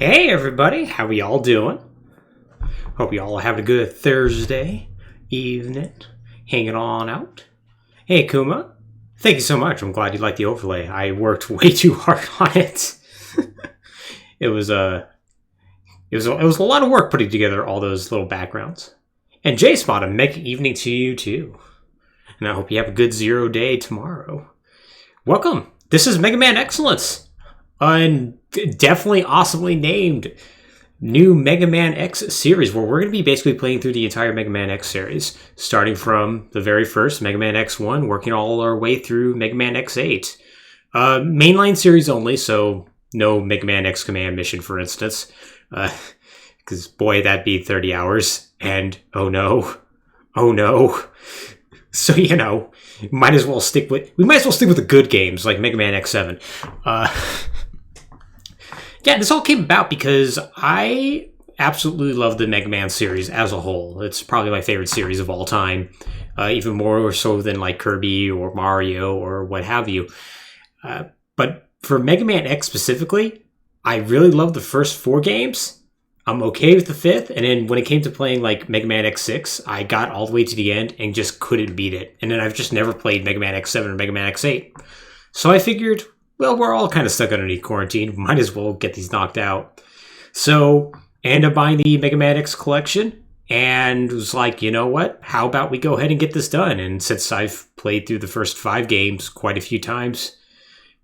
Hey everybody, how are y'all doing? Hope y'all are having a good Thursday evening, hanging on out. Hey Kuma, thank you so much. I'm glad you liked the overlay. I worked way too hard on it. It was a lot of work putting together all those little backgrounds. And J-Spot, a mega evening to you too. And I hope you have a good 0 day tomorrow. Welcome. This is Man X-cellence. And definitely awesomely named new Man X series, where we're going to be basically playing through the entire Man X series, starting from the very first Man X1, working all our way through Man X8. Mainline series only, so no Man X command mission, for instance, because boy, that'd be 30 hours, and oh no. So we might as well stick with the good games like Man X7. Yeah, this all came about because I absolutely love the Mega Man series as a whole. It's probably my favorite series of all time, even more so than like Kirby or Mario or what have you. But for Mega Man X specifically, I really love the first 4 games. I'm okay with the 5th, and then when it came to playing like Mega Man X6, I got all the way to the end and just couldn't beat it. And then I've just never played Mega Man X7 or Mega Man X8. So I figured, well, we're all kind of stuck underneath quarantine. Might as well get these knocked out. So I ended up buying the Mega Man X collection and was like, you know what? How about we go ahead and get this done? And since I've played through the first 5 games quite a few times,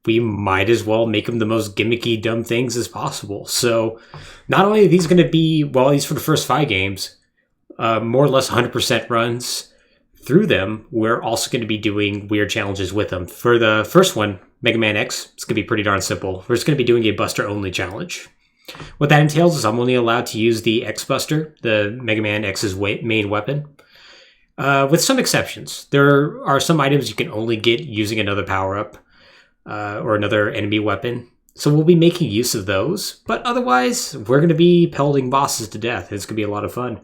we might as well make them the most gimmicky, dumb things as possible. So not only are these going to be, well, at least for the first 5 games, more or less 100% runs through them, we're also going to be doing weird challenges with them. For the first one, Mega Man X, it's going to be pretty darn simple. We're just going to be doing a Buster only challenge. What that entails is I'm only allowed to use the X Buster, the Mega Man X's main weapon, with some exceptions. There are some items you can only get using another power-up or another enemy weapon. So we'll be making use of those. But otherwise, we're going to be pelting bosses to death. It's going to be a lot of fun.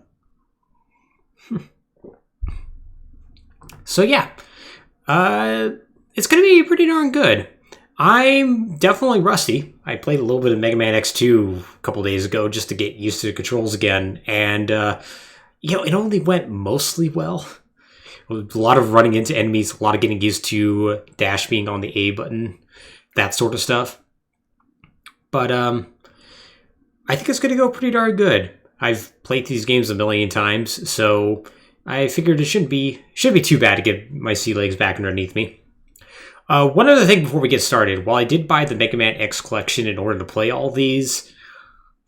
So yeah, it's going to be pretty darn good. I'm definitely rusty. I played a little bit of Mega Man X2 a couple days ago just to get used to the controls again. And, it only went mostly well. A lot of running into enemies, a lot of getting used to dash being on the A button, that sort of stuff. But I think it's going to go pretty darn good. I've played these games a million times, so I figured it shouldn't be too bad to get my sea legs back underneath me. One other thing before we get started, while I did buy the Mega Man X collection in order to play all these,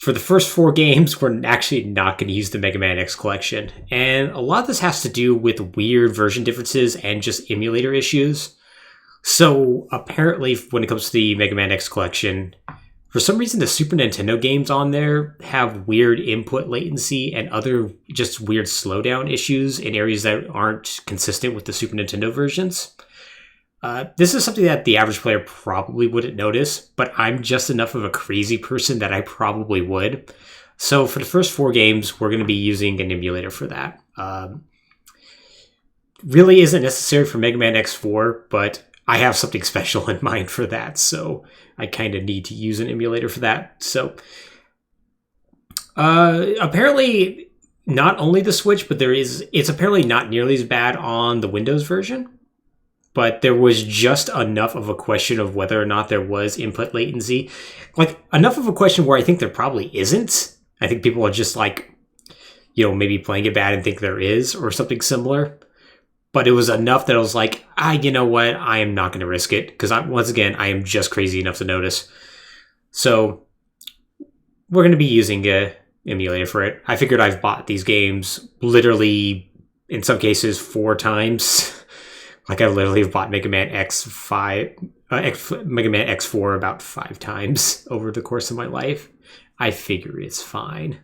for the first 4 games, we're actually not going to use the Mega Man X collection. And a lot of this has to do with weird version differences and just emulator issues. So apparently, when it comes to the Mega Man X collection, for some reason, the Super Nintendo games on there have weird input latency and other just weird slowdown issues in areas that aren't consistent with the Super Nintendo versions. This is something that the average player probably wouldn't notice, but I'm just enough of a crazy person that I probably would. So for the first 4 games, we're going to be using an emulator for that. Really isn't necessary for Mega Man X4, but I have something special in mind for that, so I kind of need to use an emulator for that. So apparently not only the Switch, but it's apparently not nearly as bad on the Windows version. But there was just enough of a question of whether or not there was input latency. Like, enough of a question where I think there probably isn't. I think people are just like, maybe playing it bad and think there is, or something similar. But it was enough that I was like, you know what? I am not going to risk it. Because, once again, I am just crazy enough to notice. So, we're going to be using an emulator for it. I figured I've bought these games literally, in some cases, 4 times. Like, I literally have bought Mega Man Mega Man X4 about 5 times over the course of my life. I figure it's fine.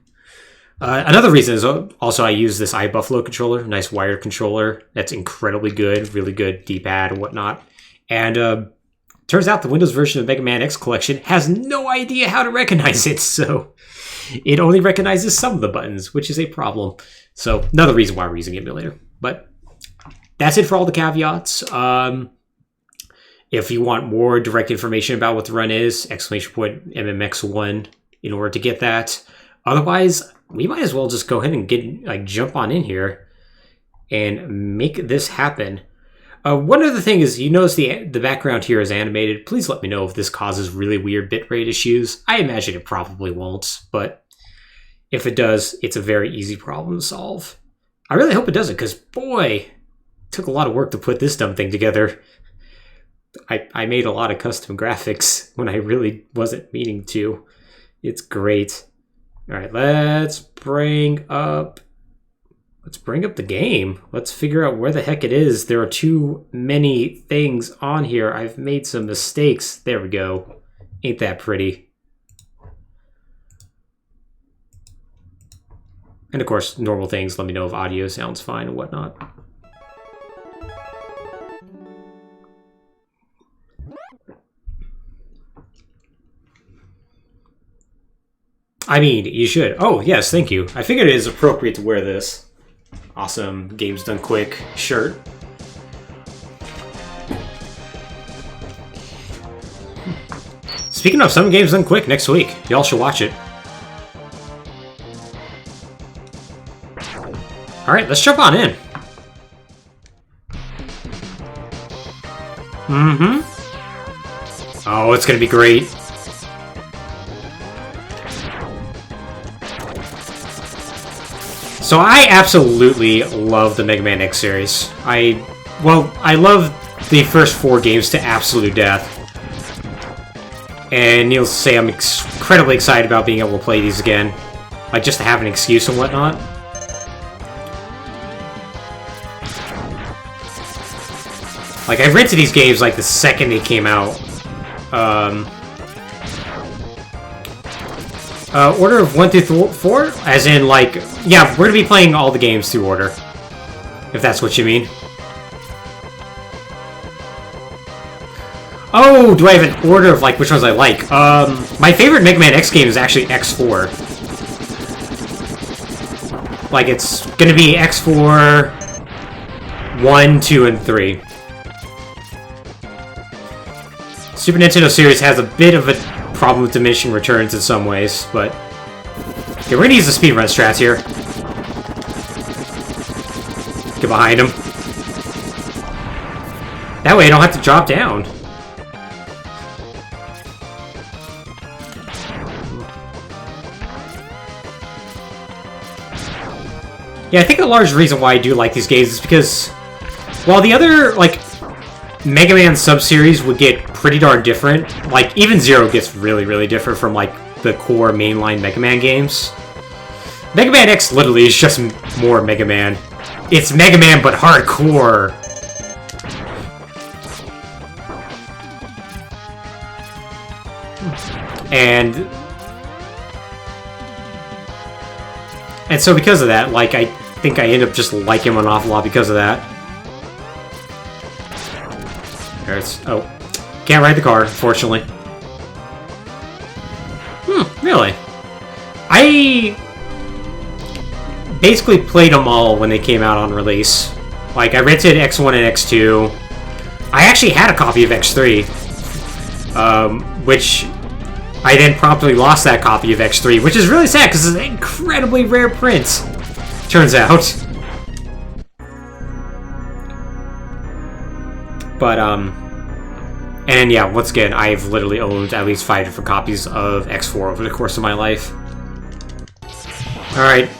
Another reason is also I use this iBuffalo controller, nice wired controller. That's incredibly good, really good D-pad and whatnot. And turns out the Windows version of Mega Man X collection has no idea how to recognize it, so it only recognizes some of the buttons, which is a problem. So another reason why we're using emulator. But that's it for all the caveats. If you want more direct information about what the run is, !MMX1 in order to get that. Otherwise, we might as well just go ahead and get jump on in here and make this happen. One other thing is, you notice the background here is animated. Please let me know if this causes really weird bitrate issues. I imagine it probably won't, but if it does, it's a very easy problem to solve. I really hope it doesn't, because boy, it took a lot of work to put this dumb thing together. I made a lot of custom graphics when I really wasn't meaning to. It's great. All right, let's bring up the game. Let's figure out where the heck it is. There are too many things on here. I've made some mistakes. There we go. Ain't that pretty? And of course, normal things. Let me know if audio sounds fine and whatnot. I mean, you should. Oh, yes, thank you. I figured it is appropriate to wear this. Awesome Games Done Quick shirt. Speaking of some Games Done Quick, next week. Y'all should watch it. Alright, let's jump on in. Oh, it's gonna be great. So I absolutely love the Mega Man X series. I love the first 4 games to absolute death. And needless to say, I'm incredibly excited about being able to play these again. Like, just to have an excuse and whatnot. Like, I rented these games, like, the second they came out. Order of 1 through 4? As in, like, yeah, we're gonna be playing all the games through order. If that's what you mean. Oh, do I have an order of, like, which ones I like? My favorite Mega Man X game is actually X4. Like, it's gonna be X4, 1, 2, and 3. Super Nintendo series has a bit of a problem with diminishing returns in some ways, but... Okay, we're gonna use the speedrun strats here. Get behind him. That way I don't have to drop down. Yeah, I think a large reason why I do like these games is because... while the other, like... Mega Man sub-series would get pretty darn different. Like, even Zero gets really, really different from, like, the core mainline Mega Man games. Mega Man X literally is just more Mega Man. It's Mega Man, but hardcore. And so because of that, like, I think I end up just liking him an awful lot because of that. Oh, can't ride the car, unfortunately. Really? I basically played them all when they came out on release. Like, I rented X1 and X2. I actually had a copy of X3, which I then promptly lost that copy of X3, which is really sad because it's an incredibly rare print, turns out. But, and yeah, once again, I've literally owned at least 5 different copies of X4 over the course of my life. Alright.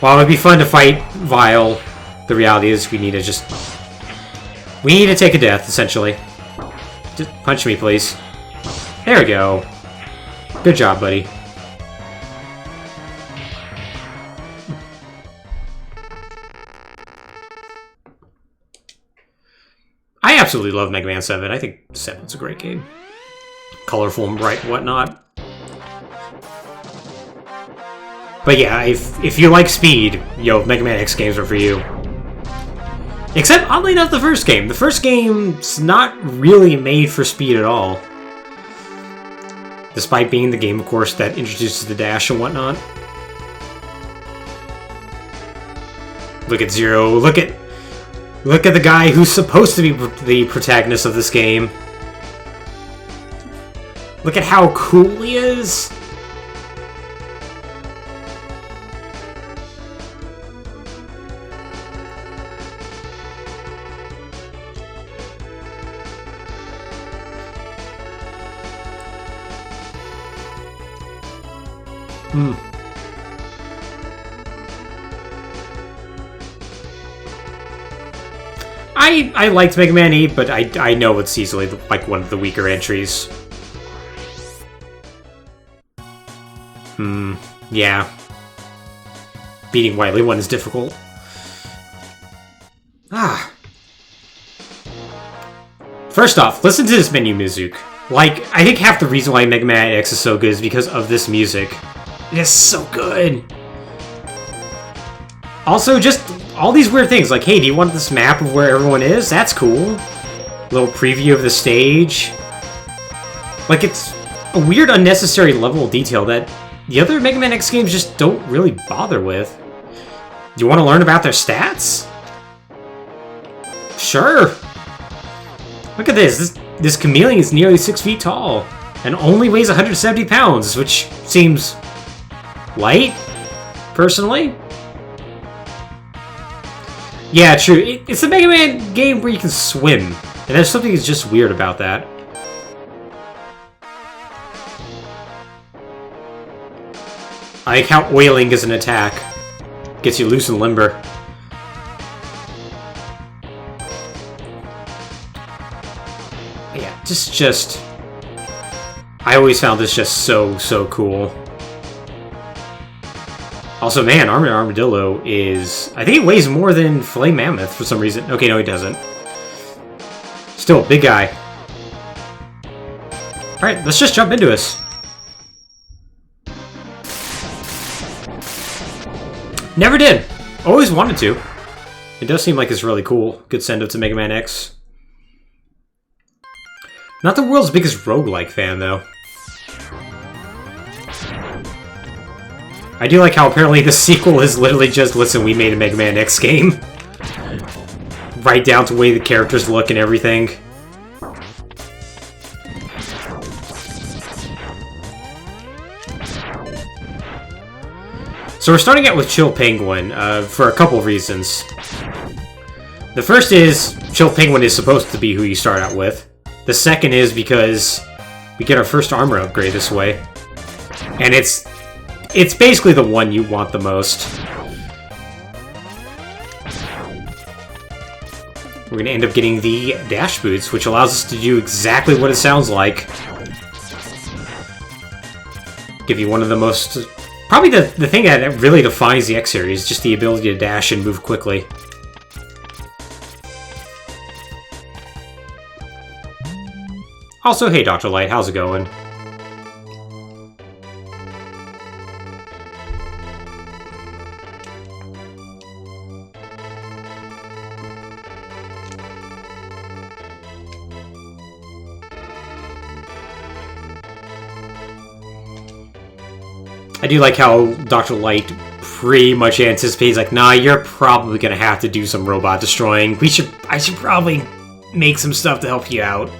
While it'd be fun to fight Vile, the reality is we need to take a death, essentially. Just punch me, please. There we go. Good job, buddy. I absolutely love Mega Man 7. I think 7's a great game. Colorful and bright and whatnot. But yeah, if you like speed, yo, Mega Man X games are for you. Except, oddly enough, the first game. The first game's not really made for speed at all. Despite being the game, of course, that introduces the dash and whatnot. Look at Zero. Look at the guy who's supposed to be the protagonist of this game. Look at how cool he is. I liked Mega Man 8, but I know it's easily like one of the weaker entries. Yeah. Beating Wily 1 is difficult. First off, listen to this menu music. Like, I think half the reason why Mega Man X is so good is because of this music. It is so good. Also, just all these weird things, like, hey, do you want this map of where everyone is? That's cool. Little preview of the stage. Like, it's a weird, unnecessary level of detail that the other Mega Man X games just don't really bother with. Do you want to learn about their stats? Sure. Look at this. This chameleon is nearly 6 feet tall and only weighs 170 pounds, which seems light, personally. Yeah, true. It's a Mega Man game where you can swim, and there's something that's just weird about that. I like how oiling is an attack. Gets you loose and limber. Yeah, just... I always found this just so cool. Also, man, Armadillo is... I think it weighs more than Filet Mammoth for some reason. Okay, no, he doesn't. Still, big guy. Alright, let's just jump into this. Never did. Always wanted to. It does seem like it's really cool. Good send-up to Mega Man X. Not the world's biggest roguelike fan, though. I do like how apparently the sequel is literally just, listen, we made a Mega Man X game. Right down to the way the characters look and everything. So we're starting out with Chill Penguin, for a couple of reasons. The first is, Chill Penguin is supposed to be who you start out with. The second is because we get our first armor upgrade this way. And it's basically the one you want the most. We're going to end up getting the dash boots, which allows us to do exactly what it sounds like. Give you one of the most... Probably the thing that really defines the X series, just the ability to dash and move quickly. Also, hey Dr. Light, how's it going? I do like how Dr. Light pretty much anticipates, like, nah, you're probably gonna have to do some robot destroying. I should probably make some stuff to help you out.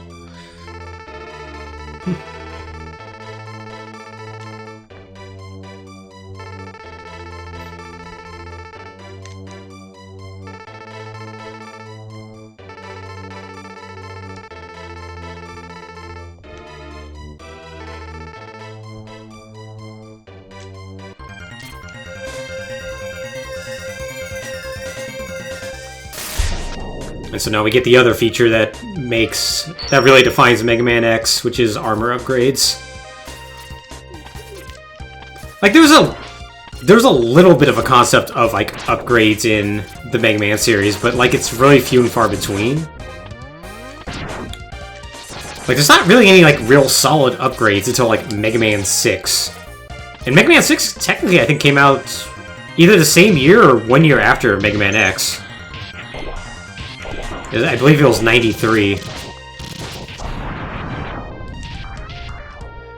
And so now we get the other feature that really defines Mega Man X, which is armor upgrades. Like there's a little bit of a concept of like upgrades in the Mega Man series, but like it's really few and far between. Like there's not really any like real solid upgrades until like Mega Man 6. And Mega Man 6 technically I think came out either the same year or 1 year after Mega Man X. I believe it was 93.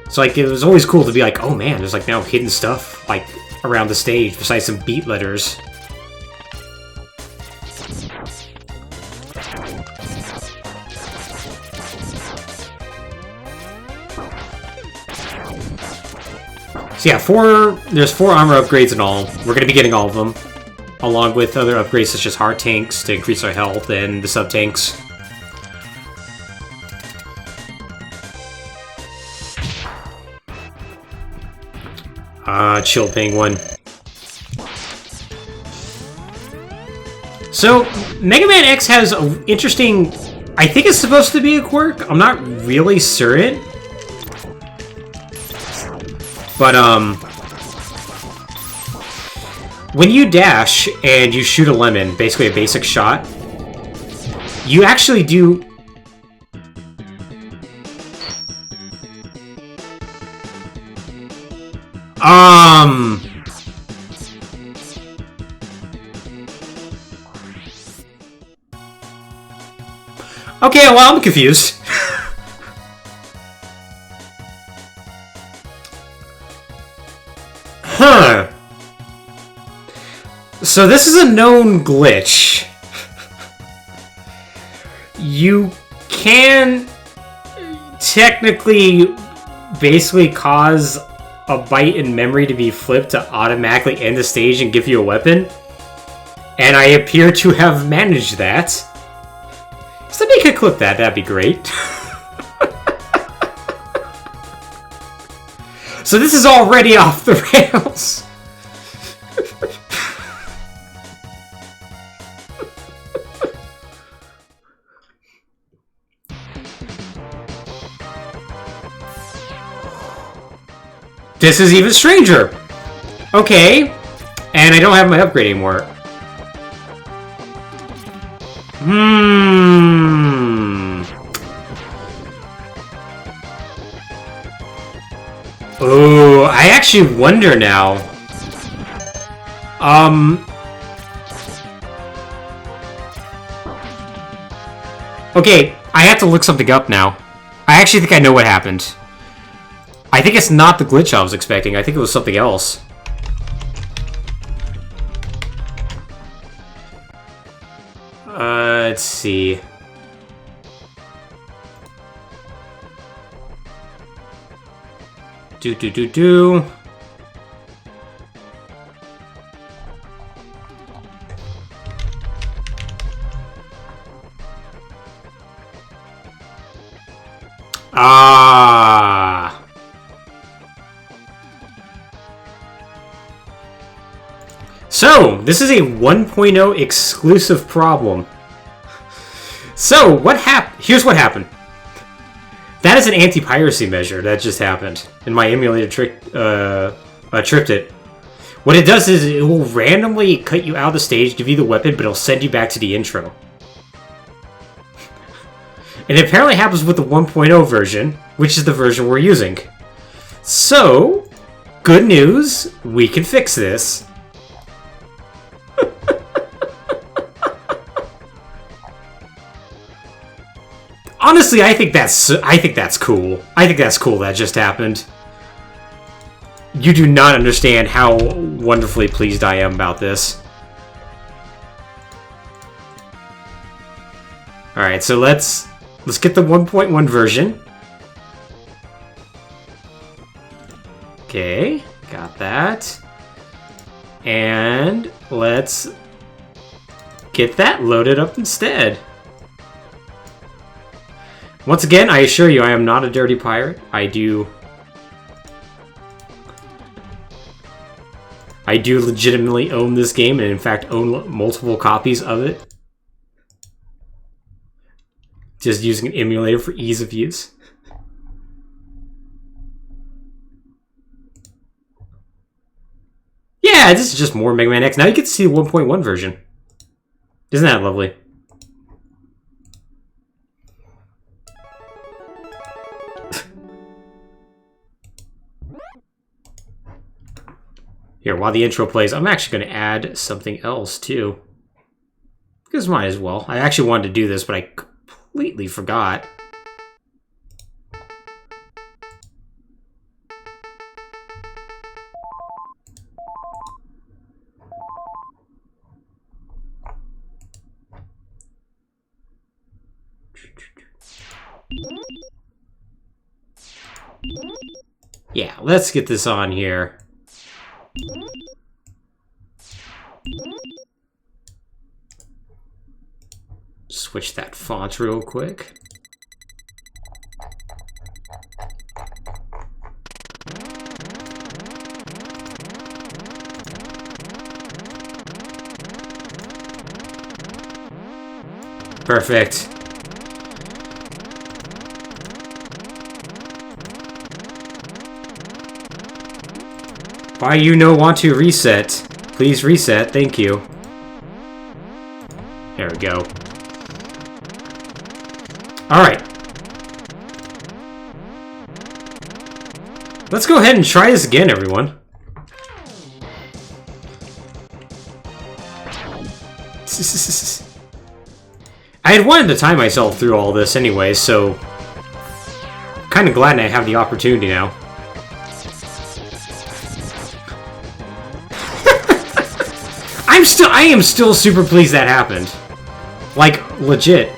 So like it was always cool to be like, oh man, there's like now hidden stuff like around the stage besides some beat letters. So yeah, there's 4 armor upgrades in all. We're gonna be getting all of them, along with other upgrades such as heart tanks to increase our health and the sub-tanks. Chill Penguin. So, Mega Man X has an interesting... I think it's supposed to be a quirk. I'm not really certain. But, when you dash and you shoot a lemon, basically a basic shot, you actually do... Okay, well, I'm confused. Huh. So this is a known glitch. You can technically basically cause a byte in memory to be flipped to automatically end the stage and give you a weapon. And I appear to have managed that. Somebody could clip that, that'd be great. So this is already off the rails. This is even stranger. Okay. And I don't have my upgrade anymore. Oh, I actually wonder now. Okay, I have to look something up now. I actually think I know what happened. I think it's not the glitch I was expecting. I think it was something else. Let's see. Do. Ah. So, this is a 1.0 exclusive problem. So, here's what happened. That is an anti-piracy measure that just happened. And my emulator tripped it. What it does is it will randomly cut you out of the stage, give you the weapon, but it'll send you back to the intro. And it apparently happens with the 1.0 version, which is the version we're using. So, good news, we can fix this. Honestly, I think that's cool. I think that's cool that just happened. You do not understand how wonderfully pleased I am about this. Alright, so let's get the 1.1 version. Okay, got that. And let's get that loaded up instead. Once again, I assure you, I am not a dirty pirate. I do legitimately own this game, and in fact own multiple copies of it. Just using an emulator for ease of use. Yeah, this is just more Mega Man X. Now you get to see the 1.1 version. Isn't that lovely? Here, while the intro plays, I'm actually going to add something else, too. Because might as well. I actually wanted to do this, but I completely forgot. Yeah, let's get this on here. Switch that font real quick. Perfect. Why you no want to reset? Please reset, thank you. There we go. Alright. Let's go ahead and try this again, everyone. I had wanted to time myself through all this anyway, so... kind of glad I have the opportunity now. I am still super pleased that happened. Like, legit.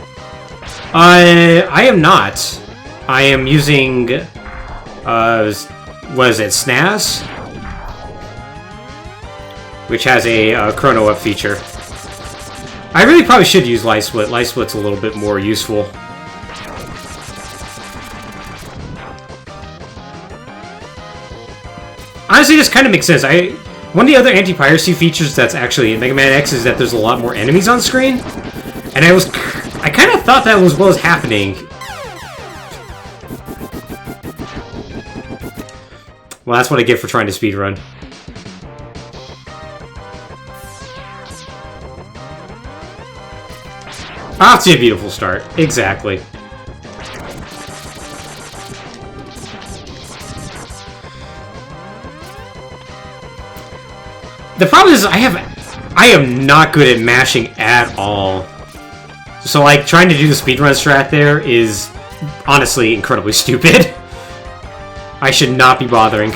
I am not. I am using, what is it, SNAS? Which has a chrono up feature. I really probably should use Light Split. Light Split's a little bit more useful. Honestly, this kind of makes sense. One of the other anti-piracy features that's actually in Mega Man X is that there's a lot more enemies on screen. And I kind of thought that was what was happening. Well, that's what I get for trying to speedrun. Off to a beautiful start. Exactly. The problem is I am not good at mashing at all. So like trying to do the speedrun strat there is honestly incredibly stupid. I should not be bothering.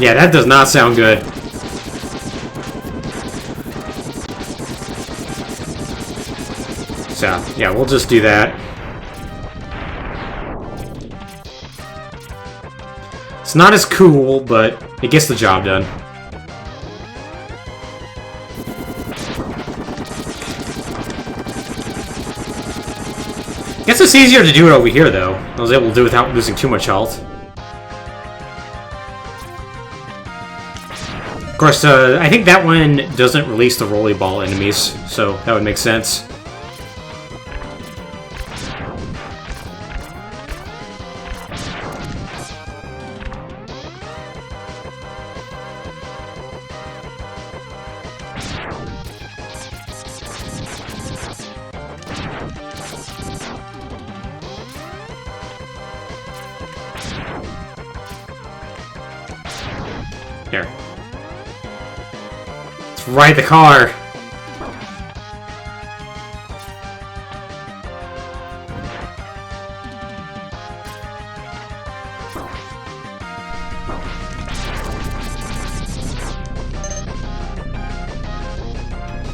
Yeah, that does not sound good. So, yeah, we'll just do that. It's not as cool, but it gets the job done. Guess it's easier to do it over here, though. I was able to do it without losing too much health. Of course, I think that one doesn't release the rolly ball enemies, so that would make sense. Here. Let's ride the car!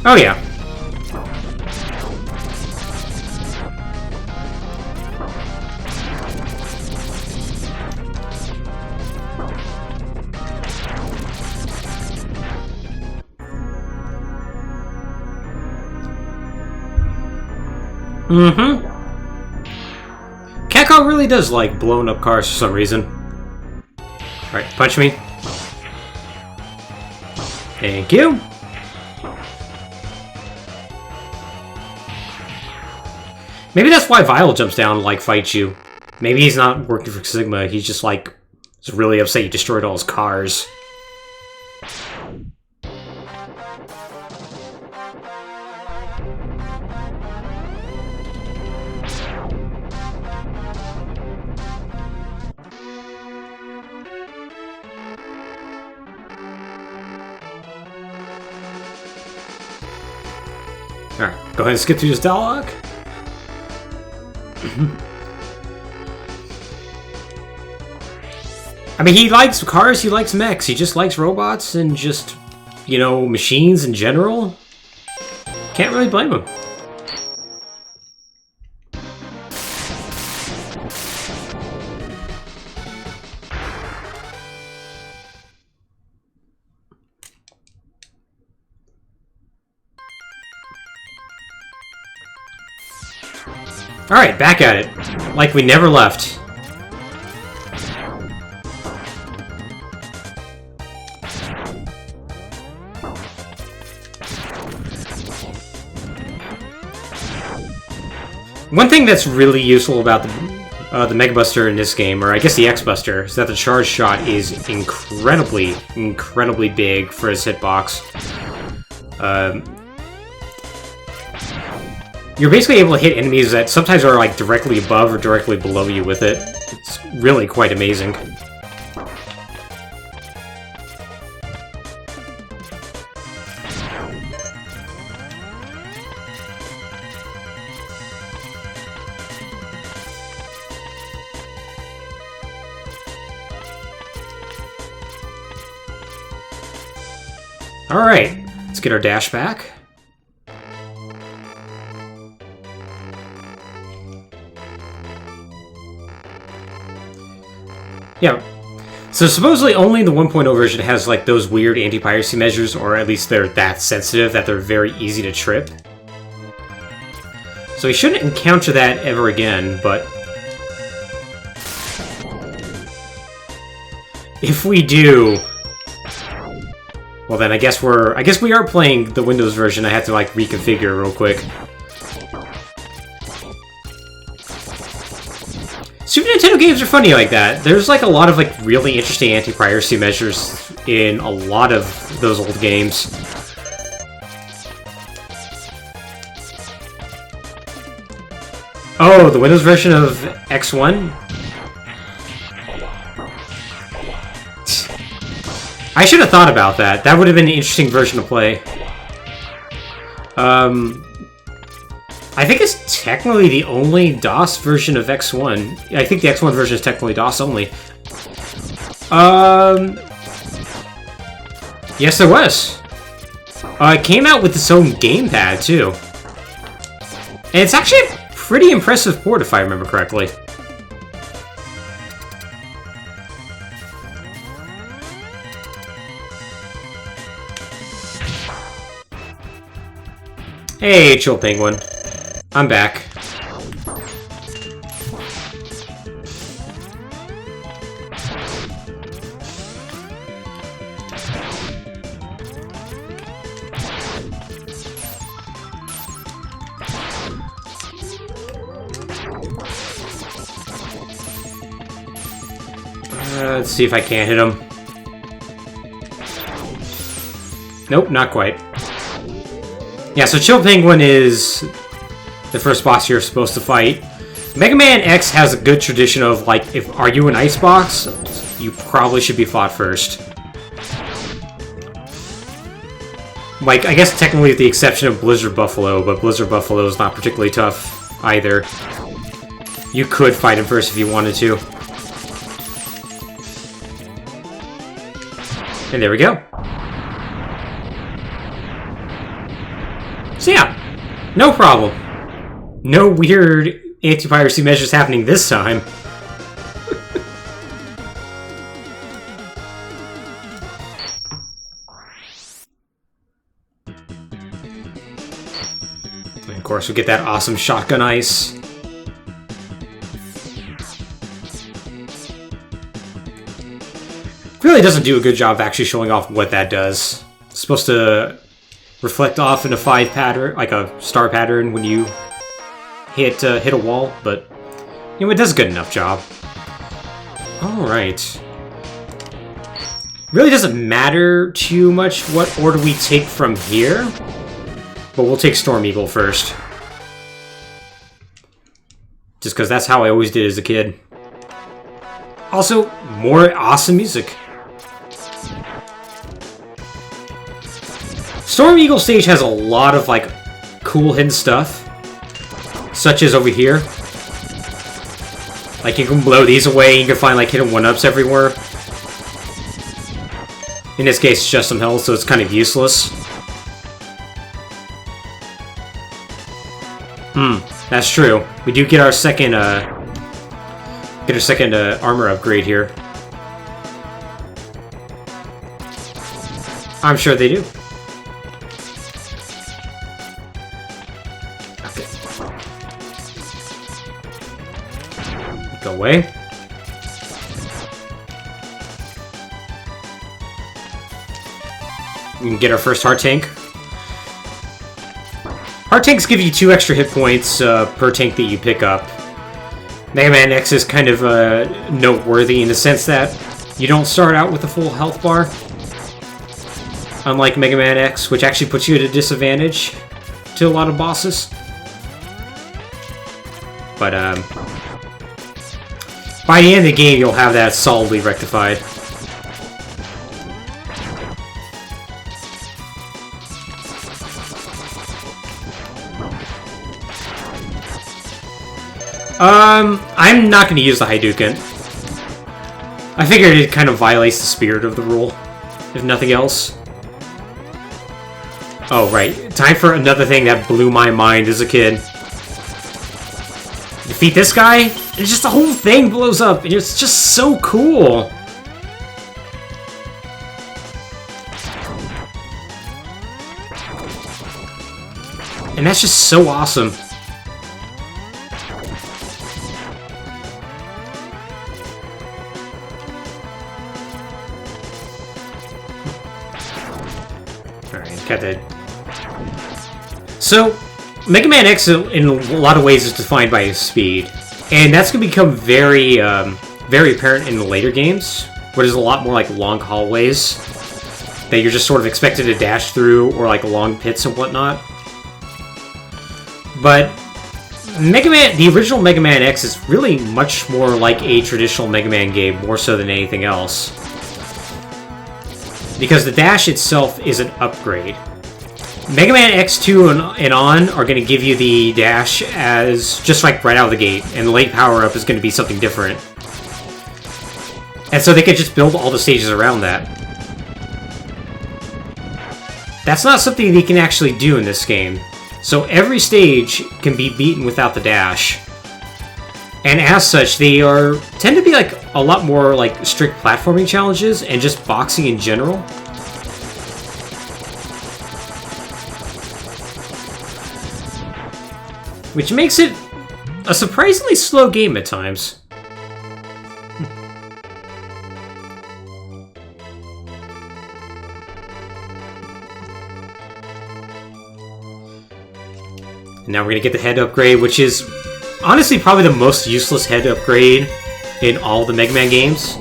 Oh yeah. Capcom really does like blowing up cars for some reason. Alright, punch me. Thank you. Maybe that's why Vile jumps down and like fights you. Maybe he's not working for Sigma, he's just like he's really upset you destroyed all his cars. Alright, go ahead and skip through this dialogue. I mean, he likes cars, he likes mechs, he just likes robots and just, you know, machines in general. Can't really blame him. Alright, back at it. Like we never left. One thing that's really useful about the Mega Buster in this game, or I guess the X Buster, is that the charge shot is incredibly big for its hitbox. You're basically able to hit enemies that sometimes are like directly above or directly below you with it. It's really quite amazing. Alright, let's get our dash back. Yeah, so supposedly only the 1.0 version has like those weird anti-piracy measures, or at least they're that sensitive that they're very easy to trip. So we shouldn't encounter that ever again, but if we do, well then I guess we are playing the Windows version. I have to like reconfigure real quick. Super Nintendo games are funny like that. There's like a lot of like really interesting anti-piracy measures in a lot of those old games. Oh, the Windows version of X1? I should have thought about that. That would have been an interesting version to play. I think it's technically the only DOS version of X1. I think the X1 version is technically DOS only. Yes, there was. It came out with its own gamepad, too. And it's actually a pretty impressive port, if I remember correctly. Hey, Chill Penguin. I'm back. Let's see if I can't hit him. Nope, not quite. Yeah, so Chill Penguin is the first boss you're supposed to fight. Mega Man X has a good tradition of, like, are you an icebox? You probably should be fought first. Like, I guess technically with the exception of Blizzard Buffalo, but Blizzard Buffalo is not particularly tough either. You could fight him first if you wanted to. And there we go. So yeah, no problem. No weird anti-piracy measures happening this time. And of course we get that awesome shotgun ice. Really doesn't do a good job of actually showing off what that does. It's supposed to reflect off in a 5 pattern, like a star pattern when you hit a wall, but you know, it does a good enough job. Alright. Really doesn't matter too much what order we take from here, but we'll take Storm Eagle first. Just because that's how I always did as a kid. Also, more awesome music. Storm Eagle stage has a lot of, like, cool hidden stuff. Such as over here. Like, you can blow these away, you can find, like, hidden 1-ups everywhere. In this case, it's just some health, so it's kind of useless. That's true. We do get our second, armor upgrade here. I'm sure they do. Go away. We can get our first heart tank. Heart tanks give you 2 extra hit points per tank that you pick up. Mega Man X is kind of noteworthy in the sense that you don't start out with a full health bar. Unlike Mega Man X, which actually puts you at a disadvantage to a lot of bosses. But by the end of the game, you'll have that solidly rectified. I'm not going to use the Hadouken. I figured it kind of violates the spirit of the rule, if nothing else. Oh, right. Time for another thing that blew my mind as a kid. Defeat this guy, and just the whole thing blows up, and it's just so cool. And that's just so awesome. Got that. So, Mega Man X in a lot of ways is defined by his speed, and that's going to become very, very apparent in the later games, where there's a lot more like long hallways that you're just sort of expected to dash through, or like long pits and whatnot. But Mega Man, the original Mega Man X is really much more like a traditional Mega Man game, more so than anything else. Because the dash itself is an upgrade. Mega Man X2 and on are going to give you the dash as just like right out of the gate, and the late power-up is going to be something different. And so they could just build all the stages around that. That's not something they can actually do in this game. So every stage can be beaten without the dash. And as such, they tend to be like a lot more like strict platforming challenges and just boxing in general. Which makes it a surprisingly slow game at times. And now we're gonna get the head upgrade, which is honestly probably the most useless head upgrade in all the Mega Man games.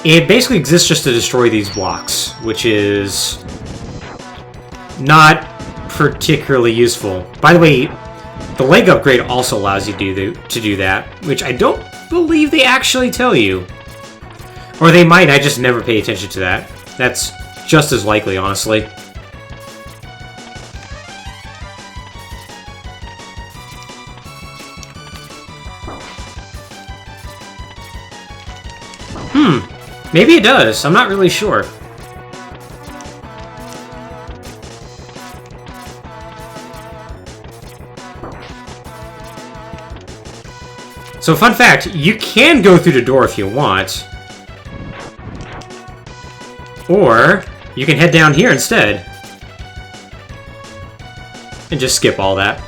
It basically exists just to destroy these blocks, which is not particularly useful. By the way, the leg upgrade also allows you to do that, which I don't believe they actually tell you. Or they might, I just never pay attention to that. That's just as likely, honestly. Maybe it does. I'm not really sure. So, fun fact, you can go through the door if you want. Or, you can head down here instead. And just skip all that.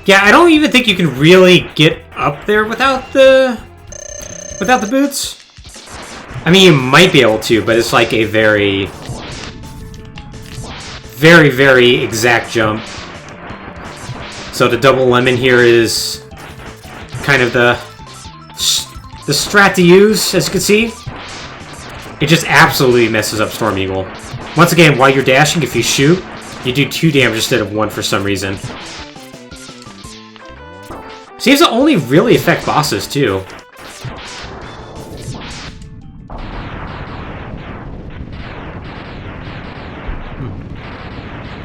Yeah, I don't even think you can really get up there without the boots. I mean, you might be able to, but it's like a very, very, very exact jump. So the double lemon here is kind of the strat to use, as you can see. It just absolutely messes up Storm Eagle. Once again, while you're dashing, if you shoot, you do 2 damage instead of 1 for some reason. Seems to only really affect bosses, too.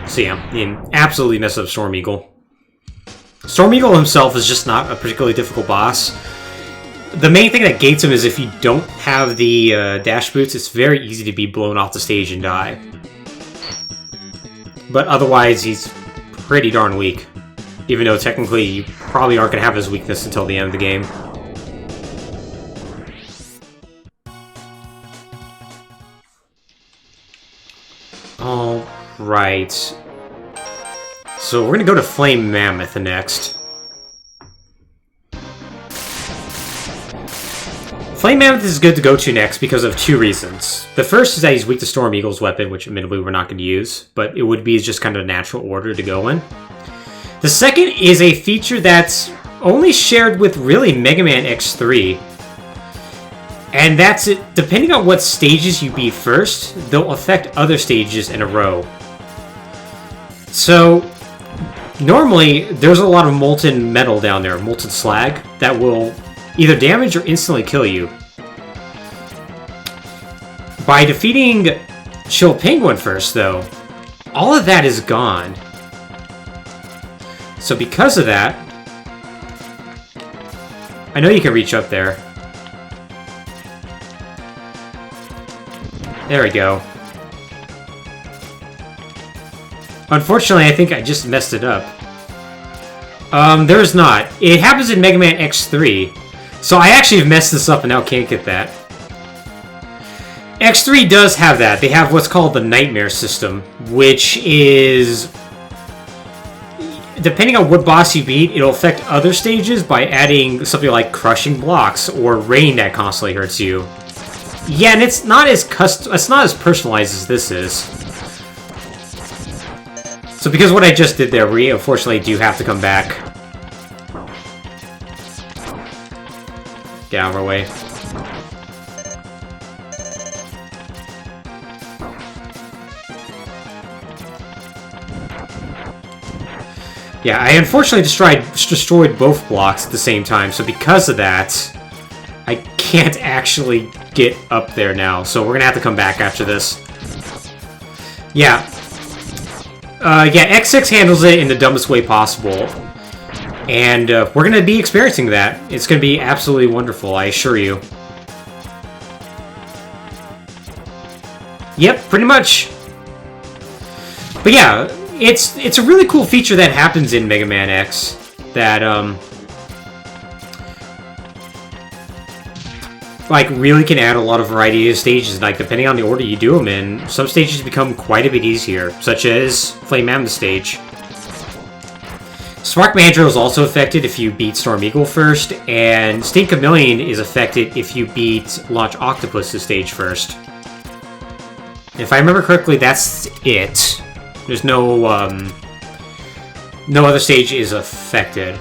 So yeah, you absolutely mess up Storm Eagle. Storm Eagle himself is just not a particularly difficult boss. The main thing that gates him is if you don't have the dash boots, it's very easy to be blown off the stage and die. But otherwise, he's pretty darn weak. Even though technically you probably aren't going to have his weakness until the end of the game. Alright. So we're gonna go to Flame Mammoth next. Flame Mammoth is good to go to next because of two reasons. The first is that he's weak to Storm Eagle's weapon, which admittedly we're not going to use, but it would be just kind of a natural order to go in. The second is a feature that's only shared with really Mega Man X3. And that's it. Depending on what stages you beat first, they'll affect other stages in a row. So, normally, there's a lot of molten metal down there, molten slag, that will either damage or instantly kill you. By defeating Chill Penguin first, though, all of that is gone. So because of that, I know you can reach up there. There we go. Unfortunately, I think I just messed it up. There's not. It happens in Mega Man X3. So I actually have messed this up and now can't get that. X3 does have that. They have what's called the Nightmare system, which is... depending on what boss you beat, it'll affect other stages by adding something like crushing blocks or rain that constantly hurts you. Yeah, and it's not as personalized as this is. So because what I just did there, we unfortunately do have to come back. Get out of our way. Yeah, I unfortunately destroyed both blocks at the same time, so because of that, I can't actually get up there now, so we're gonna have to come back after this. Yeah. Yeah, X6 handles it in the dumbest way possible. And we're going to be experiencing that. It's going to be absolutely wonderful, I assure you. Yep, pretty much. But yeah, it's a really cool feature that happens in Mega Man X. That, like, really can add a lot of variety to stages. Like, depending on the order you do them in, some stages become quite a bit easier. Such as Flame Mammoth stage. Spark Mandrill is also affected if you beat Storm Eagle first, and Sting Chameleon is affected if you beat Launch Octopus's stage first. If I remember correctly, that's it. There's no, no other stage is affected.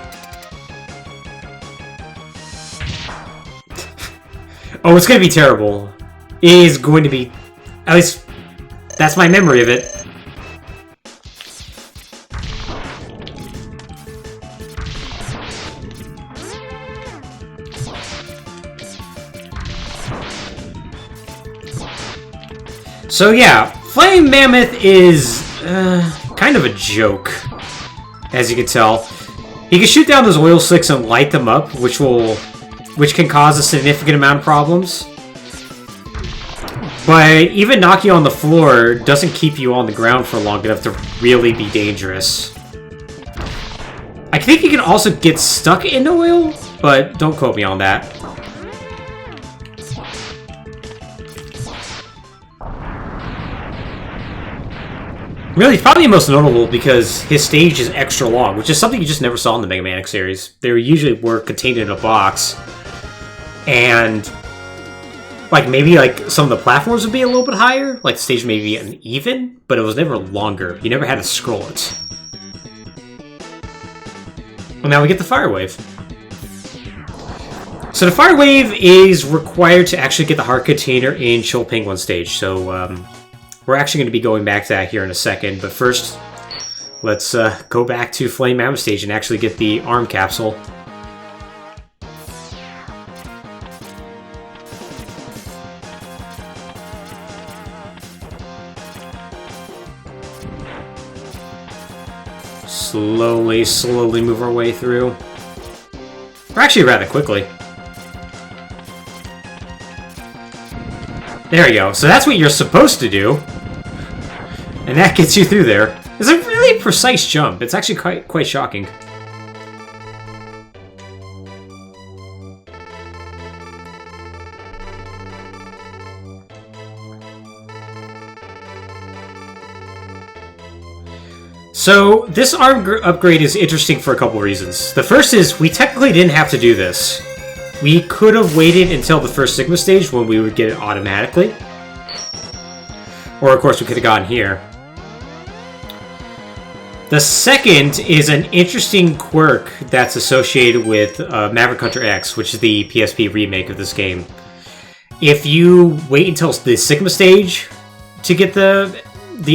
Oh, it's gonna be terrible. It is going to be... at least, that's my memory of it. So yeah, Flame Mammoth is kind of a joke, as you can tell. He can shoot down those oil slicks and light them up, which can cause a significant amount of problems. But even knocking you on the floor doesn't keep you on the ground for long enough to really be dangerous. I think you can also get stuck in oil, but don't quote me on that. Really, it's probably most notable because his stage is extra long, which is something you just never saw in the Mega Man X series. They usually were contained in a box, and like maybe like some of the platforms would be a little bit higher, like the stage may be uneven, but it was never longer. You never had to scroll it. Well, now we get the Fire Wave. So the Fire Wave is required to actually get the heart container in Chill Penguin stage, so we're actually going to be going back to that here in a second, but first, let's go back to Flame Mammoth stage and actually get the arm capsule. Slowly move our way through. We're actually rather quickly. There you go. So that's what you're supposed to do. And that gets you through there. It's a really precise jump. It's actually quite shocking. So, this arm upgrade is interesting for a couple reasons. The first is, we technically didn't have to do this. We could have waited until the first Sigma stage when we would get it automatically. Or, of course, we could have gone here. The second is an interesting quirk that's associated with Maverick Hunter X, which is the PSP remake of this game. If you wait until the Sigma stage to get the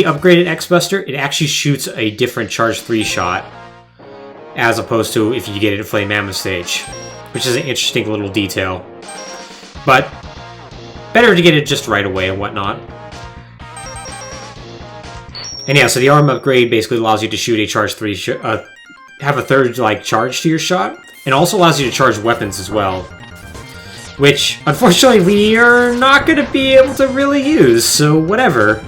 upgraded X-Buster, it actually shoots a different Charge 3 shot, as opposed to if you get it at Flame Mammoth stage, which is an interesting little detail. But better to get it just right away and whatnot. And yeah, so the arm upgrade basically allows you to shoot a Charge 3, have a third like charge to your shot, and also allows you to charge weapons as well. Which, unfortunately, we are not going to be able to really use, so whatever.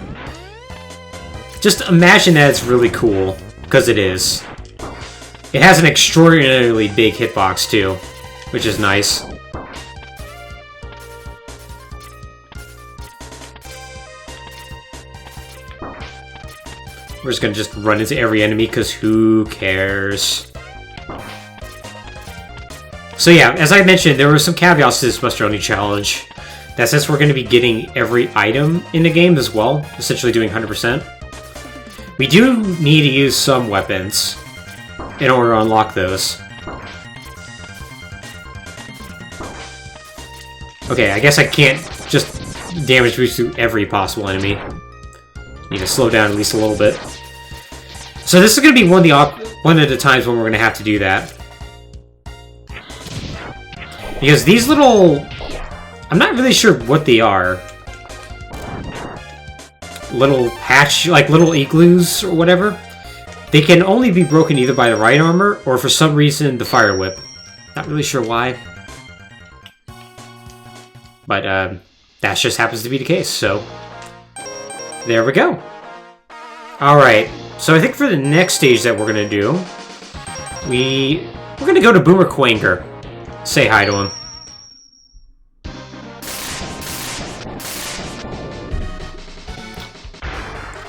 Just imagine that it's really cool, because it is. It has an extraordinarily big hitbox, too, which is nice. We're just going to just run into every enemy, because who cares? So yeah, as I mentioned, there were some caveats to this Buster Only challenge. That since we're going to be getting every item in the game as well, essentially doing 100%, we do need to use some weapons in order to unlock those. Okay, I guess I can't just damage boost to every possible enemy. Need to slow down at least a little bit. So this is going to be one of the times when we're going to have to do that. Because these little... I'm not really sure what they are. Little hatch, like little igloos or whatever. They can only be broken either by the right armor or for some reason the fire whip. Not really sure why. But that just happens to be the case, so there we go. Alright, so I think for the next stage that we're going to do, we're going to go to Boomer Quanger. Say hi to him.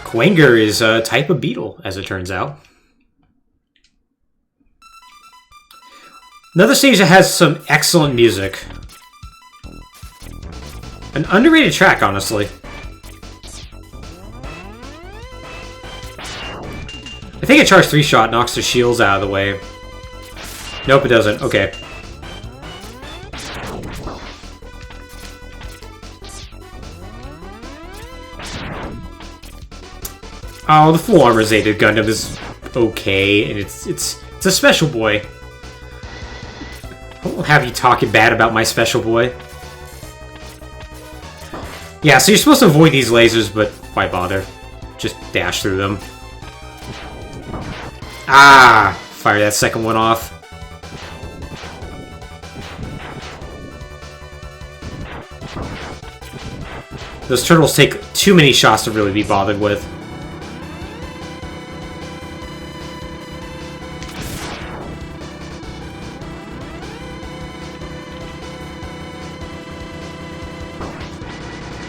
Quanger is a type of beetle, as it turns out. Another stage that has some excellent music. An underrated track, honestly. I think a Charge 3 shot knocks the shields out of the way. Nope, it doesn't. Okay. Oh, the full armorizated Gundam is okay, and it's a special boy. I won't have you talking bad about my special boy. Yeah, so you're supposed to avoid these lasers, but why bother? Just dash through them. Ah! Fire that second one off. Those turtles take too many shots to really be bothered with.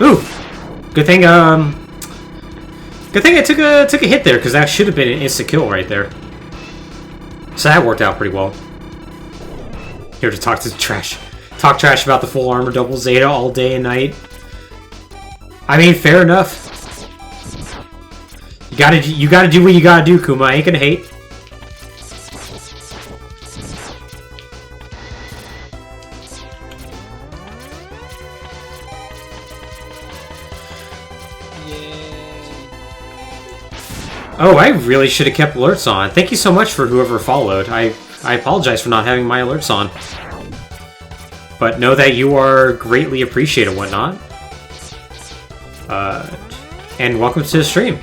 Ooh! Good thing I took a hit there, because that should have been an instant kill right there. So that worked out pretty well. Here to talk trash about the full armor double Zeta all day and night. I mean, fair enough. You gotta do what you gotta do, Kuma. I ain't gonna hate. Oh, I really should have kept alerts on. Thank you so much for whoever followed. I apologize for not having my alerts on. But know that you are greatly appreciated and whatnot. And welcome to the stream.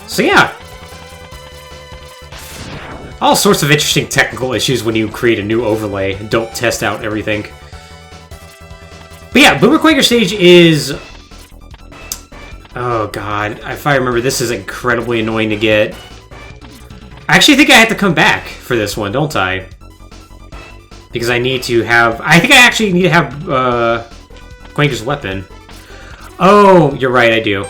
So yeah. All sorts of interesting technical issues when you create a new overlay and don't test out everything. But yeah, Boomer Quaker stage is... Oh god, if I remember, this is incredibly annoying to get. I actually think I have to come back for this one, don't I? Because I need to have... I think I actually need to have Quaker's weapon. Oh, you're right, I do.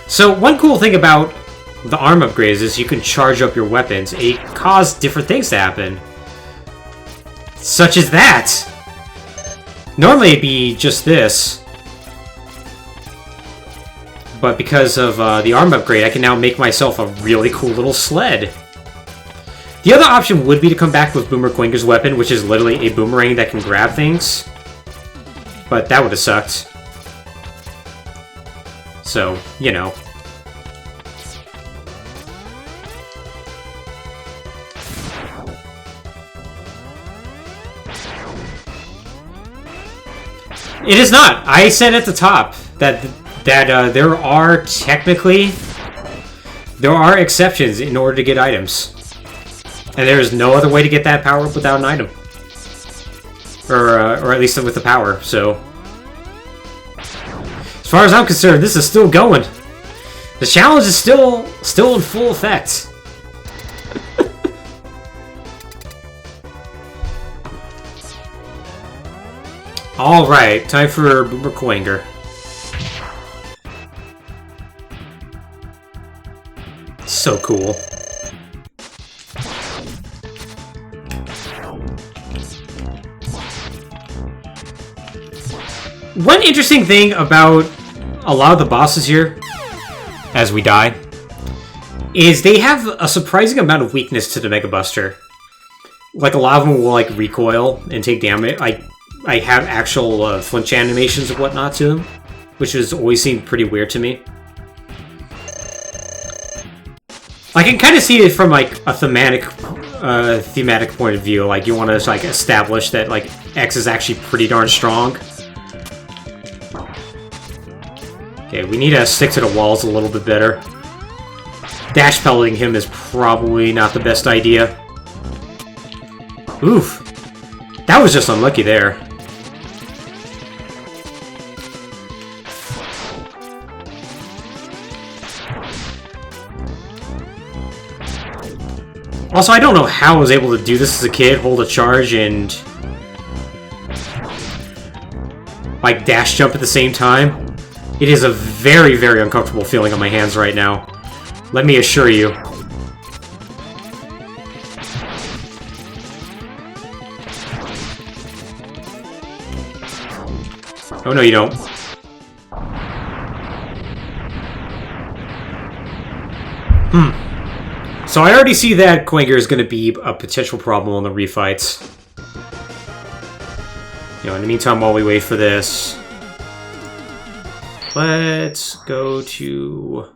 So one cool thing about the arm upgrades is you can charge up your weapons. It caused different things to happen. Such as that! Normally it'd be just this. But because of the arm upgrade, I can now make myself a really cool little sled. The other option would be to come back with Boomer Quinger's weapon, which is literally a boomerang that can grab things. But that would have sucked. So, you know. It is not. I said at the top that there are technically exceptions in order to get items, and there is no other way to get that power up without an item, or at least with the power. So, as far as I'm concerned, this is still going. The challenge is still in full effect. Alright, time for Boomer Quinger. So cool. One interesting thing about a lot of the bosses here, as we die, is they have a surprising amount of weakness to the Mega Buster. Like, a lot of them will, like, recoil and take damage. I have actual flinch animations and whatnot to them, which has always seemed pretty weird to me. I can kind of see it from like a thematic point of view. Like you want to like establish that like X is actually pretty darn strong. Okay, we need to stick to the walls a little bit better. Dash pelleting him is probably not the best idea. Oof, that was just unlucky there. Also, I don't know how I was able to do this as a kid, hold a charge and like dash jump at the same time. It is a very, very uncomfortable feeling on my hands right now. Let me assure you. Oh no, you don't. So I already see that Quinger is going to be a potential problem on the refights. You know, in the meantime, while we wait for this, let's go to...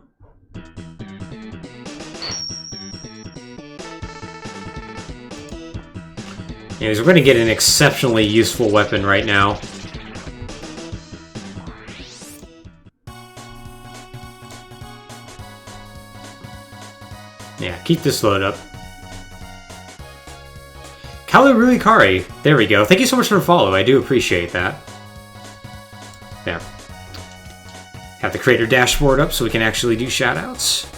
Anyways, we're going to get an exceptionally useful weapon right now. Yeah, keep this load up. Kaluruli, there we go. Thank you so much for the follow. I do appreciate that. There. Have the creator dashboard up so we can actually do shoutouts.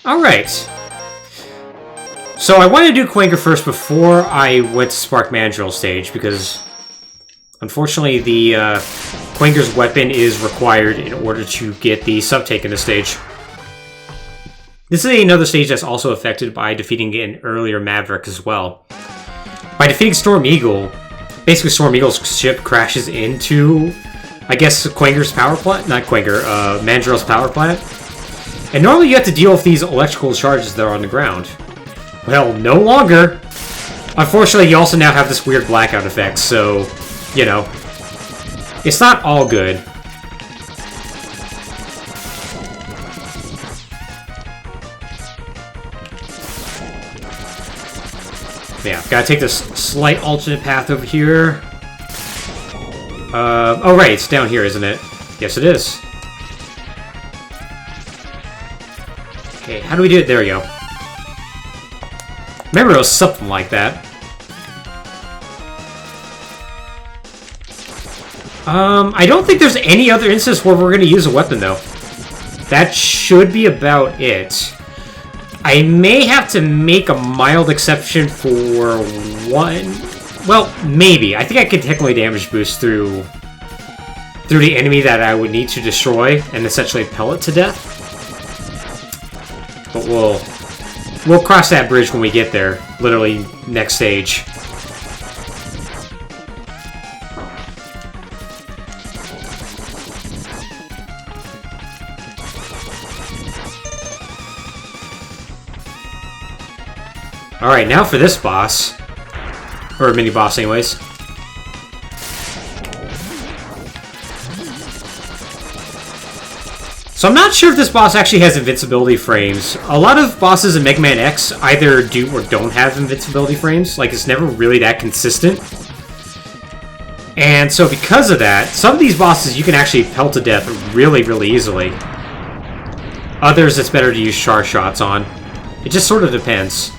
Alright. So I wanted to do Quinger first before I went to Spark Mandrill stage because unfortunately the Quinger's weapon is required in order to get the sub-take in the stage. This is another stage that's also affected by defeating an earlier Maverick as well. By defeating Storm Eagle, basically Storm Eagle's ship crashes into, I guess, Quinger's power plant? Not Quinger, Mandrill's power plant. And normally you have to deal with these electrical charges that are on the ground. Well, no longer! Unfortunately, you also now have this weird blackout effect, so, you know, it's not all good. Yeah, gotta take this slight alternate path over here. Oh right, it's down here, isn't it? Yes, it is. Okay, how do we do it? There we go. Remember, it was something like that. I don't think there's any other instance where we're gonna use a weapon, though. That should be about it. I may have to make a mild exception for one... Well, maybe. I think I could technically damage boost through through the enemy that I would need to destroy and essentially pellet to death. But we'll cross that bridge when we get there. Literally next stage. Alright, now for this boss. Or mini boss anyways. So I'm not sure if this boss actually has invincibility frames. A lot of bosses in Mega Man X either do or don't have invincibility frames. Like, it's never really that consistent. And so because of that, some of these bosses you can actually pelt to death really, really easily. Others it's better to use charge shots on. It just sort of depends.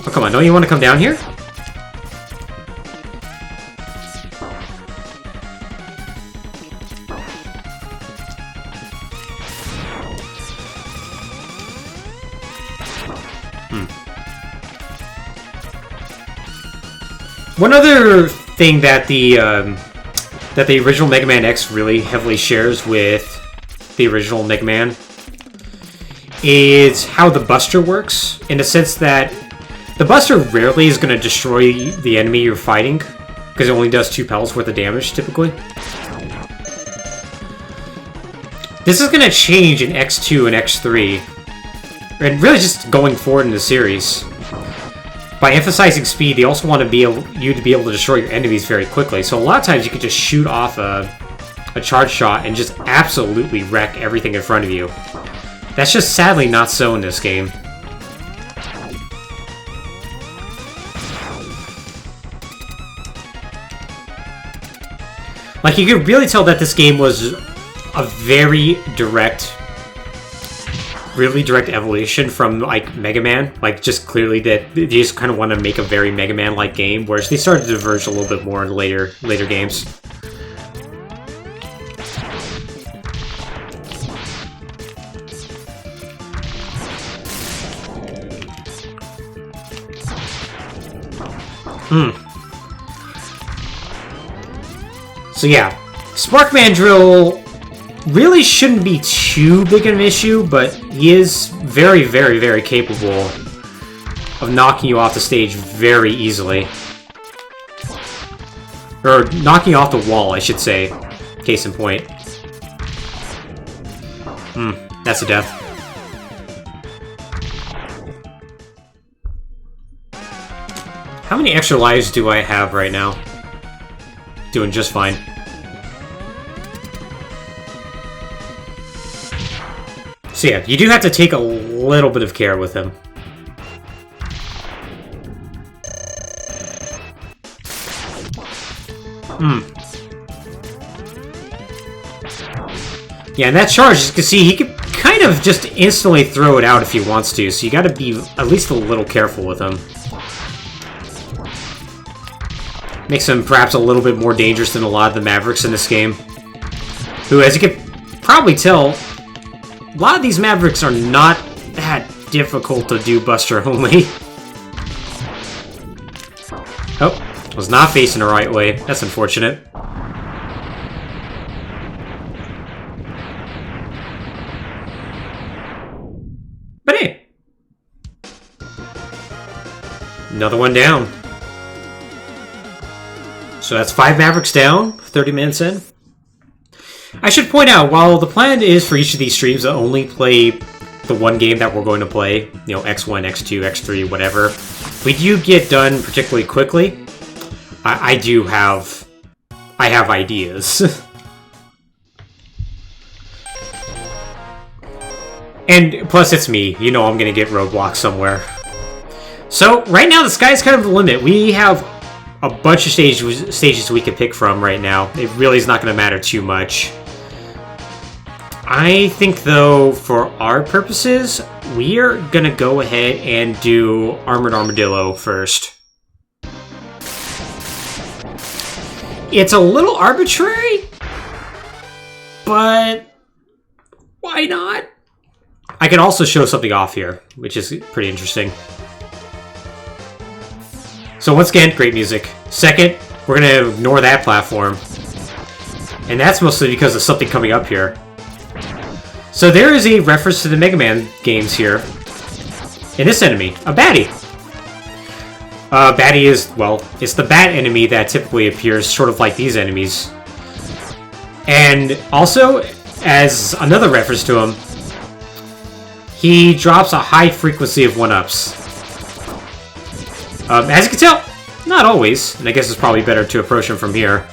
Oh, come on, don't you want to come down here? One other thing that the original Mega Man X really heavily shares with the original Mega Man is how the Buster works, in the sense that the Buster rarely is going to destroy the enemy you're fighting, because it only does 2 pellets worth of damage, typically. This is going to change in X2 and X3, and really just going forward in the series. By emphasizing speed, they also want you to be able to destroy your enemies very quickly, so a lot of times you can just shoot off a charge shot and just absolutely wreck everything in front of you. That's just sadly not so in this game. Like, you could really tell that this game was a very really direct evolution from, like, Mega Man. Like, just clearly that they just kind of want to make a very Mega Man-like game, whereas they started to diverge a little bit more in later games. So yeah, Spark Mandrill really shouldn't be too big of an issue, but he is very, very, very capable of knocking you off the stage very easily. Or knocking you off the wall, I should say. Case in point. That's a death. How many extra lives do I have right now? Doing just fine. So yeah, you do have to take a little bit of care with him. Yeah, and that charge, as you can see, he can kind of just instantly throw it out if he wants to, so you gotta be at least a little careful with him. Makes him perhaps a little bit more dangerous than a lot of the Mavericks in this game. Who, as you can probably tell, a lot of these Mavericks are not that difficult to do Buster only. Oh, was not facing the right way. That's unfortunate. But hey! Another one down. So that's 5 Mavericks down, 30 minutes in. I should point out, while the plan is for each of these streams to only play the one game that we're going to play, you know, X1, X2, X3, whatever, we do get done particularly quickly. I have ideas. And plus it's me, you know I'm gonna get roadblocks somewhere. So right now the sky's kind of the limit. We have a bunch of stages we could pick from right now. It really is not going to matter too much. I think, though, for our purposes, we are going to go ahead and do Armored Armadillo first. It's a little arbitrary, but why not? I can also show something off here, which is pretty interesting. So once again, great music. Second, we're going to ignore that platform. And that's mostly because of something coming up here. So there is a reference to the Mega Man games here. In this enemy, a baddie. Baddie is, well, it's the bat enemy that typically appears sort of like these enemies. And also, as another reference to him, he drops a high frequency of 1-ups. As you can tell, not always, and I guess it's probably better to approach him from here.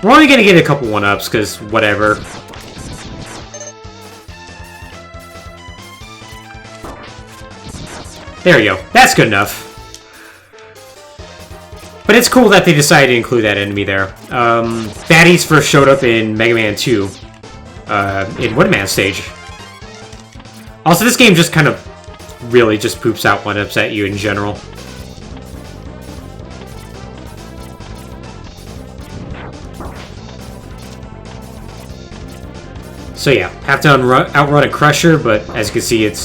We're only gonna get a couple 1-ups, because whatever. There you go. That's good enough. But it's cool that they decided to include that enemy there. Baddies first showed up in Mega Man 2. In Woodman stage. Also, this game just kind of really just poops out 1-ups at you in general. So yeah, have to outrun a Crusher, but as you can see, it's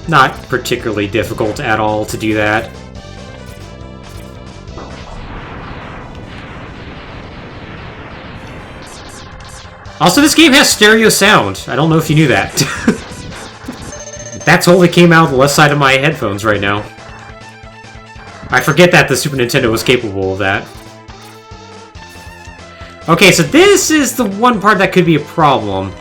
not particularly difficult at all to do that. Also, this game has stereo sound. I don't know if you knew that. That totally came out the left side of my headphones right now. I forget that the Super Nintendo was capable of that. Okay, so this is the one part that could be a problem.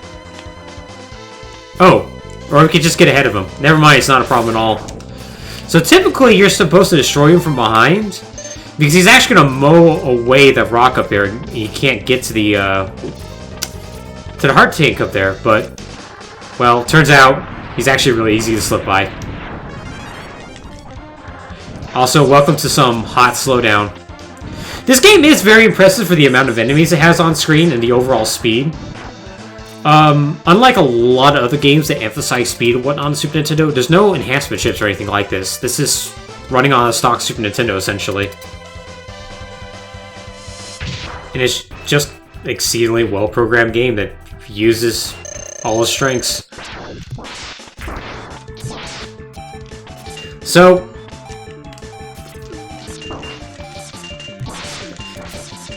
Oh, or we could just get ahead of him. Never mind, it's not a problem at all. So typically, you're supposed to destroy him from behind, because he's actually going to mow away the rock up there. He can't get to the heart tank up there, but, well, turns out he's actually really easy to slip by. Also, welcome to some hot slowdown. This game is very impressive for the amount of enemies it has on screen and the overall speed. Unlike a lot of other games that emphasize speed and whatnot on the Super Nintendo, there's no enhancement chips or anything like this. This is running on a stock Super Nintendo, essentially. And it's just an exceedingly well-programmed game that uses all his strengths. So,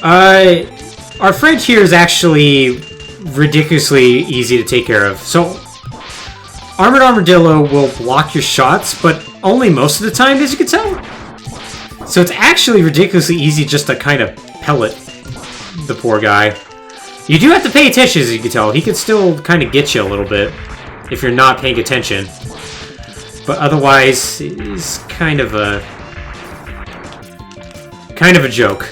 our friend here is actually ridiculously easy to take care of. So, Armored Armadillo will block your shots, but only most of the time, as you can tell. So it's actually ridiculously easy just to kind of pellet the poor guy. You do have to pay attention, as you can tell. He can still kind of get you a little bit if you're not paying attention. But otherwise, he's kind of a joke.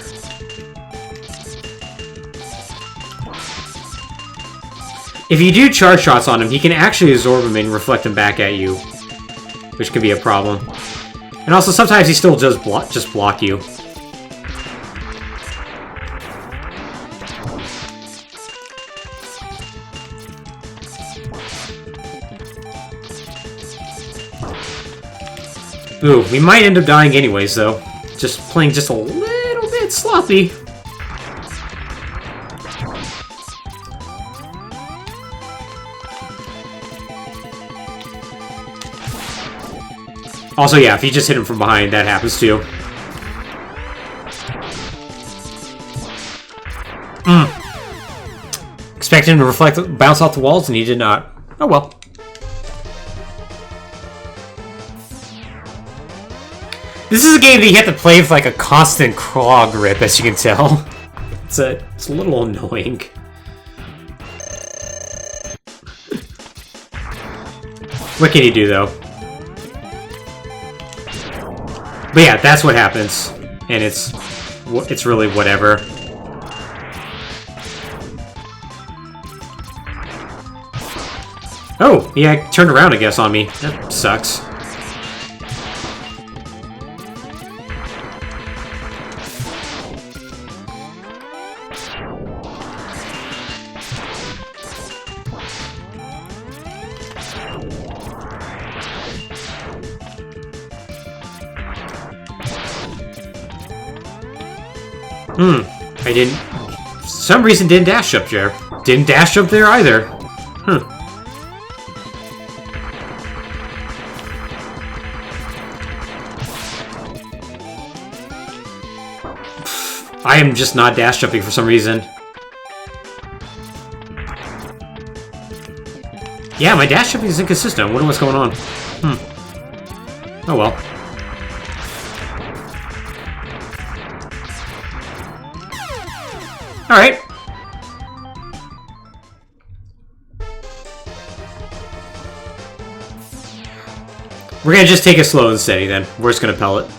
If you do charge shots on him, he can actually absorb them and reflect them back at you, which can be a problem. And also, sometimes he still does just block you. Ooh, we might end up dying anyways, though. Just playing just a little bit sloppy. Also, yeah, if you just hit him from behind, that happens too. Expected him to bounce off the walls, and he did not. Oh well. This is a game that you have to play with like a constant claw grip, as you can tell. It's a little annoying. What can you do, though? But yeah, that's what happens, and it's really whatever. Oh, yeah, turned around, I guess, on me. That sucks. I didn't... For some reason didn't dash up there. Didn't dash up there either. I am just not dash jumping for some reason. Yeah, my dash jumping is inconsistent. I wonder what's going on. Oh well. Alright. We're gonna just take it slow and steady then. We're just gonna pellet.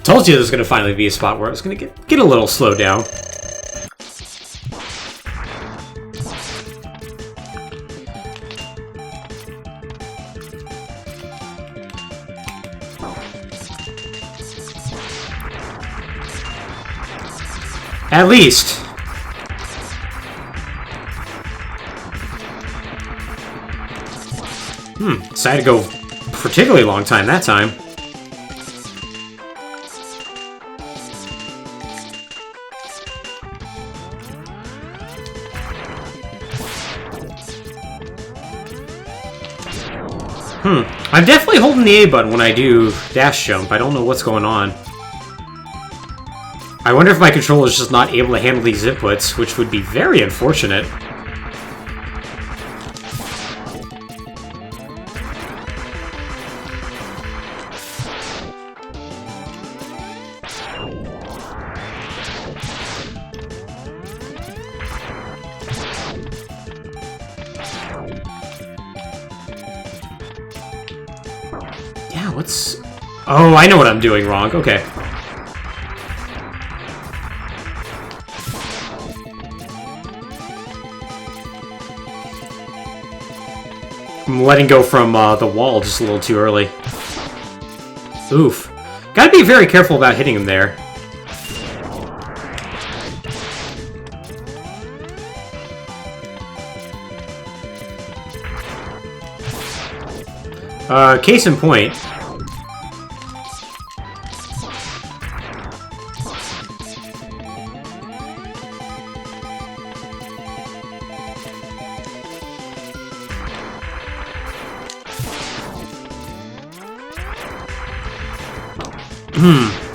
Told you there's gonna finally be a spot where I was gonna get a little slowed down. At least. Decided to go particularly long time that time. I'm definitely holding the A button when I do dash jump. I don't know what's going on. I wonder if my controller is just not able to handle these inputs, which would be very unfortunate. Yeah, what's... Oh, I know what I'm doing wrong. Okay. I'm letting go from the wall just a little too early. Oof. Gotta be very careful about hitting him there. Case in point.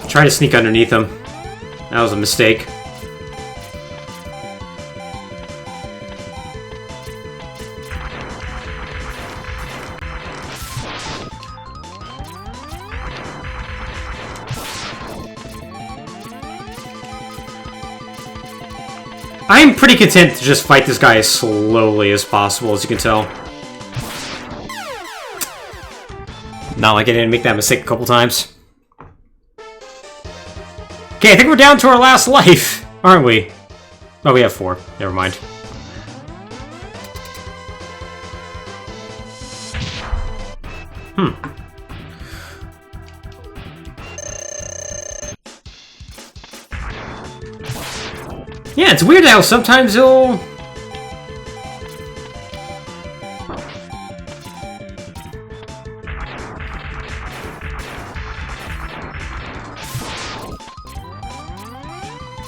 Try to sneak underneath him. That was a mistake. I'm pretty content to just fight this guy as slowly as possible, as you can tell. Not like I didn't make that mistake a couple times. Okay, I think we're down to our last life, aren't we? Oh, we have 4. Never mind. Yeah, it's weird how sometimes he'll...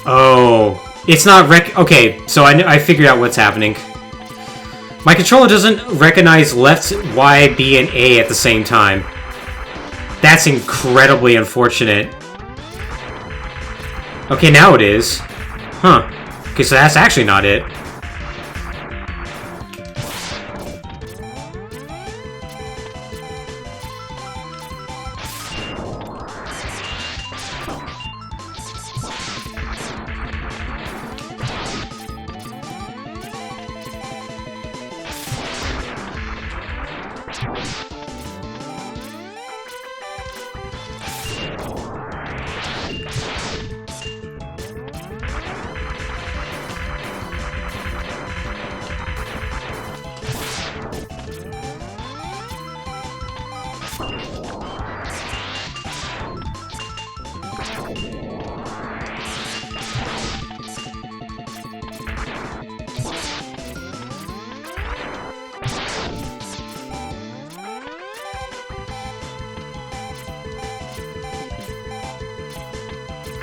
Oh, it's not okay, so I figured out what's happening. My controller doesn't recognize left, Y, B, and A at the same time. That's incredibly unfortunate. Okay, now it is. Huh. Okay, so that's actually not it.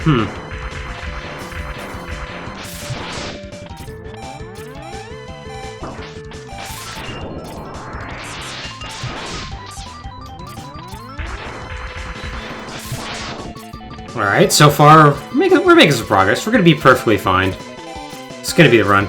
Hmm. Alright, so far, we're making some progress. We're gonna be perfectly fine. It's gonna be the run.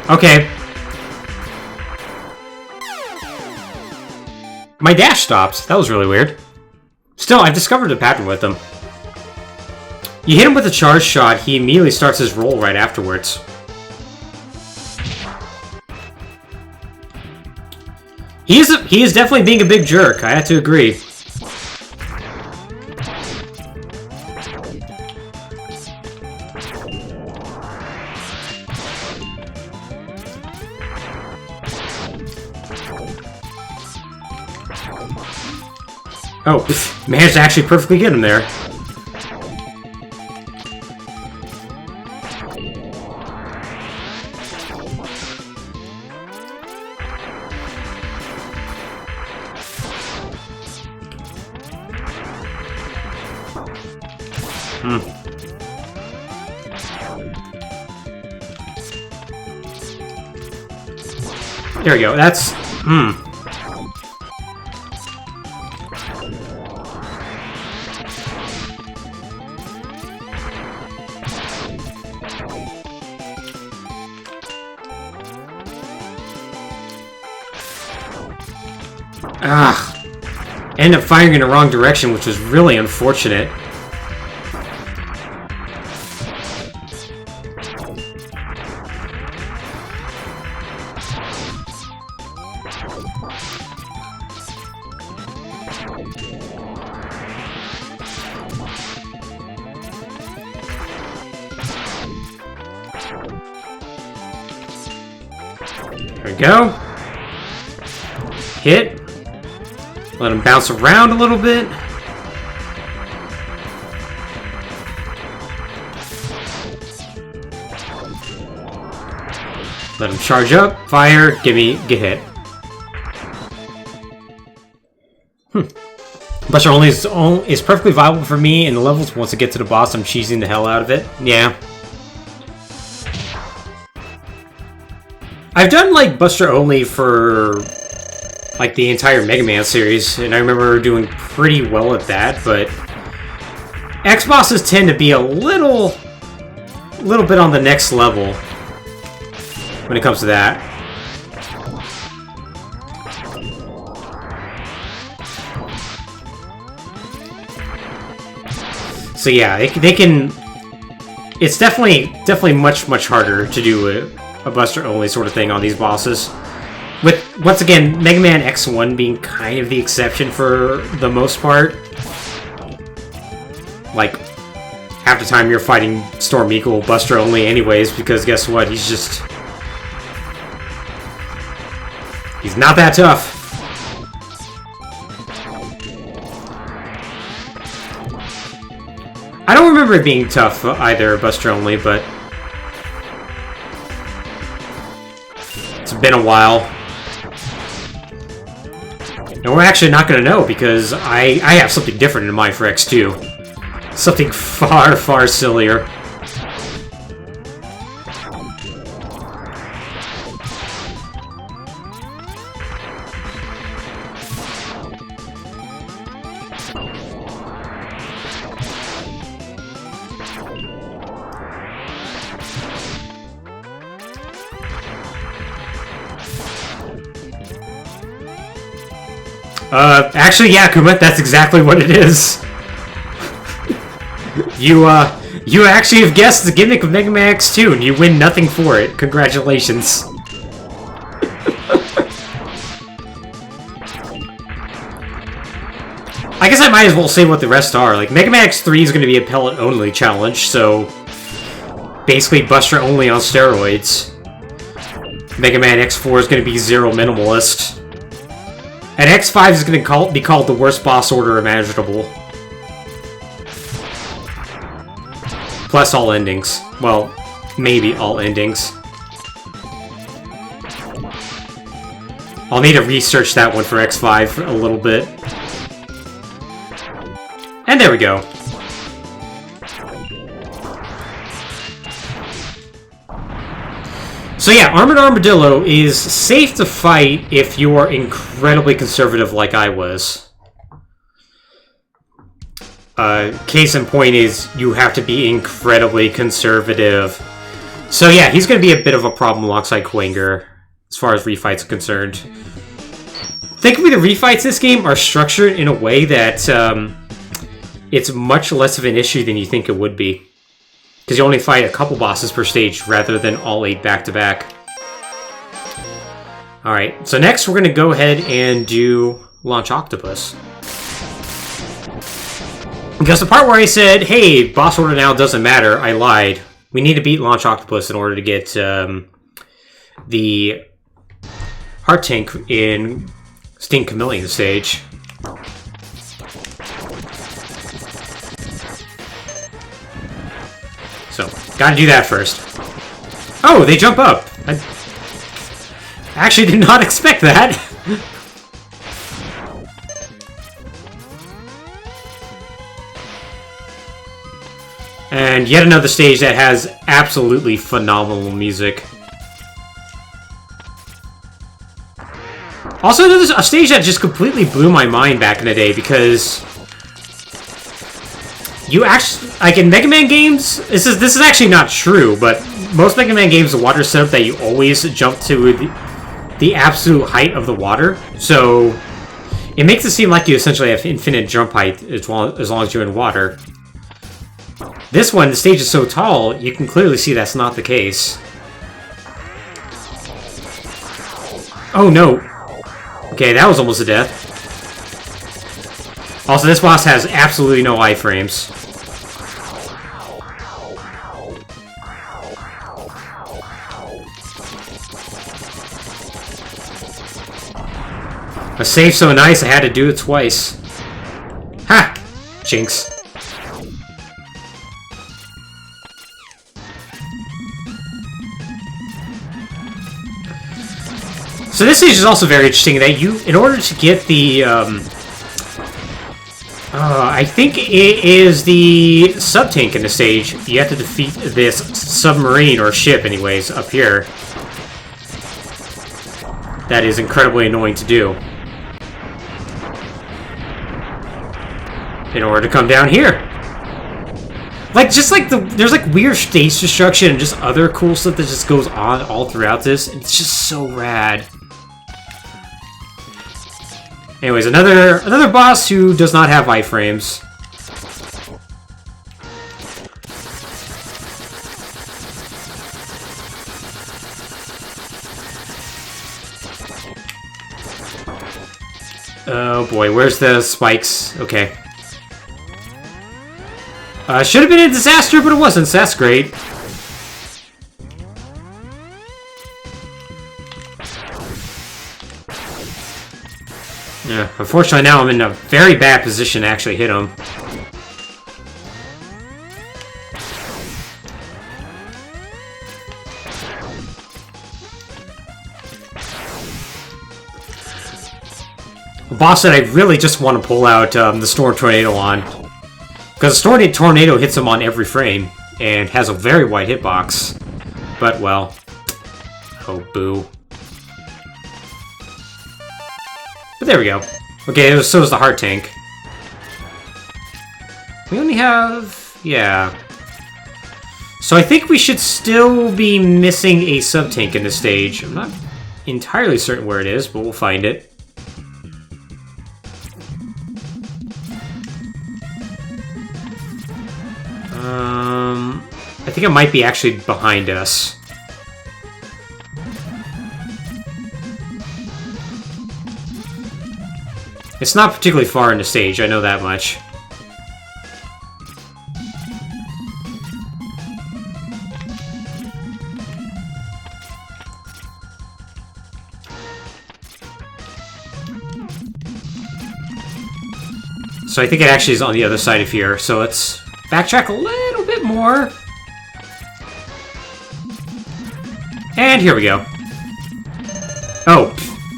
Okay. My dash stops. That was really weird. Still, I've discovered a pattern with him. You hit him with a charge shot, he immediately starts his roll right afterwards. He is definitely being a big jerk, I have to agree. Oh, managed to actually perfectly get him there. There we go, that's... Ended up firing in the wrong direction, which was really unfortunate. There we go. Hit. Let him bounce around a little bit. Let him charge up, fire, gimme, get hit. Buster only is perfectly viable for me in the levels. Once I get to the boss, I'm cheesing the hell out of it. Yeah. I've done, like, Buster only for... like the entire Mega Man series, and I remember doing pretty well at that, but X-bosses tend to be a little bit on the next level when it comes to that. So yeah, they can... It's definitely much harder to do a Buster only sort of thing on these bosses. With, once again, Mega Man X1 being kind of the exception for the most part. Like, half the time you're fighting Storm Eagle Buster only anyways, because guess what? He's just... he's not that tough. I don't remember it being tough either, Buster only, but... it's been a while. And we're actually not going to know, because I have something different in mind for X2. Something far sillier. Actually, yeah, Kuma, that's exactly what it is. You actually have guessed the gimmick of Mega Man X2, and you win nothing for it. Congratulations. I guess I might as well say what the rest are. Like, Mega Man X3 is going to be a pellet-only challenge, so... basically Buster only on steroids. Mega Man X4 is going to be Zero Minimalist. And X5 is going to be called the worst boss order imaginable. Plus all endings. Well, maybe all endings. I'll need to research that one for X5 a little bit. And there we go. So yeah, Armored Armadillo is safe to fight if you are incredibly conservative like I was. Case in point is you have to be incredibly conservative. So yeah, he's going to be a bit of a problem alongside Quanger as far as refights are concerned. Thankfully, the refights in this game are structured in a way that it's much less of an issue than you think it would be. Because you only fight a couple bosses per stage rather than all 8 back-to-back. Alright, so next we're going to go ahead and do Launch Octopus. Because the part where I said, hey, boss order now doesn't matter, I lied. We need to beat Launch Octopus in order to get the Heart Tank in Sting Chameleon stage. So, gotta do that first. Oh, they jump up! I actually did not expect that! And yet another stage that has absolutely phenomenal music. Also, there's a stage that just completely blew my mind back in the day because you actually, like in Mega Man games, this is actually not true, but most Mega Man games, the water setup that you always jump to the absolute height of the water. So it makes it seem like you essentially have infinite jump height as long as you're in water. This one, the stage is so tall, you can clearly see that's not the case. Oh no. Okay, that was almost a death. Also, this boss has absolutely no iframes. A save so nice, I had to do it twice. Ha! Jinx. So this stage is also very interesting that you, in order to get the, I think it is the sub-tank in the stage, you have to defeat this submarine, or ship anyways, up here. That is incredibly annoying to do. In order to come down here. Like, just like there's like weird stage destruction and just other cool stuff that just goes on all throughout this. It's just so rad. Anyways, another boss who does not have iframes. Oh boy, where's the spikes? Okay. Should have been a disaster, but it wasn't, so that's great. Yeah, unfortunately now I'm in a very bad position to actually hit him. A boss that I really just want to pull out the Storm Tornado on. Because the Storm Tornado hits him on every frame, and has a very wide hitbox. But, well... Oh, boo. But there we go. Okay, so is the Heart Tank. We only have... yeah. So I think we should still be missing a sub-tank in this stage. I'm not entirely certain where it is, but we'll find it. I think it might be actually behind us. It's not particularly far in the stage, I know that much. So I think it actually is on the other side of here, so let's backtrack a little bit more. And here we go. Oh,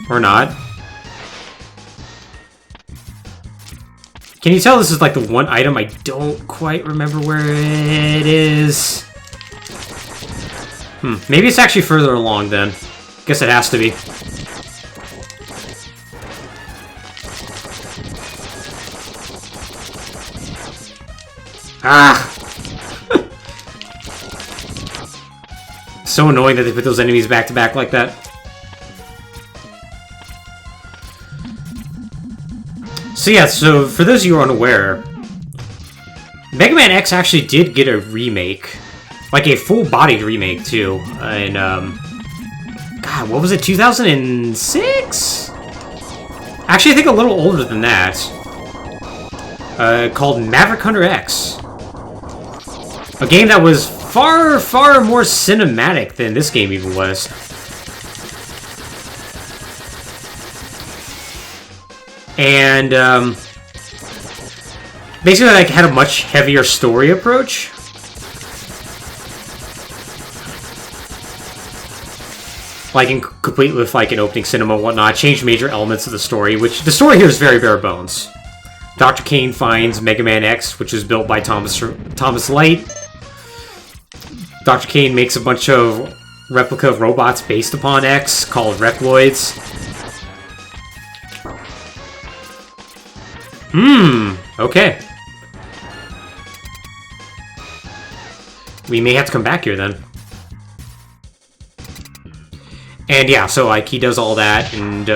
or not. Can you tell this is like the one item I don't quite remember where it is? Maybe it's actually further along then. Guess it has to be. Ah! So annoying that they put those enemies back to back like that. So yeah, so for those of you who are unaware, Mega Man X actually did get a remake. Like a full-bodied remake, too. And, God, what was it, 2006? Actually, I think a little older than that. Called Maverick Hunter X. A game that was far, far more cinematic than this game even was. And, basically, like, had a much heavier story approach. Like, complete with, like, an opening cinema and whatnot. Changed major elements of the story, which... The story here is very bare bones. Dr. Kane finds Mega Man X, which was built by Thomas Light. Dr. Kane makes a bunch of replica robots based upon X, called Reploids. Okay. We may have to come back here, then. And yeah, so like he does all that, and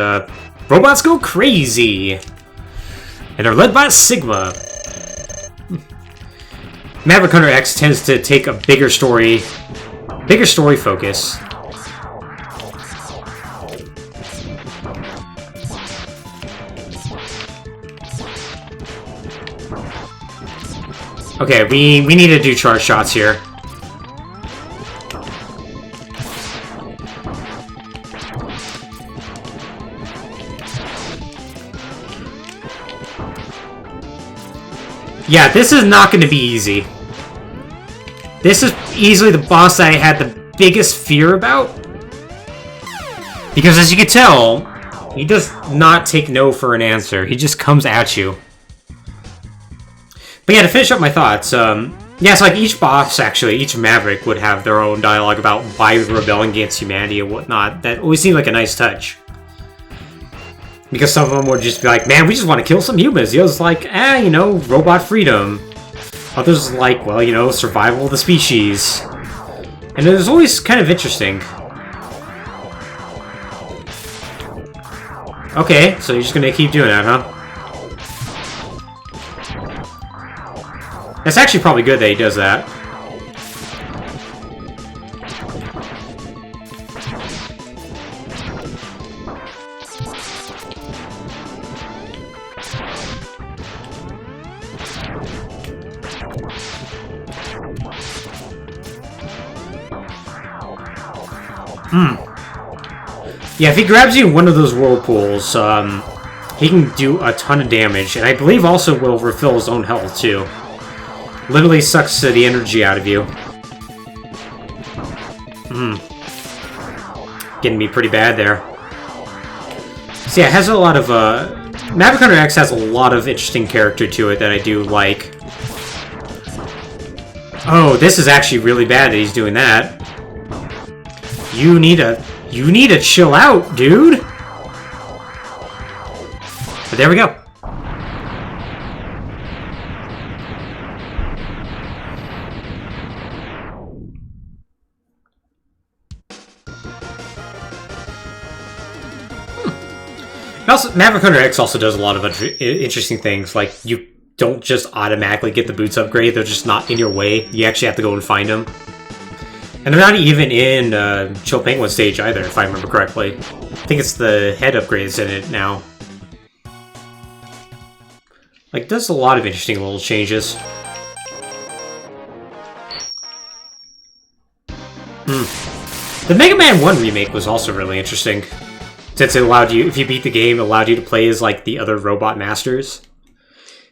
robots go crazy, and they're led by Sigma. Maverick Hunter X tends to take a bigger story focus. Okay, we need to do charge shots here. Yeah, this is not going to be easy. This is easily the boss that I had the biggest fear about. Because as you can tell, he does not take no for an answer. He just comes at you. But yeah, to finish up my thoughts, yeah, so like each boss, actually, each Maverick would have their own dialogue about why we're rebelling against humanity and whatnot. That always seemed like a nice touch. Because some of them would just be like, man, we just want to kill some humans. The others like, you know, robot freedom. Others like, well, you know, survival of the species. And it was always kind of interesting. Okay, so you're just gonna keep doing that, huh? That's actually probably good that he does that. Yeah, if he grabs you in one of those whirlpools, he can do a ton of damage, and I believe also will refill his own health, too. Literally sucks the energy out of you. Getting me pretty bad there. So yeah, it has a lot of, Maverick Hunter X has a lot of interesting character to it that I do like. Oh, this is actually really bad that he's doing that. You need to chill out, dude! But there we go. Also, Maverick Hunter X also does a lot of interesting things, like you don't just automatically get the boots upgrade, they're just not in your way. You actually have to go and find them. And they're not even in Chill Penguin stage either, if I remember correctly. I think it's the head upgrades in it now. Like, does a lot of interesting little changes. The Mega Man 1 remake was also really interesting. Since it allowed you, if you beat the game, it allowed you to play as, like, the other robot masters.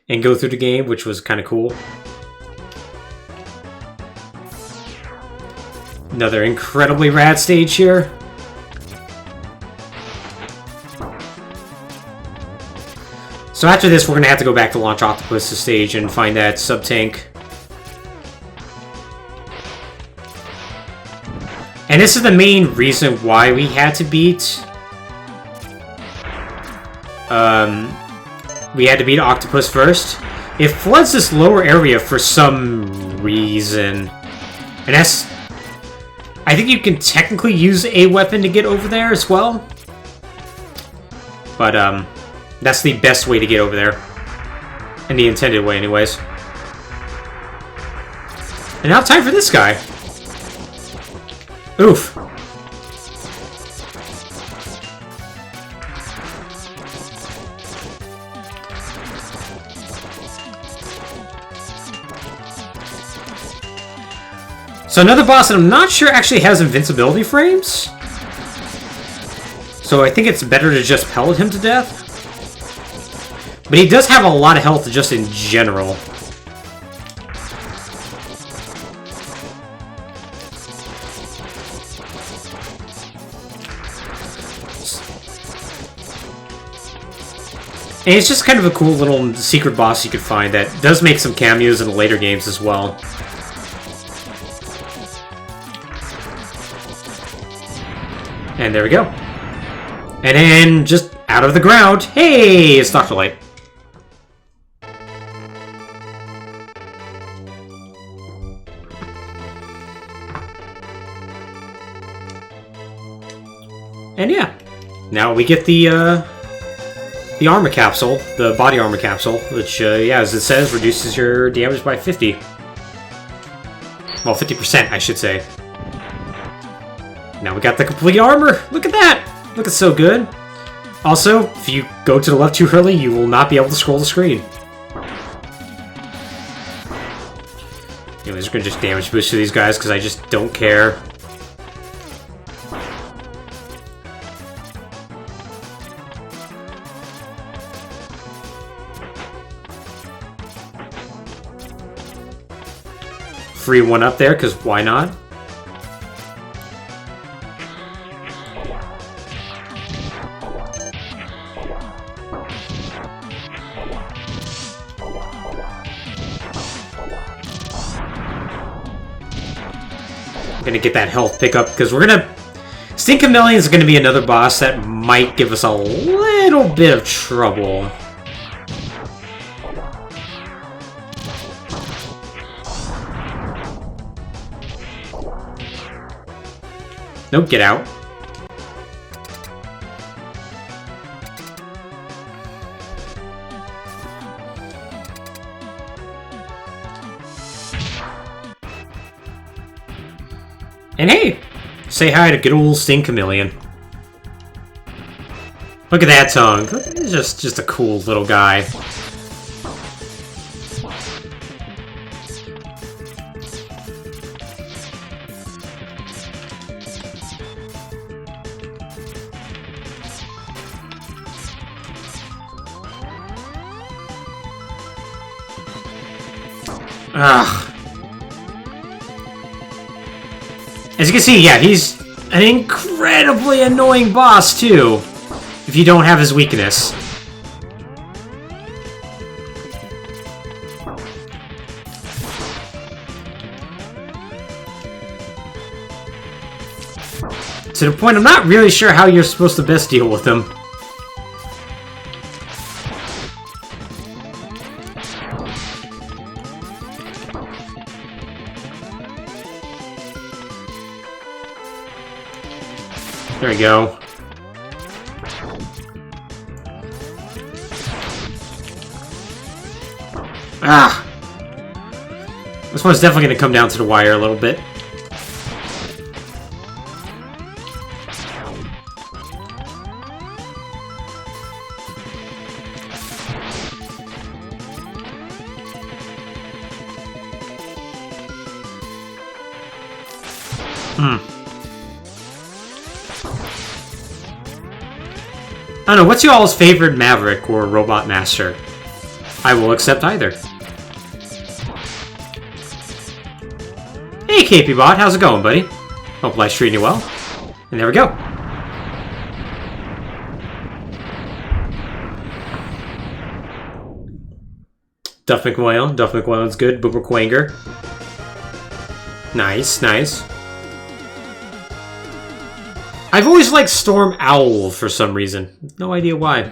And go through the game, which was kind of cool. Another incredibly rad stage here. So after this, we're going to have to go back to Launch Octopus' stage and find that sub-tank. And this is the main reason why we had to beat... we had to beat Octopus first. It floods this lower area for some reason. And that's... I think you can technically use a weapon to get over there as well. But, that's the best way to get over there. In the intended way, anyways. And now time for this guy. Oof. So another boss that I'm not sure actually has invincibility frames. So I think it's better to just pellet him to death. But he does have a lot of health just in general. And it's just kind of a cool little secret boss you could find that does make some cameos in the later games as well. And there we go. And then, just out of the ground, hey, it's Dr. Light. And yeah, now we get the armor capsule, the body armor capsule, which, yeah, as it says, reduces your damage by 50. Well, 50%, I should say. Now we got the complete armor! Look at that! Looking so good. Also, if you go to the left too early, you will not be able to scroll the screen. Anyways, we're gonna just damage boost to these guys, because I just don't care. Free one up there, because why not? Gonna get that health pickup, because we're gonna... Stink Chameleon is gonna be another boss that might give us a little bit of trouble. Nope, get out. And hey, say hi to good old Stink Chameleon. Look at that tongue. He's just a cool little guy. Ugh. As you can see, yeah, he's an incredibly annoying boss, too, if you don't have his weakness. To the point, I'm not really sure how you're supposed to best deal with him. There we go. Ah! This one's definitely going to come down to the wire a little bit. I don't know, what's y'all's favorite Maverick or Robot Master? I will accept either. Hey KP Bot, how's it going, buddy? Hope life's treating you well. And there we go. Duff McWhale. Duff McWhale's good. Boober Quanger. Nice, nice. I've always liked Storm Owl for some reason. No idea why.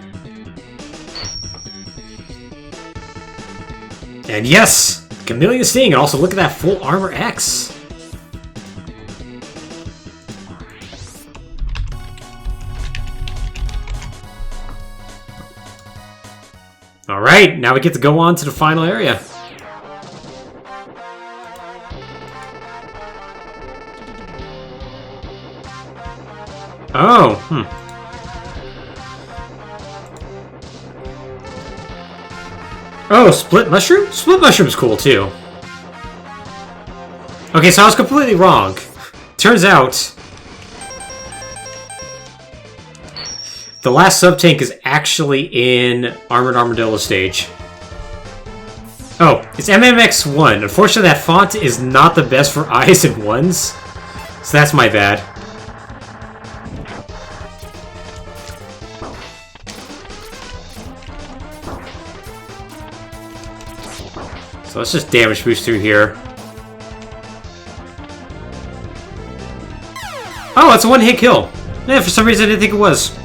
And yes! Chameleon Sting, and also look at that full armor X. Alright, now we get to go on to the final area. Oh, Oh, Split Mushroom? Split Mushroom's cool, too. Okay, so I was completely wrong. Turns out... the last sub-tank is actually in Armored Armadillo stage. Oh, it's MMX 1. Unfortunately, that font is not the best for eyes and ones. So that's my bad. So let's just damage boost through here. Oh, it's a one-hit kill. Yeah, for some reason I didn't think it was.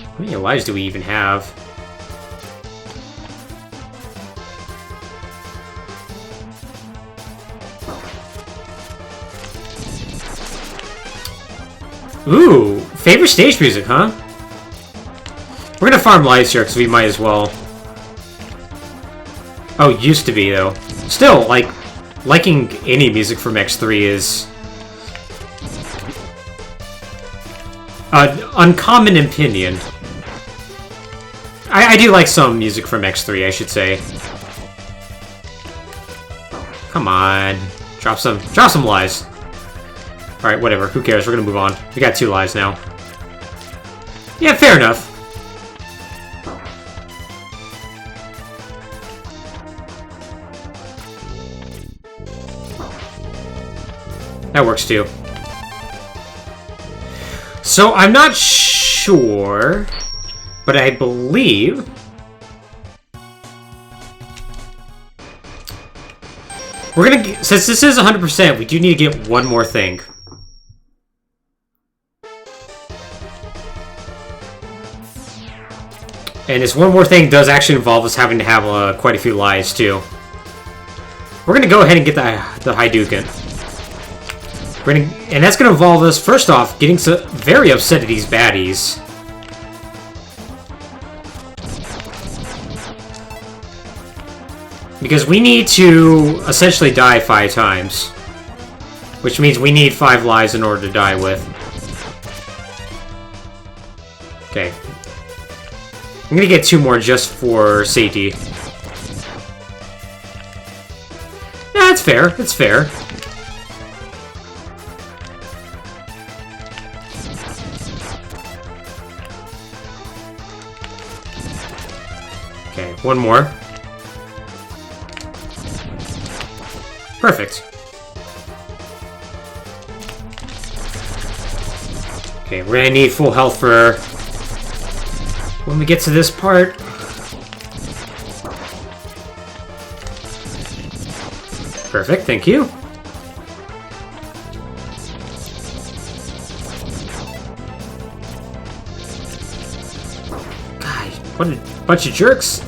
How many lives do we even have? Ooh, favorite stage music, huh? We're gonna farm lives here because we might as well. Oh, used to be though. Still, like, liking any music from X3 is an uncommon opinion. I do like some music from X3, I should say. Come on, drop some lives. All right, whatever. Who cares? We're gonna move on. We got 2 lives now. Yeah, fair enough. That works too. So I'm not sure, but I believe we're gonna get, since this is 100%, we do need to get one more thing. And this one more thing does actually involve us having to have quite a few lives too. We're gonna go ahead and get the Hadouken. And that's going to involve us, first off, getting very upset at these baddies. Because we need to essentially die 5 times. Which means we need 5 lives in order to die with. Okay. I'm going to get 2 more just for safety. Yeah, that's fair. That's fair. Okay, 1 more. Perfect. Okay, we're gonna need full health for when we get to this part. Perfect, thank you. God, what a bunch of jerks.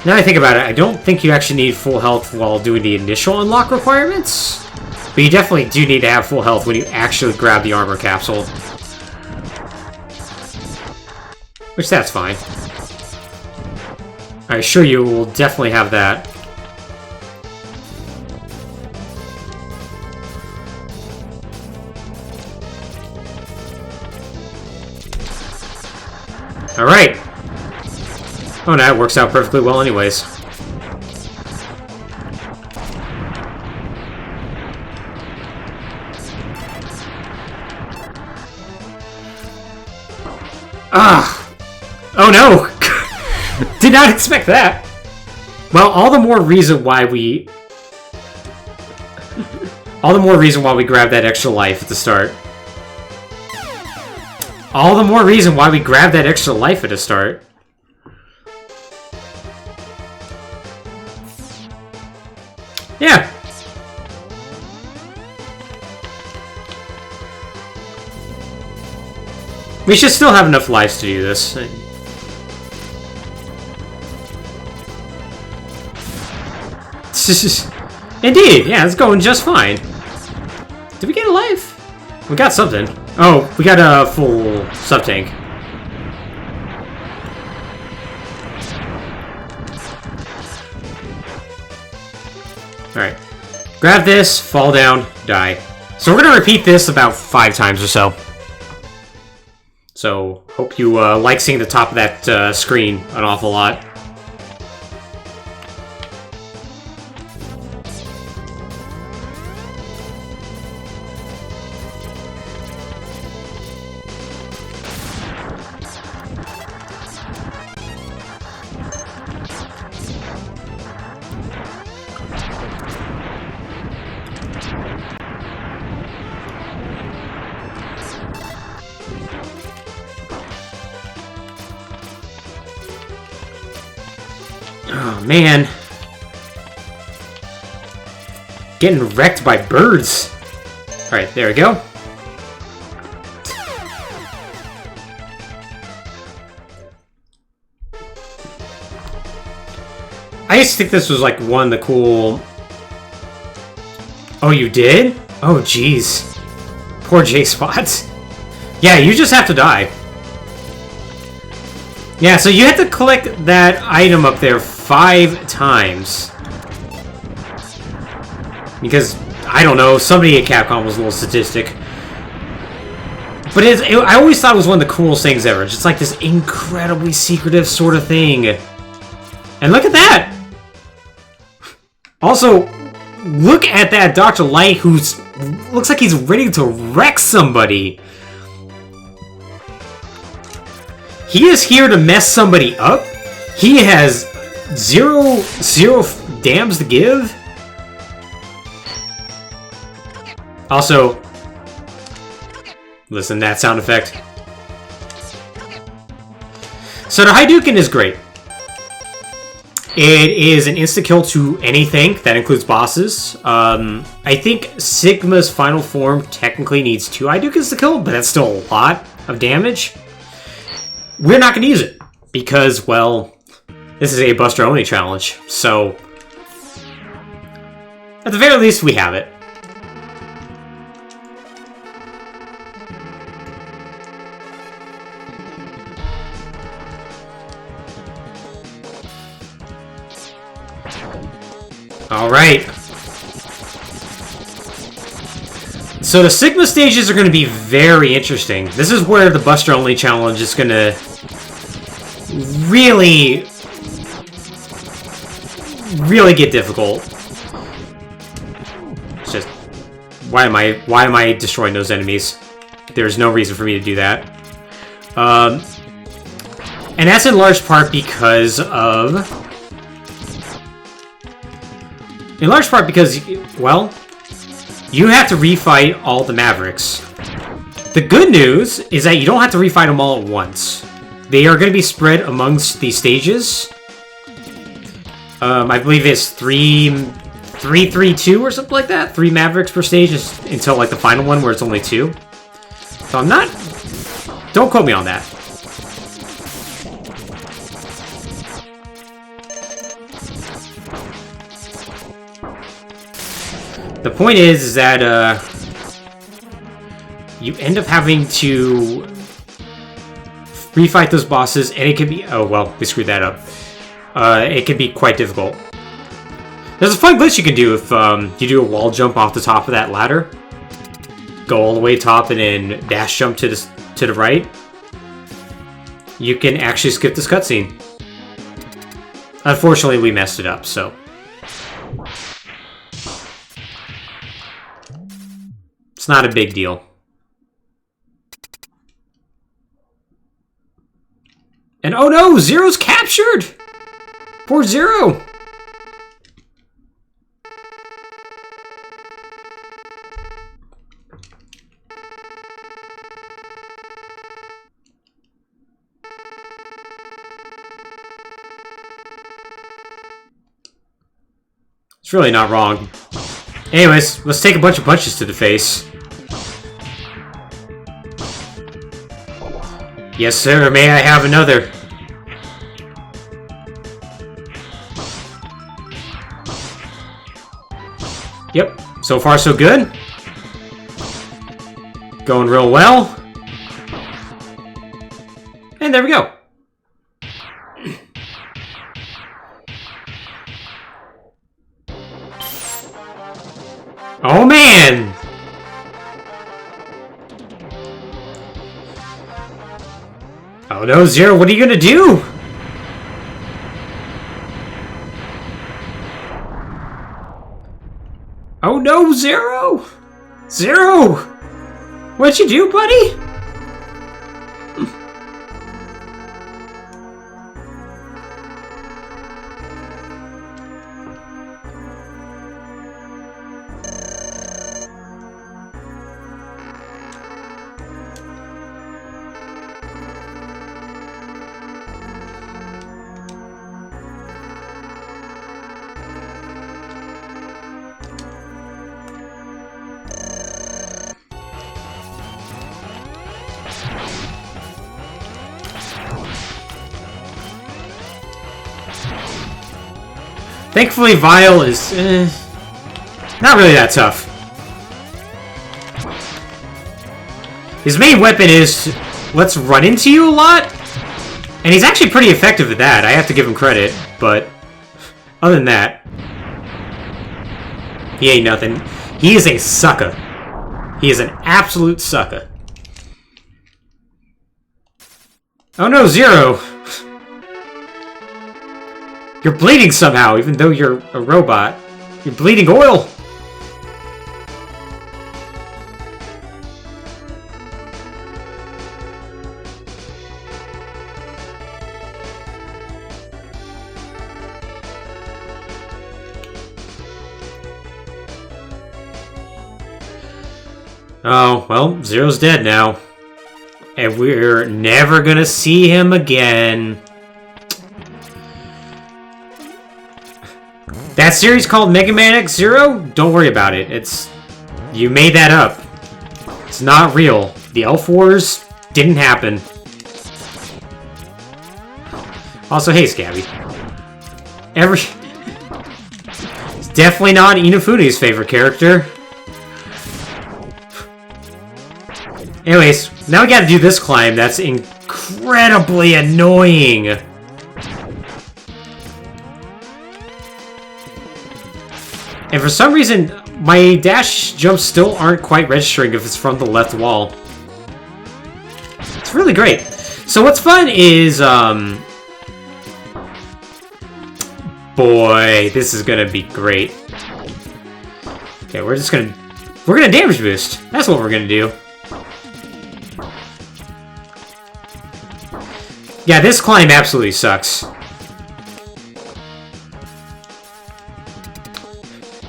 Now I think about it, I don't think you actually need full health while doing the initial unlock requirements. But you definitely do need to have full health when you actually grab the armor capsule. Which, that's fine. I assure you we'll definitely have that. Alright. Oh no, it works out perfectly well anyways. Ah! Oh no! Did not expect that! Well, all the more reason why we grabbed that extra life at the start. All the more reason why we grabbed that extra life at the start. Yeah. We should still have enough lives to do this. Indeed, yeah, it's going just fine. Did we get a life? We got something. Oh, we got a full sub-tank. Alright. Grab this, fall down, die. So we're gonna repeat this about 5 times or so. So, hope you like seeing the top of that screen an awful lot. Oh, man. Getting wrecked by birds. Alright, there we go. I used to think this was like one of the cool... Oh, you did? Oh, jeez. Poor J-Spot. Yeah, you just have to die. Yeah, so you have to collect that item up there 5 times. Because, I don't know, somebody at Capcom was a little sadistic. But I always thought it was one of the coolest things ever. Just like this incredibly secretive sort of thing. And look at that! Also, look at that Dr. Light who's... looks like he's ready to wreck somebody. He is here to mess somebody up. He has zero damns to give. Also, listen to that sound effect. So the Hadouken is great. It is an insta-kill to anything. That includes bosses. I think Sigma's final form technically needs 2 Hadoukens to kill, but that's still a lot of damage. We're not going to use it, because, well, this is a Buster-only challenge, so... at the very least, we have it. Alright. So the Sigma stages are going to be very interesting. This is where the Buster-only challenge is going to really get difficult. It's just, why am I destroying those enemies? There's no reason for me to do that. And that's in large part because of... in large part because, well, you have to refight all the Mavericks. The good news is that you don't have to refight them all at once. They are going to be spread amongst the stages. I believe it's 3-3-2 or something like that. 3 Mavericks per stage until like the final one where it's only 2. So I'm not... don't quote me on that. The point is that you end up having to refight those bosses, and it can be... oh, well, we screwed that up. It can be quite difficult. There's a fun glitch you can do if you do a wall jump off the top of that ladder. Go all the way top and then dash jump to the right. You can actually skip this cutscene. Unfortunately, we messed it up, so... It's not a big deal. And oh no! Zero's captured! Poor Zero! It's really not wrong. Anyways, let's take a bunch of punches to the face. Yes, sir. May I have another? Yep. So far, so good. Going real well. And there we go. Oh, man! Oh no, Zero, what are you gonna do? Oh no, Zero! Zero! What'd you do, buddy? Thankfully, Vile is not really that tough. His main weapon is let's run into you a lot, and he's actually pretty effective at that. I have to give him credit, but other than that, he ain't nothing. He is a sucker. He is an absolute sucker. Oh no, Zero! You're bleeding somehow, even though you're a robot. You're bleeding oil! Oh, well, Zero's dead now. And we're never gonna see him again. That series called Mega Man X-Zero? Don't worry about it. You made that up. It's not real. The Elf Wars didn't happen. Also, hey, Scabby. It's definitely not Inafune's favorite character. Anyways, now we gotta do this climb that's incredibly annoying. And for some reason, my dash jumps still aren't quite registering if it's from the left wall. It's really great. So what's fun is, boy, this is gonna be great. Okay, we're gonna damage boost. That's what we're gonna do. Yeah, this climb absolutely sucks.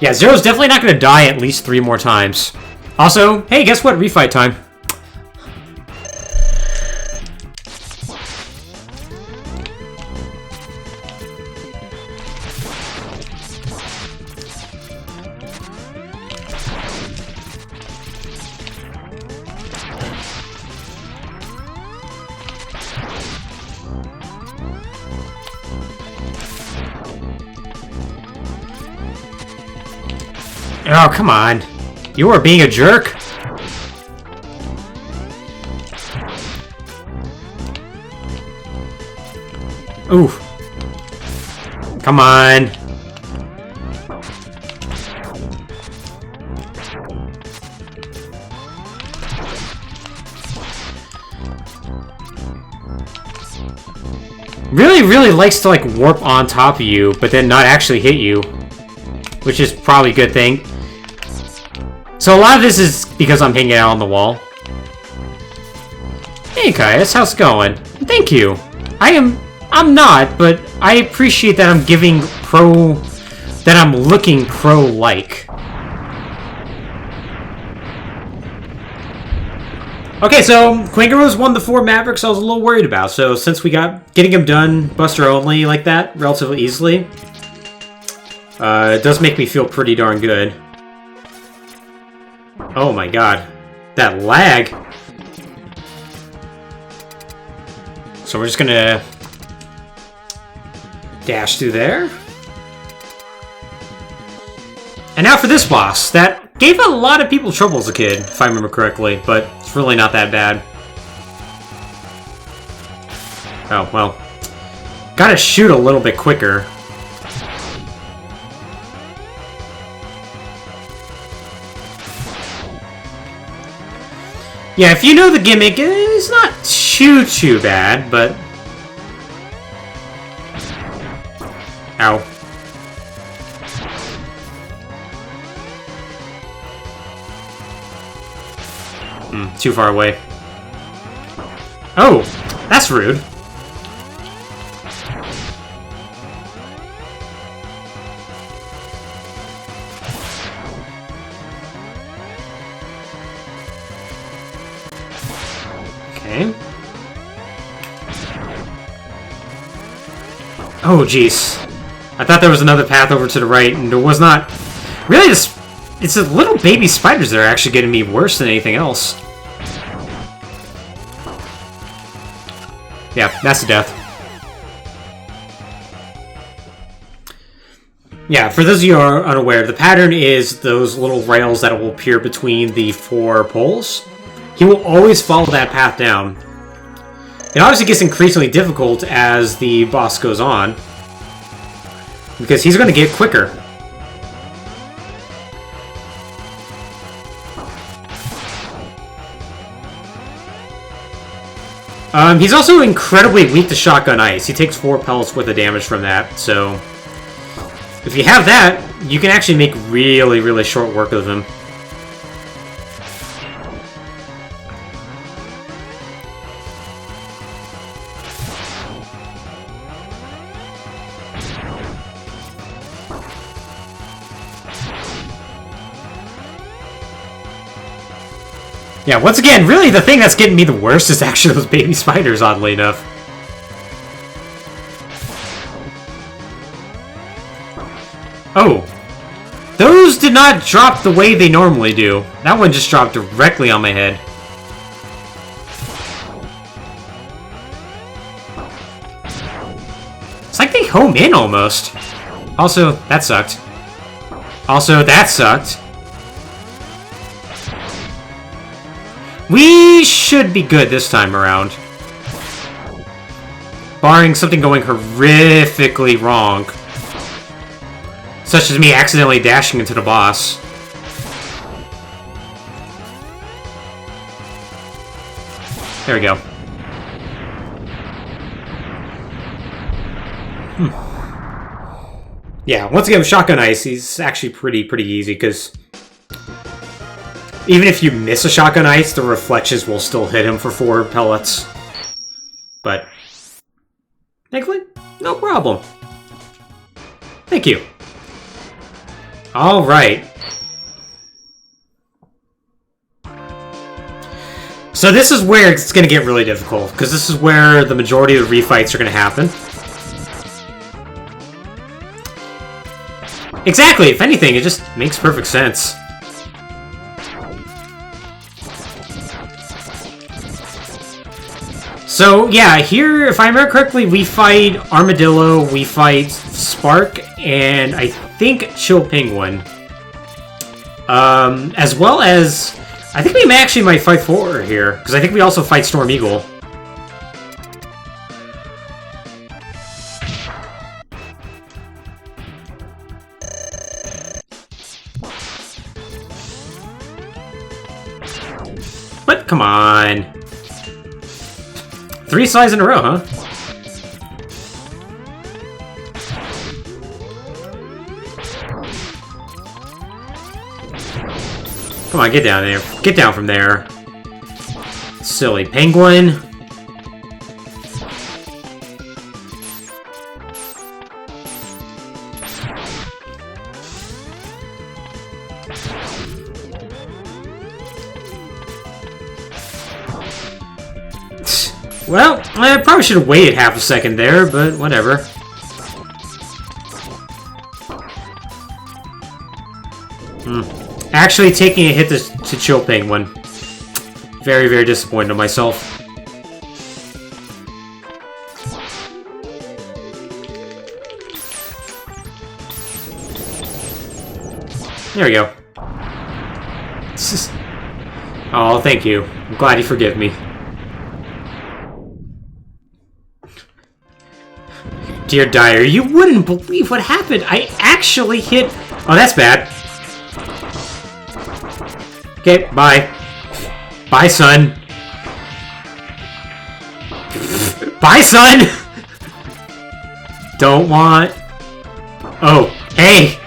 Yeah, Zero's definitely not going to die at least 3 more times. Also, hey, guess what? Refight time. Oh, come on. You are being a jerk. Ooh. Come on. really likes to like warp on top of you, but then not actually hit you, which is probably a good thing. So a lot of this is because I'm hanging out on the wall. Hey Caius, how's it going? Thank you. I'm not, but I appreciate that I'm looking pro-like. Okay, so Quangaro's won the 4 Mavericks I was a little worried about. So since we got getting him done Buster only like that relatively easily, it does make me feel pretty darn good. Oh my god, that lag. So we're just gonna dash through there. And now for this boss that gave a lot of people trouble as a kid, if I remember correctly, but it's really not that bad. Oh, well. Gotta shoot a little bit quicker. Yeah, if you know the gimmick, it's not too bad, but... Ow. Too far away. Oh, that's rude. Okay. Oh, jeez. I thought there was another path over to the right, and there was not. Really, it's the little baby spiders that are actually getting me worse than anything else. Yeah, that's a death. Yeah, for those of you who are unaware, the pattern is those little rails that will appear between the 4 poles. He will always follow that path down. It obviously gets increasingly difficult as the boss goes on, because he's going to get quicker. He's also incredibly weak to shotgun ice. He takes 4 pellets worth of damage from that, so... If you have that, you can actually make really short work of him. Yeah, once again, really the thing that's getting me the worst is actually those baby spiders, oddly enough. Oh. Those did not drop the way they normally do. That one just dropped directly on my head. It's like they home in, almost. Also, that sucked. Also, that sucked. We should be good this time around. Barring something going horrifically wrong. Such as me accidentally dashing into the boss. There we go. Yeah, once again with Shotgun Ice, he's actually pretty easy, because even if you miss a Shotgun Ice, the reflections will still hit him for 4 pellets. But thankfully, no problem. Thank you. Alright. So this is where it's going to get really difficult, because this is where the majority of the refights are going to happen. Exactly, if anything, it just makes perfect sense. So, yeah, here, if I remember correctly, we fight Armadillo, we fight Spark, and I think Chill Penguin. As well as... I think we actually might fight Thor here, because I think we also fight Storm Eagle. But, come on. 3 slides in a row, huh? Come on, get down there. Get down from there. Silly penguin. Well, I probably should have waited half a second there, but whatever. Actually taking a hit to Chill Penguin. Very, very disappointed in myself. There we go. Oh, thank you. I'm glad you forgive me. Dear Dyer, you wouldn't believe what happened. I actually hit... Oh, that's bad. Okay, bye. Bye, son. Bye, son! Don't want... Oh, hey!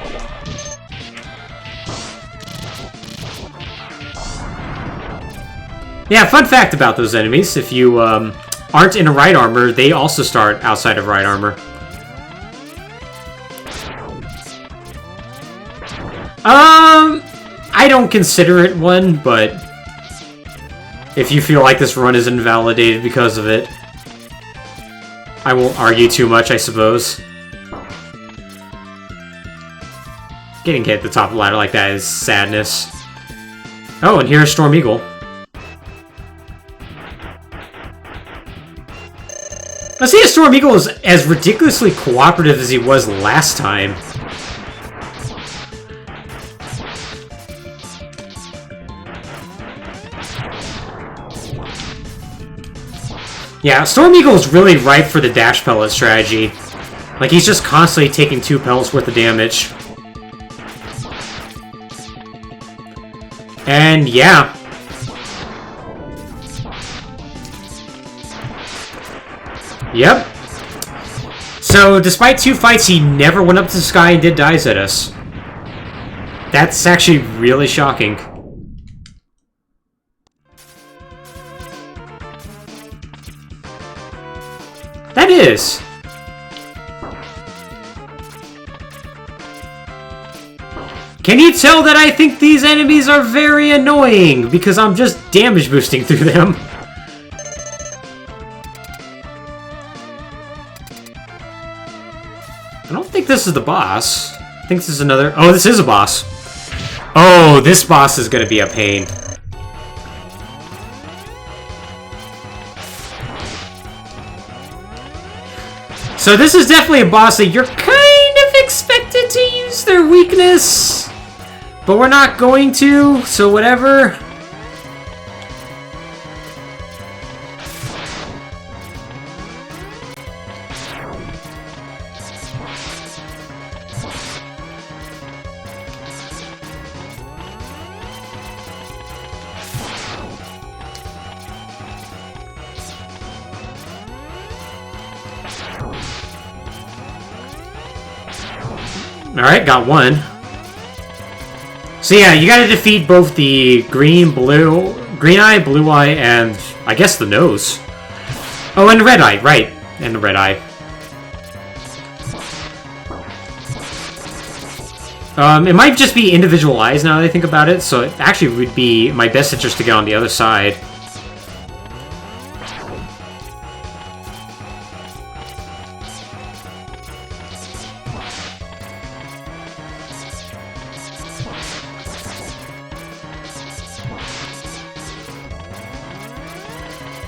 Yeah, fun fact about those enemies. If you aren't in a right armor, they also start outside of right armor. I don't consider it one, but if you feel like this run is invalidated because of it, I won't argue too much, I suppose. Getting hit at the top of the ladder like that is sadness. Oh, and here's Storm Eagle. I see Storm Eagle is as ridiculously cooperative as he was last time. Yeah, Storm Eagle is really ripe for the dash pellet strategy. Like, he's just constantly taking 2 pellets worth of damage. And, yeah. Yep. So, despite 2 fights, he never went up to the sky and did dives at us. That's actually really shocking. That is. Can you tell that I think these enemies are very annoying? Because I'm just damage boosting through them. I don't think this is the boss. I think this is another... Oh, this is a boss. Oh, this boss is gonna be a pain. So this is definitely a boss that you're kind of expected to use their weakness. But we're not going to, so whatever. Alright, got one. So yeah, you gotta defeat both the green eye, blue eye, and I guess the nose. Oh, and the red eye, right. And the red eye. It might just be individual eyes now that I think about it, so it actually would be my best interest to get on the other side.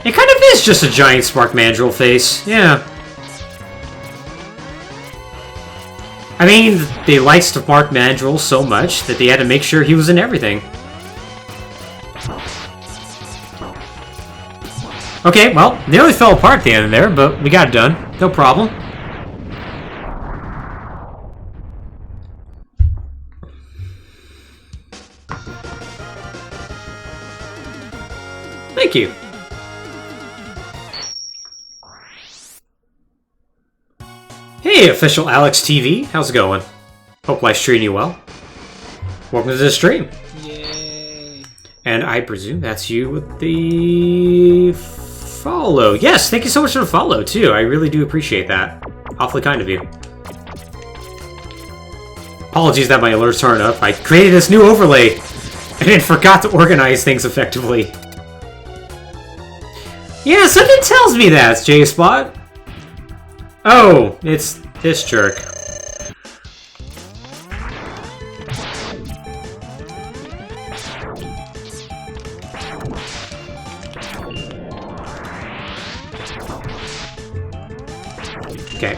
It kind of is just a giant Spark Mandrill face, yeah. I mean, they liked Spark Mandrill so much that they had to make sure he was in everything. Okay, well, nearly fell apart at the end of there, but we got it done. No problem. Thank you. Hey, official Alex TV, how's it going? Hope life's treating you well. Welcome to the stream. Yay! And I presume that's you with the follow. Yes, thank you so much for the follow, too. I really do appreciate that. Awfully kind of you. Apologies that my alerts aren't up. I created this new overlay and then forgot to organize things effectively. Yeah, something tells me that, J-Spot. Oh, it's this jerk. Okay.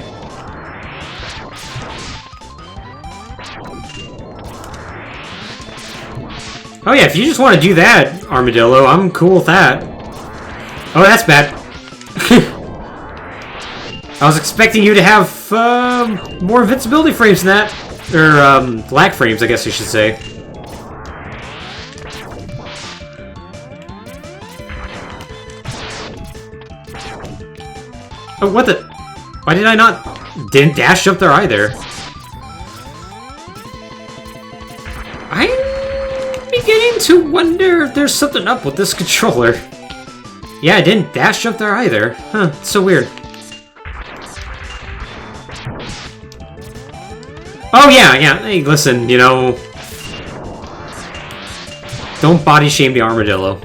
Oh yeah, if you just want to do that, Armadillo, I'm cool with that. Oh, that's bad. I was expecting you to have more invincibility frames than that. Or, lag frames, I guess you should say. Oh, what the... Why did I not... Didn't dash jump there either. I'm beginning to wonder if there's something up with this controller. Yeah, I didn't dash jump there either. Huh, it's so weird. Oh yeah, yeah, hey, listen, you know... Don't body shame the Armadillo.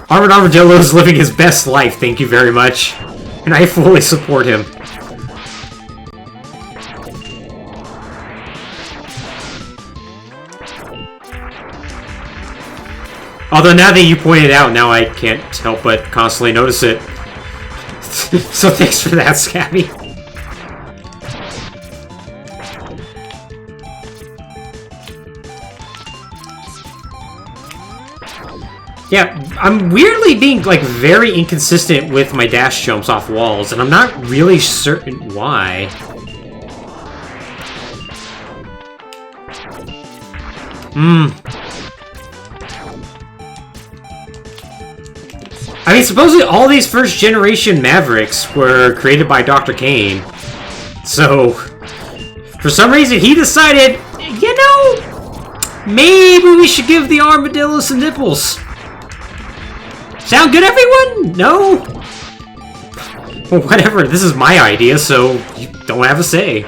Armadillo is living his best life, thank you very much. And I fully support him. Although now that you point it out, now I can't help but constantly notice it. So thanks for that, Scabby. Yeah, I'm weirdly being, like, very inconsistent with my dash jumps off walls, and I'm not really certain why. I mean, supposedly all these first-generation Mavericks were created by Dr. Kane. So, for some reason, he decided, you know, maybe we should give the Armadillo some nipples. Sound good, everyone? No? Well, whatever, this is my idea, so you don't have a say.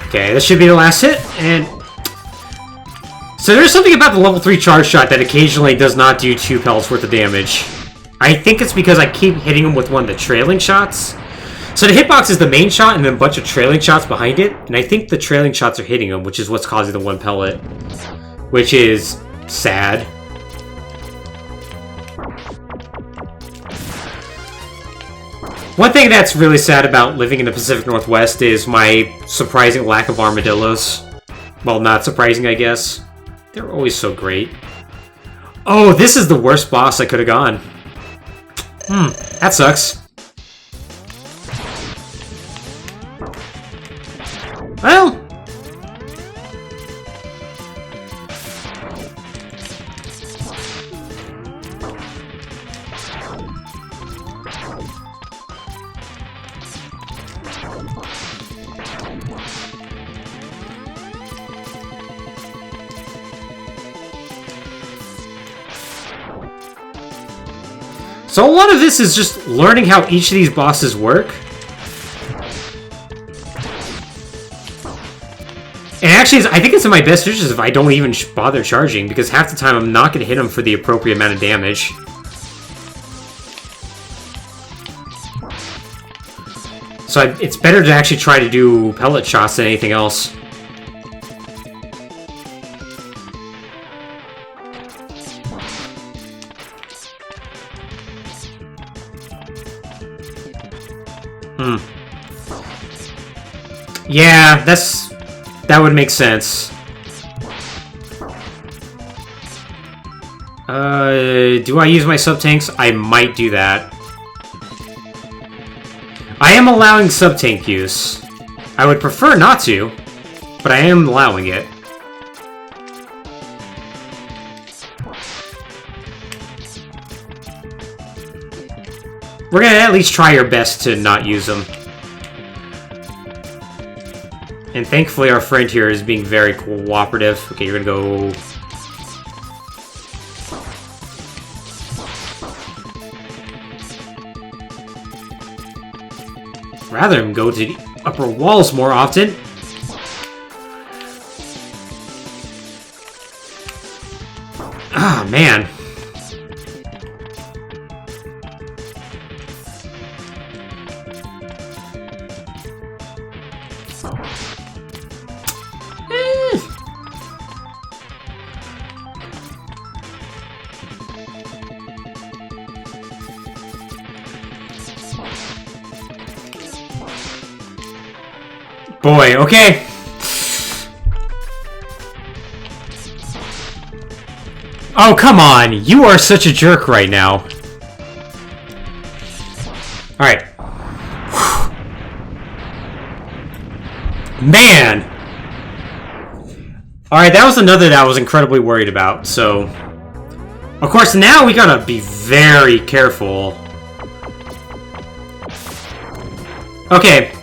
Okay, this should be the last hit, and... So there's something about the level 3 charge shot that occasionally does not do 2 pellets worth of damage. I think it's because I keep hitting him with one of the trailing shots. So the hitbox is the main shot and then a bunch of trailing shots behind it, and I think the trailing shots are hitting him, which is what's causing the 1 pellet. Which is... sad. One thing that's really sad about living in the Pacific Northwest is my surprising lack of armadillos. Well, not surprising, I guess. They're always so great. Oh, this is the worst boss I could have gone. That sucks. Well... So a lot of this is just learning how each of these bosses work. And actually, I think it's in my best interest if I don't even bother charging, because half the time I'm not going to hit them for the appropriate amount of damage. So it's better to actually try to do pellet shots than anything else. Yeah, that would make sense. Do I use my sub-tanks? I might do that. I am allowing sub-tank use. I would prefer not to. but I am allowing it. We're gonna at least try our best to not use them. And thankfully our friend here is being very cooperative. Okay, you're gonna go... Rather than go to the upper walls more often. Ah, man. Boy, okay. Oh, come on. You are such a jerk right now. Alright. Man! Alright, that was another that I was incredibly worried about, so... Of course, now we gotta be very careful. Okay.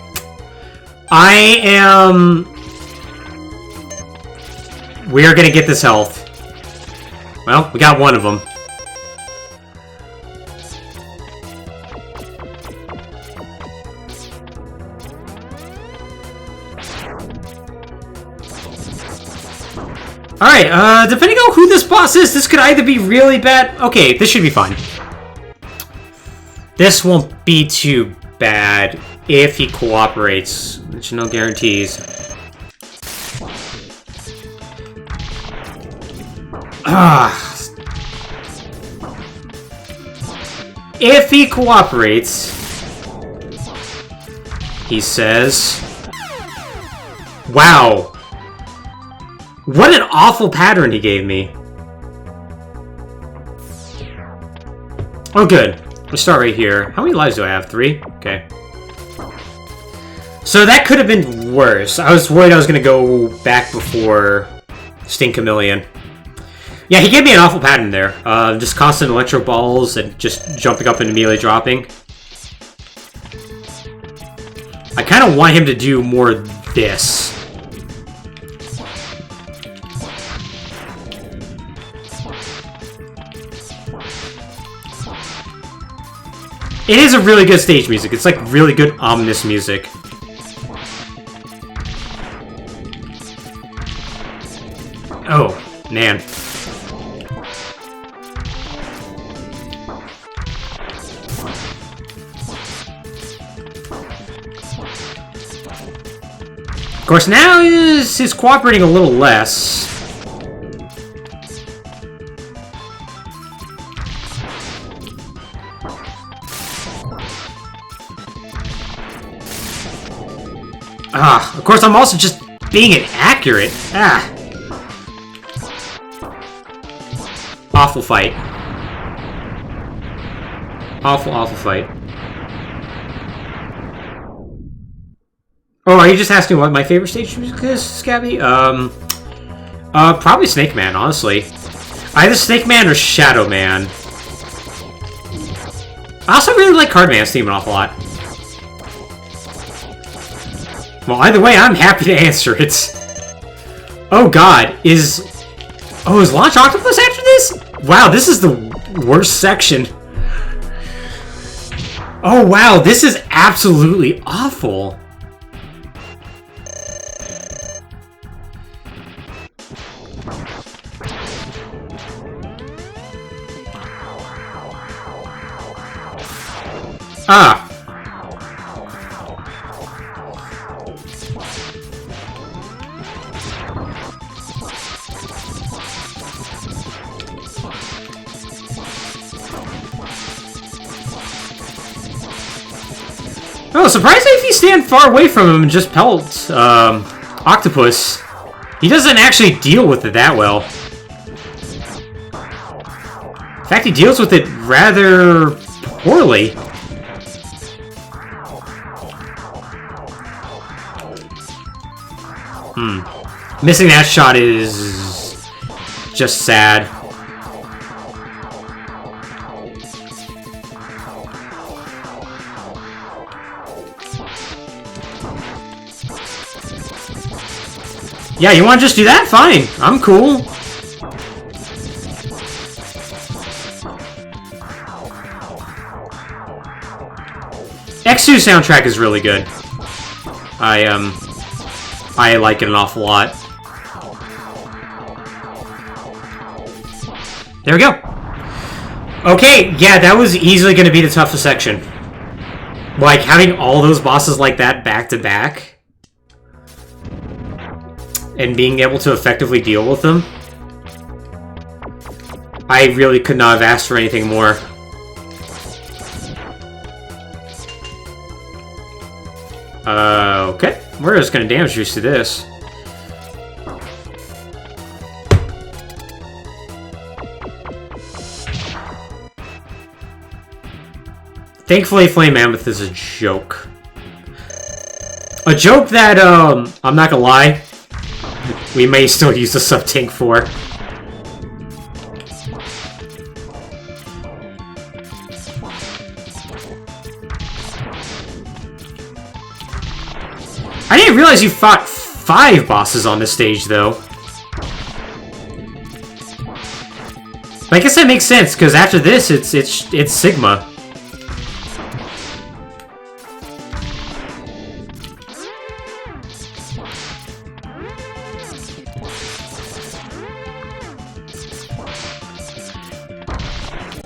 I am... We are gonna get this health. Well, we got one of them. Alright, depending on who this boss is, this could either be really bad... Okay, this should be fine. This won't be too bad if he cooperates, which no guarantees. If he cooperates, he says, wow, what an awful pattern he gave me. Oh good, let's start right here. How many lives do I have? 3? Okay. So that could have been worse. I was worried I was going to go back before Sting Chameleon. Yeah, he gave me an awful pattern there. Just constant electro balls and just jumping up and immediately dropping. I kind of want him to do more this. It is a really good stage music. It's like really good ominous music. Oh, man. Of course, now he's cooperating a little less. Ah, of course, I'm also just being inaccurate. Ah. Awful fight. Awful, awful fight. Oh, are you just asking what my favorite stage music is, Scabby? Probably Snake Man, honestly. Either Snake Man or Shadow Man. I also really like Cardman's theme an awful lot. Well, either way, I'm happy to answer it. Oh god, is Launch Octopus after this? Wow, this is the worst section. Oh wow, this is absolutely awful. Ah. Oh, surprisingly, if you stand far away from him and just pelt Octopus, he doesn't actually deal with it that well. In fact, he deals with it rather poorly. Missing that shot is just sad. Yeah, you want to just do that? Fine. I'm cool. X2 soundtrack is really good. I like it an awful lot. There we go. Okay, yeah, that was easily going to be the toughest section. Like, having all those bosses like that back to back, and being able to effectively deal with them, I really could not have asked for anything more. Okay. We're just gonna damage reduce to this. Thankfully, Flame Mammoth is a joke. A joke that, I'm not gonna lie, we may still use the sub-tank for. I didn't realize you fought 5 bosses on this stage, though. I guess that makes sense, because after this, it's Sigma.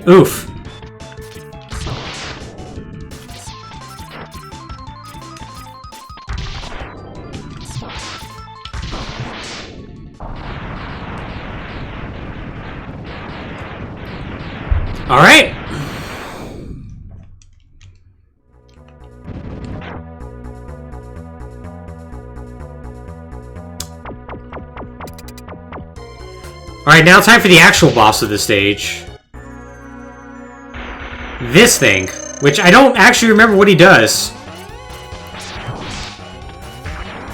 Oof. All right. All right, now time for the actual boss of the stage. This thing, which I don't actually remember what he does.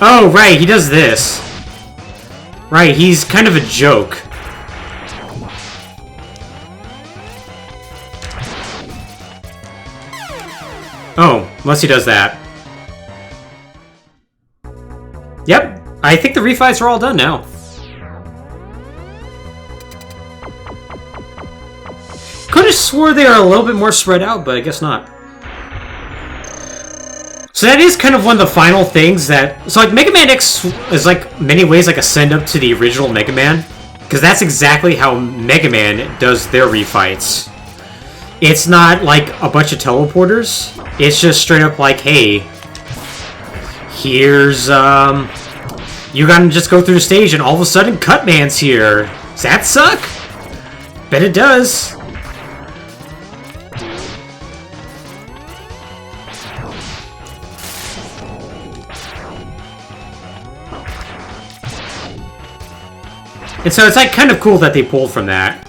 Oh, right, he does this. Right, he's kind of a joke. Oh, unless he does that. Yep, I think the refights are all done now. Could have swore they are a little bit more spread out, but I guess not. So that is kind of one of the final things that... So like Mega Man X is like many ways like a send up to the original Mega Man. Because that's exactly how Mega Man does their refights. It's not like a bunch of teleporters. It's just straight up like, hey, here's, you gotta just go through the stage and all of a sudden Cutman's here. Does that suck? Bet it does. And so it's like kind of cool that they pulled from that.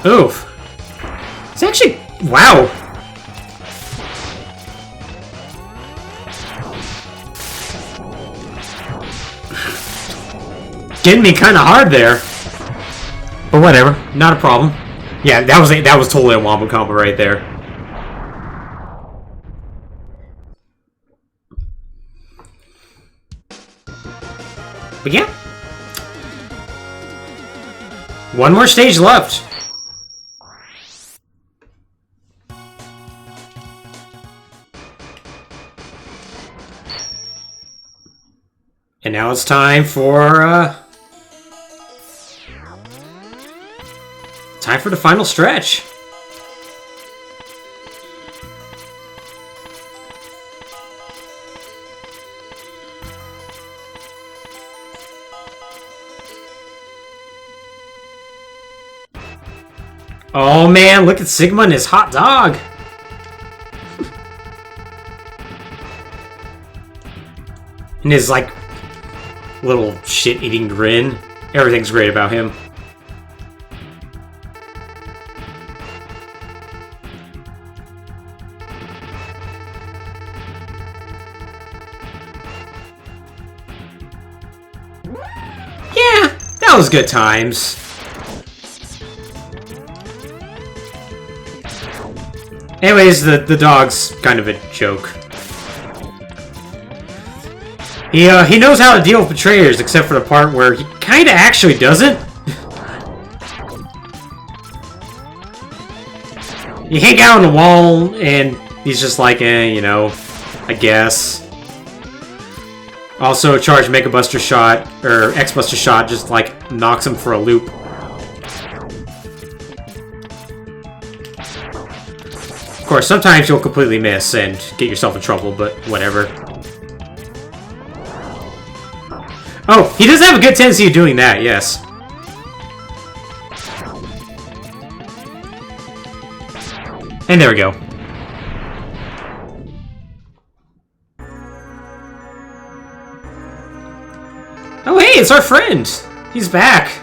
Oof. It's actually... Wow. Getting me kind of hard there. But whatever. Not a problem. Yeah, that was totally a wombo combo right there. But yeah. One more stage left. And now it's time for, time for the final stretch. Oh man, look at Sigma and his hot dog. his, like, little shit-eating grin. Everything's great about him. Yeah, that was good times. Anyways, the dog's kind of a joke. He knows how to deal with betrayers, except for the part where he kind of actually doesn't. You hang out on the wall, and he's just like, you know, I guess. Also, charge Mega Buster Shot, or X Buster Shot, just like knocks him for a loop. Of course, sometimes you'll completely miss and get yourself in trouble, but whatever. Oh, he does have a good tendency of doing that, yes. And there we go. Oh, hey, it's our friend! He's back!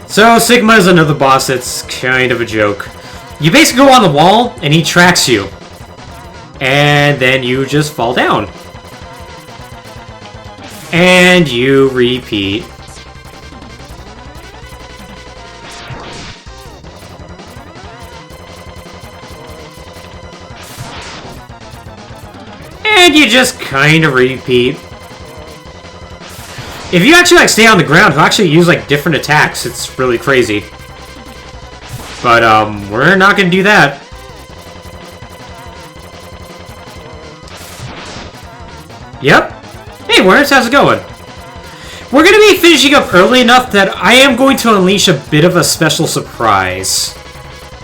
So, Sigma is another boss that's kind of a joke. You basically go on the wall, and he tracks you. And then you just fall down. And you repeat. And you just kind of repeat. If you actually like stay on the ground, he'll actually use like different attacks. It's really crazy. But we're not gonna do that. Yep. Hey, Worms, how's it going? We're gonna be finishing up early enough that I am going to unleash a bit of a special surprise.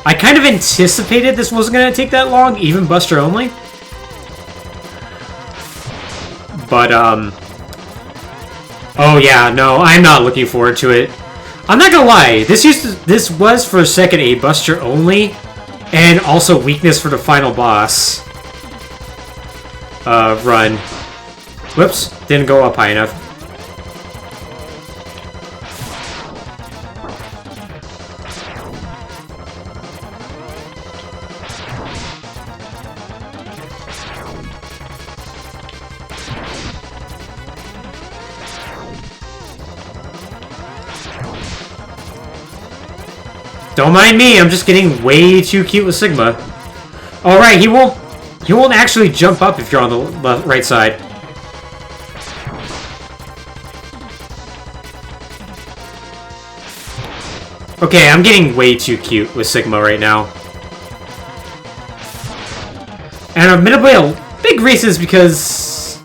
I kind of anticipated this wasn't gonna take that long, even Buster only. But oh yeah, no, I'm not looking forward to it. I'm not gonna lie, this was for a second a Buster only, and also weakness for the final boss run. Whoops, didn't go up high enough. Don't mind me, I'm just getting way too cute with Sigma. Alright, he won't actually jump up if you're on the right side. Okay, I'm getting way too cute with Sigma right now. And admittedly, a big reason is because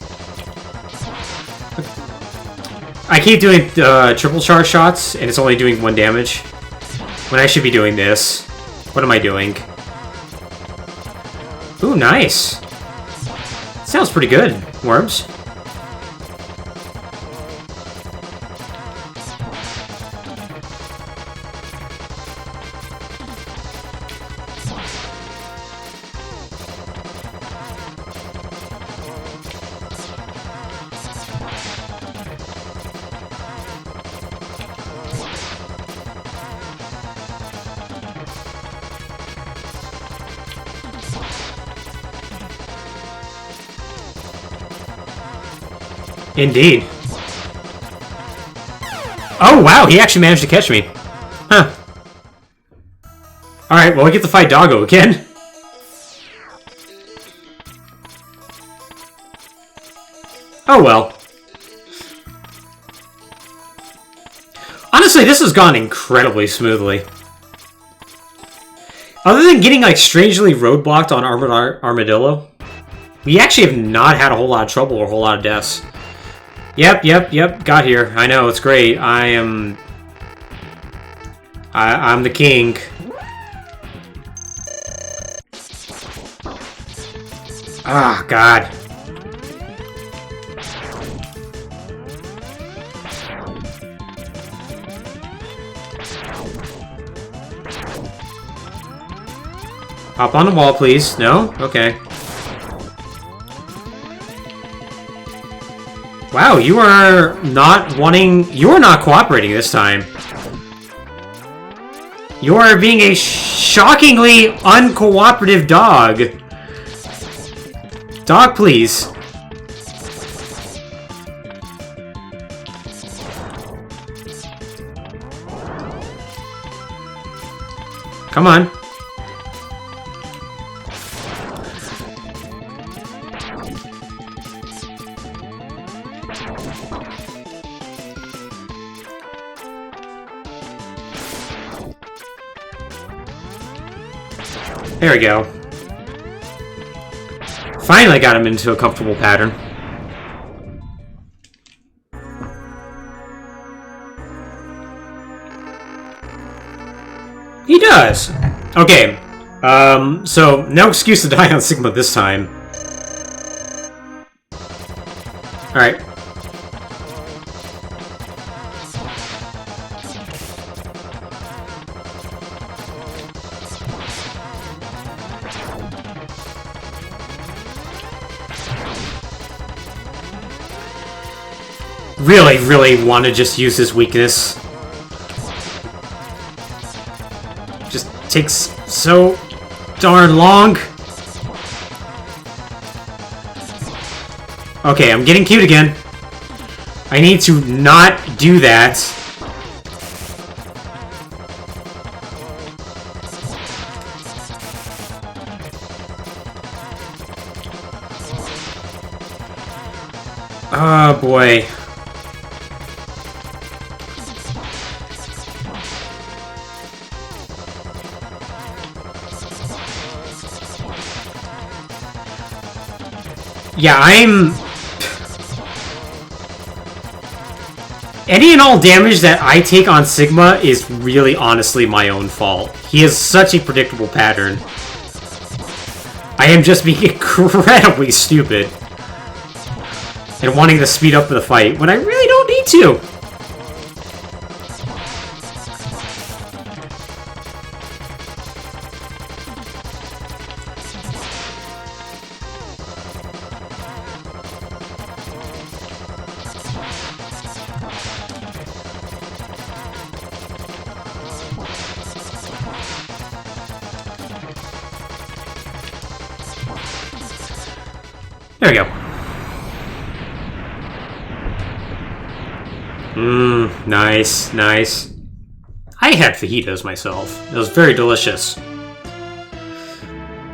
I keep doing triple charge shots, and it's only doing 1 damage. When I should be doing this. What am I doing? Ooh, nice. Sounds pretty good, Worms. Indeed. Oh, wow, he actually managed to catch me. Huh. Alright, well, we get to fight Doggo again. Oh, well. Honestly, this has gone incredibly smoothly. Other than getting, like, strangely roadblocked on Armadillo, we actually have not had a whole lot of trouble or a whole lot of deaths. Yep, got here. I know, it's great. I'm the king. Ah, God. Hop on the wall, please. No? Okay. Wow, you are not wanting... You are not cooperating this time. You are being a shockingly uncooperative dog. Dog, please. Come on. There we go. Finally got him into a comfortable pattern. He does! Okay. So, no excuse to die on Sigma this time. Alright. Really want to just use his weakness. Just takes so darn long. Okay, I'm getting cute again. I need to not do that. Oh boy. Yeah, I'm... Any and all damage that I take on Sigma is really honestly my own fault. He has such a predictable pattern. I am just being incredibly stupid. And wanting to speed up the fight when I really don't need to. There we go. Nice, nice. I had fajitas myself. It was very delicious.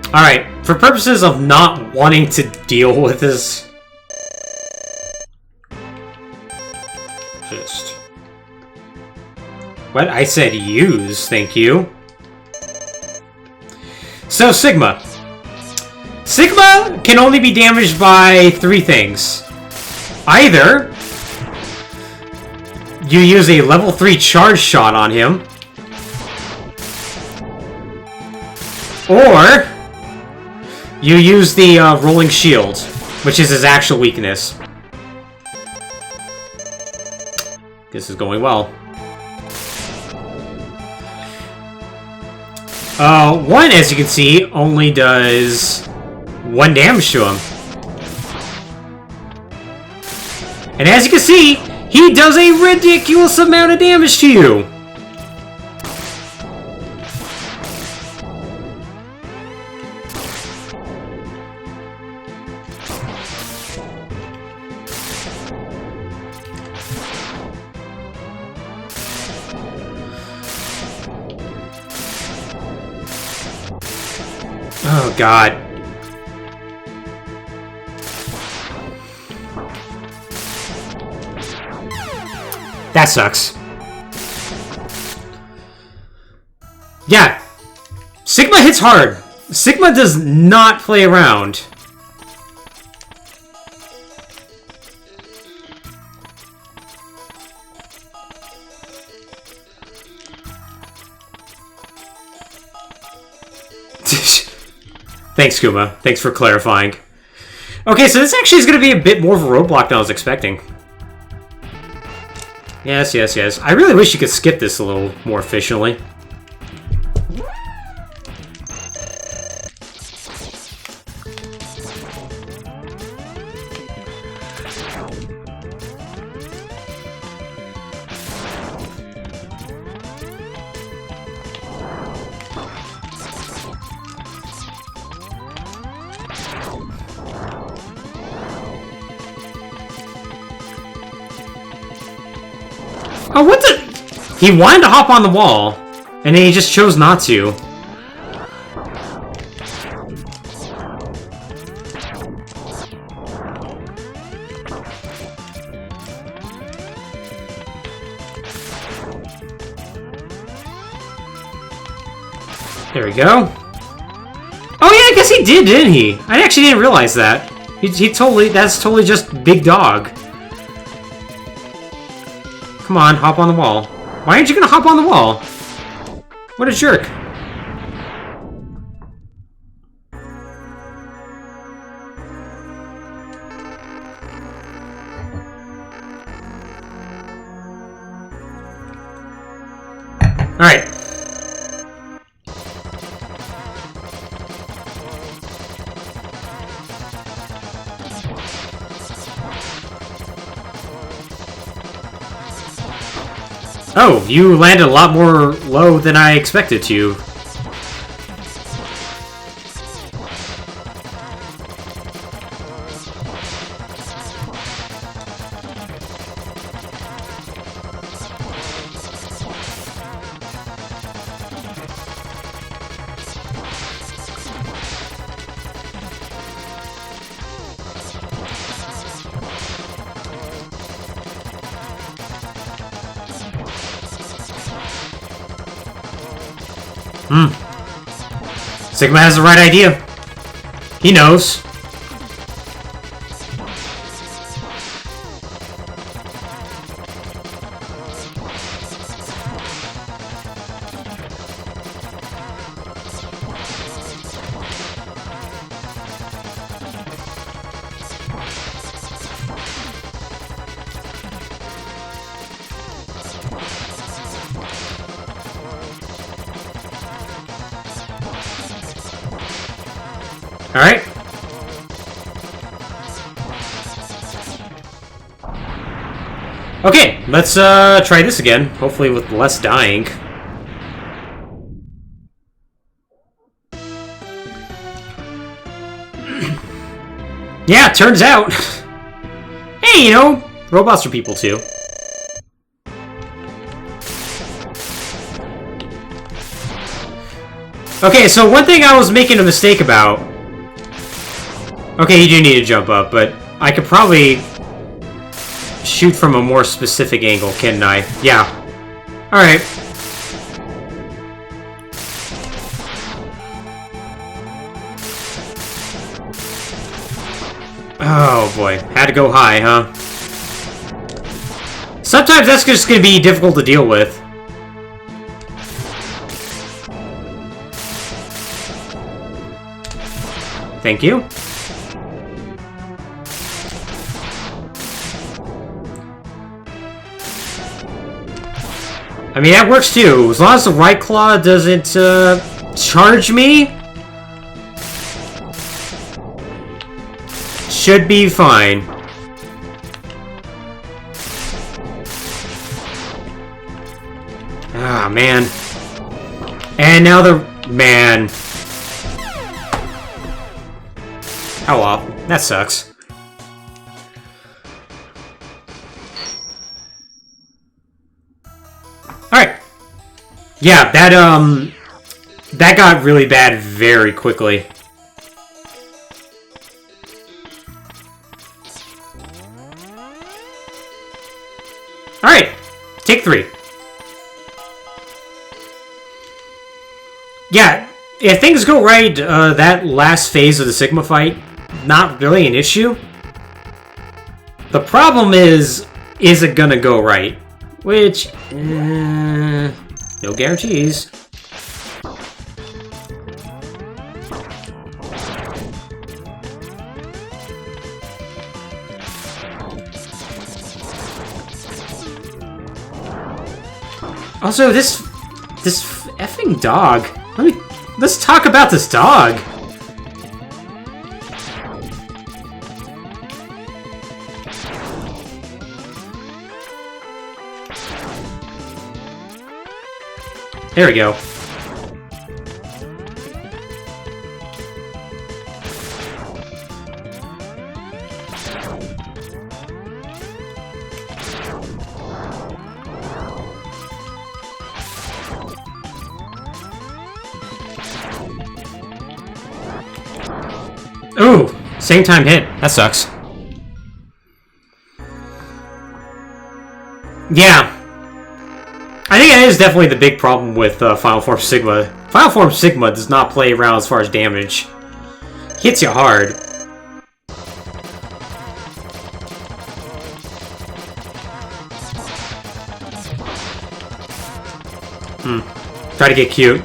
Alright, for purposes of not wanting to deal with this... Just... What? I said use, thank you. So, Sigma. Sigma can only be damaged by 3 things. Either you use a level 3 charge shot on him, or you use the rolling shield, which is his actual weakness. This is going well. One, as you can see, only does 1 damage to him. And as you can see, he does a ridiculous amount of damage to you! Oh god. That sucks. Yeah. Sigma hits hard. Sigma does not play around. Thanks, Kuma. Thanks for clarifying. Okay, so this actually is going to be a bit more of a roadblock than I was expecting. Yes, yes, yes. I really wish you could skip this a little more efficiently. Oh, what the? He wanted to hop on the wall, and then he just chose not to. There we go. Oh yeah, I guess he did, didn't he? I actually didn't realize that. He totally, that's totally just Big Dog. Come on, hop on the wall. Why aren't you gonna hop on the wall? What a jerk. Alright. Oh, you landed a lot more low than I expected to. Sigma has the right idea. He knows. Alright. Okay, let's try this again. Hopefully with less dying. Yeah, turns out. Hey, you know, robots are people too. Okay, so one thing I was making a mistake about. Okay, you do need to jump up, but I could probably shoot from a more specific angle, couldn't I? Yeah. Alright. Oh boy, had to go high, huh? Sometimes that's just gonna be difficult to deal with. Thank you. I mean, that works too. As long as the right claw doesn't, charge me, should be fine. Ah, man. And now the... Man. Oh well, that sucks. Alright. Yeah, that got really bad very quickly. Alright, take 3. Yeah, if things go right, that last phase of the Sigma fight, not really an issue. The problem is it gonna go right? Which, no guarantees. Also, this effing dog. Let's talk about this dog. There we go. Ooh, same time hit. That sucks. Yeah. I think that is definitely the big problem with Final Form Sigma. Final Form Sigma does not play around as far as damage. Hits you hard. Try to get cute.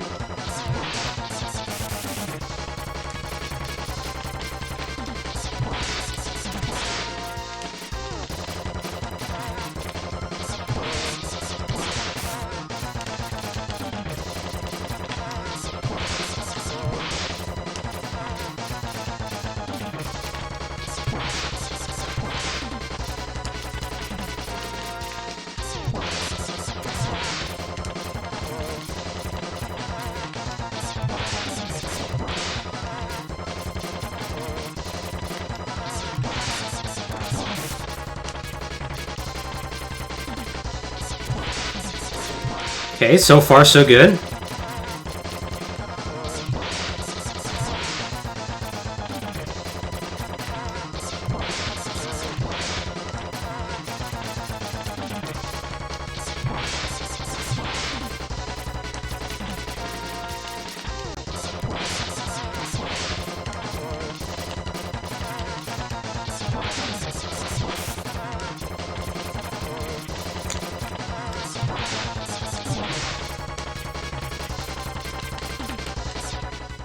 Okay, so far so good.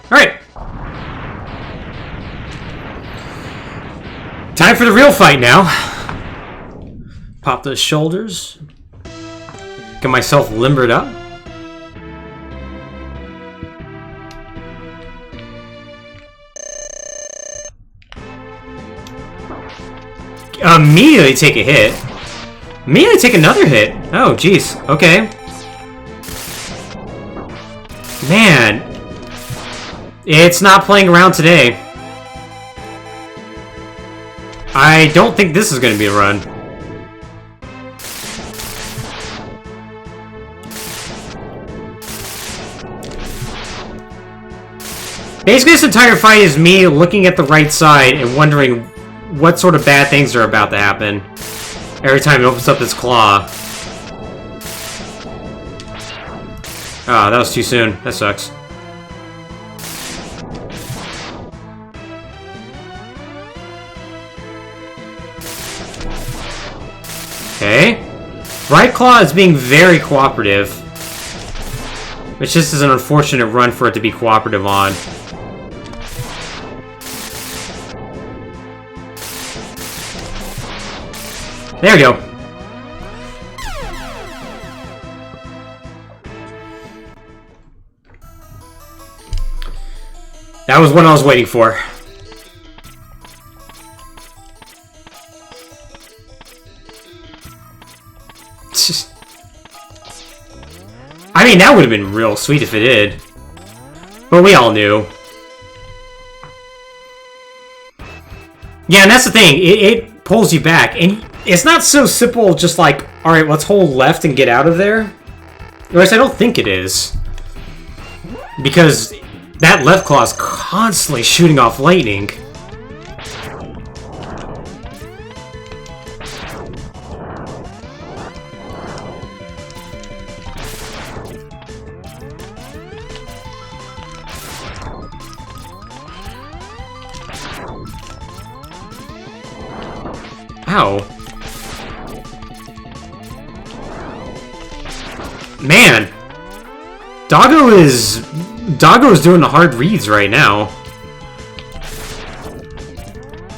Alright. Time for the real fight now. Pop those shoulders. Get myself limbered up. Immediately take a hit. Immediately take another hit. Oh, jeez. Okay. Man. It's not playing around today. I don't think this is going to be a run. Basically, this entire fight is me looking at the right side and wondering what sort of bad things are about to happen every time it opens up its claw. Ah, that was too soon. That sucks. Okay. Right Claw is being very cooperative. Which just is an unfortunate run for it to be cooperative on. There we go. That was what I was waiting for. I mean, that would have been real sweet if it did. But we all knew. Yeah, and that's the thing. It pulls you back. And it's not so simple just like, alright, let's hold left and get out of there. Or at least I don't think it is. Because that left claw is constantly shooting off lightning. Ow. Man. Doggo is doing the hard reads right now.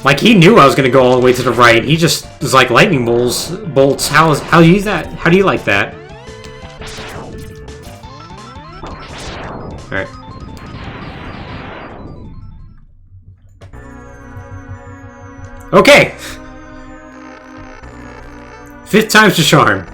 Like, he knew I was gonna go all the way to the right. He just was like, lightning bolts. How do you use that? How do you like that? Alright. Okay. 5th time's the charm.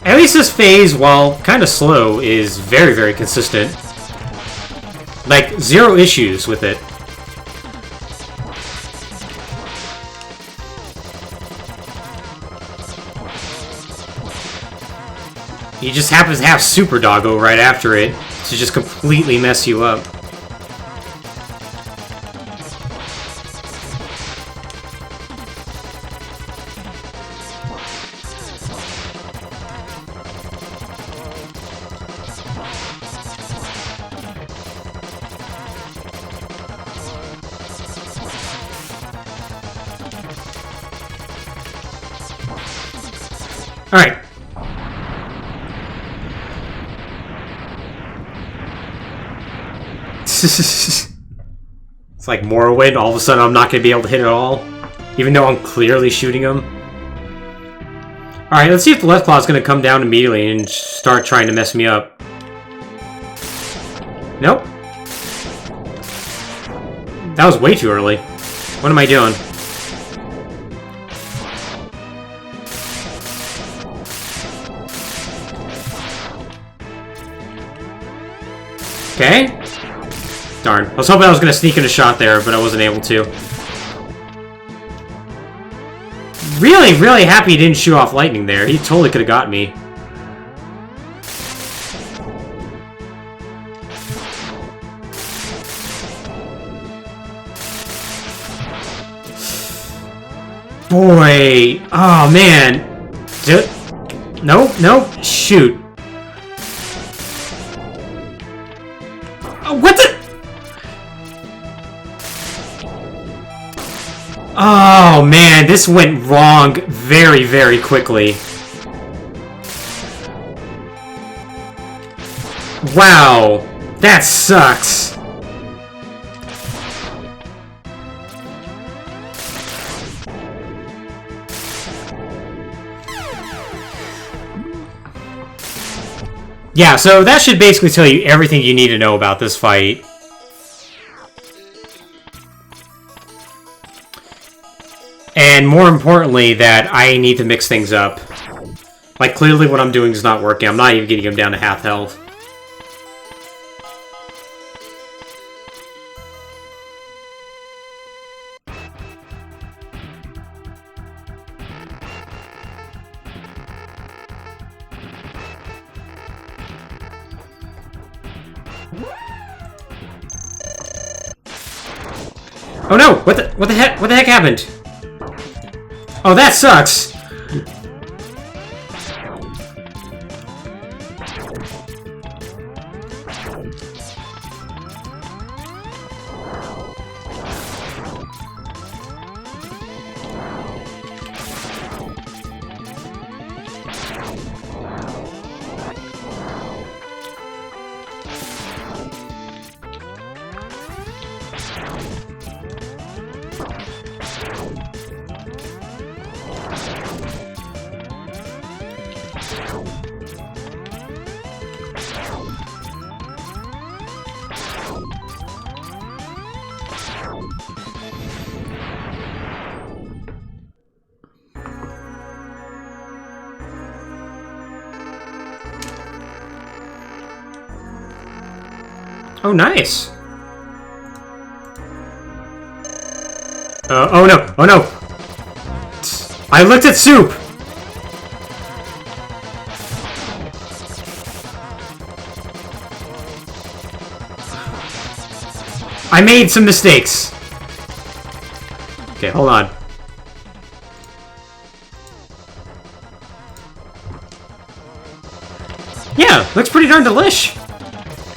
At least this phase, while kind of slow, is very, very consistent. Like, zero issues with it. He just happens to have Super Doggo right after it to just completely mess you up. Alright. It's like Morrowind, all of a sudden I'm not going to be able to hit it all, even though I'm clearly shooting him. Alright, let's see if the left claw is going to come down immediately and start trying to mess me up. Nope. That was way too early. What am I doing? Okay. Darn. I was hoping I was going to sneak in a shot there, but I wasn't able to. Really, really happy he didn't shoot off lightning there. He totally could have got me. Boy. Oh, man. Nope, nope. Shoot. What the? Oh man, this went wrong very, very quickly. Wow, that sucks. Yeah, so that should basically tell you everything you need to know about this fight. And more importantly, that I need to mix things up. Like, clearly what I'm doing is not working. I'm not even getting him down to half health. Oh no! What the heck happened? Oh, that sucks! Oh, nice. Oh no, oh no. I looked at soup. I made some mistakes. Okay, hold on. Yeah, looks pretty darn delish.